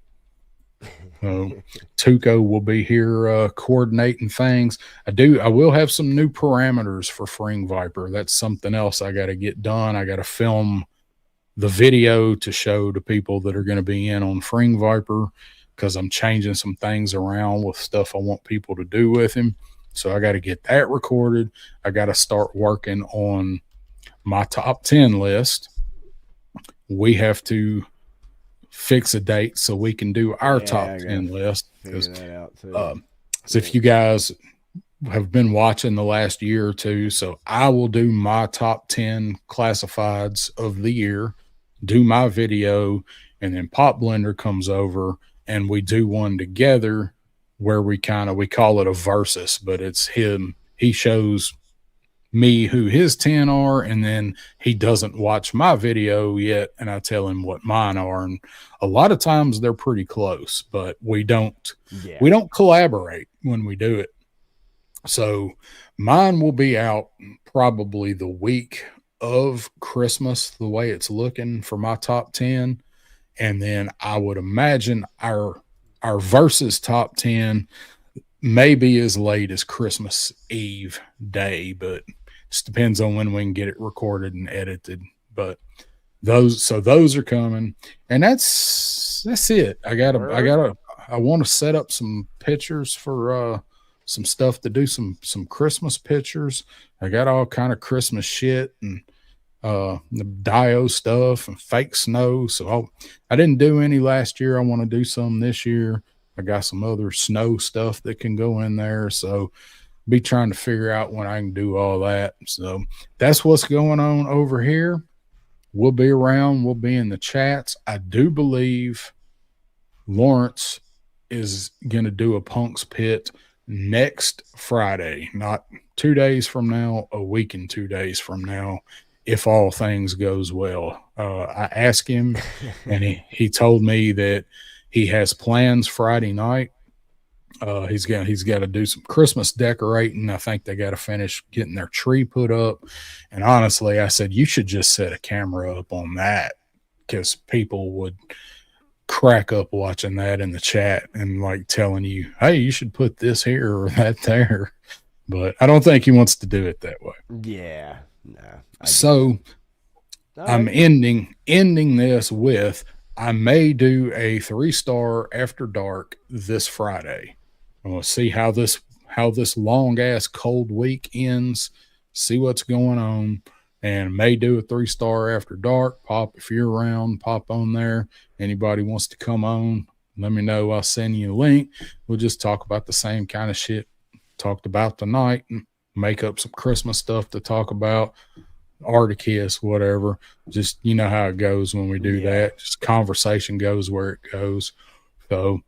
A: Tuco will be here coordinating things. I will have some new parameters for Freeing Viper. That's something else I got to get done. I got to film the video to show to people that are going to be in on Freeing Viper because I'm changing some things around with stuff I want people to do with him. So I got to get that recorded. I got to start working on my top 10 list. We have to fix a date so we can do our top 10 list. So if you guys have been watching the last year or two, so I will do my top 10 classifieds of the year, do my video, and then Pop Blender comes over and we do one together where we call it a versus, but it's him. He shows me who his 10 are, and then he doesn't watch my video yet, and I tell him what mine are. And a lot of times they're pretty close, but we don't collaborate when we do it. So mine will be out probably the week of Christmas, the way it's looking for my top 10. And then I would imagine our versus top 10 may be as late as Christmas Eve day, but just depends on when we can get it recorded and edited. But those are coming, and that's it. I want to set up some pictures for some stuff to do, some Christmas pictures. I got all kind of Christmas shit and the Dio stuff and fake snow. So I didn't do any last year. I want to do some this year. I got some other snow stuff that can go in there. So be trying to figure out when I can do all that. So that's what's going on over here. We'll be around. We'll be in the chats. I do believe Lawrence is going to do a Punk's Pit next Friday, not 2 days from now, a week and 2 days from now, if all things goes well. I asked him, and he told me that he has plans Friday night. He's got to do some Christmas decorating. I think they got to finish getting their tree put up. And honestly, I said, you should just set a camera up on that, because people would crack up watching that in the chat and like telling you, hey, you should put this here or that there. But I don't think he wants to do it that way.
B: Yeah. No.
A: So I'm ending this with, I may do a 3-star after dark this Friday. I'm going to see how this long ass cold week ends, see what's going on, and may do a 3-star after dark. Pop, if you're around, pop on there. Anybody wants to come on, let me know. I'll send you a link. We'll just talk about the same kind of shit talked about tonight and make up some Christmas stuff to talk about. Articus, whatever. Just, you know how it goes when we do that. Just conversation goes where it goes. So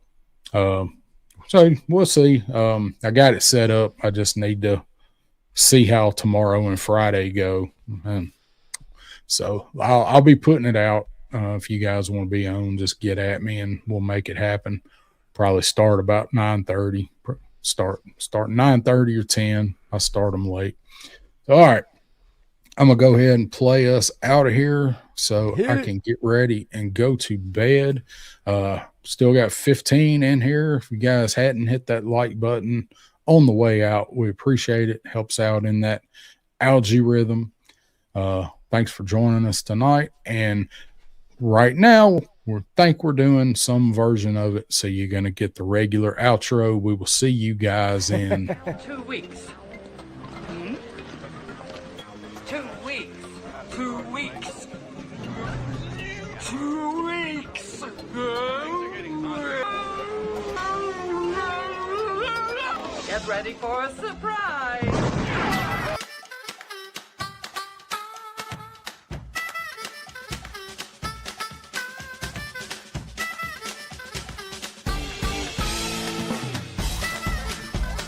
A: we'll see. I got it set up. I just need to see how tomorrow and Friday go. And so I'll be putting it out. If you guys want to be on, just get at me and we'll make it happen. Probably start about 9:30. Start 9:30 or 10. I start them late. All right. I'm going to go ahead and play us out of here so I can get ready and go to bed. Still got 15 in here. If you guys hadn't hit that like button on the way out, we appreciate it. Helps out in that algorithm. Thanks for joining us tonight. And right now, we think we're doing some version of it, so you're going to get the regular outro. We will see you guys in
H: 2 weeks. 2 weeks. 2 weeks. 2 weeks. Get ready for a surprise.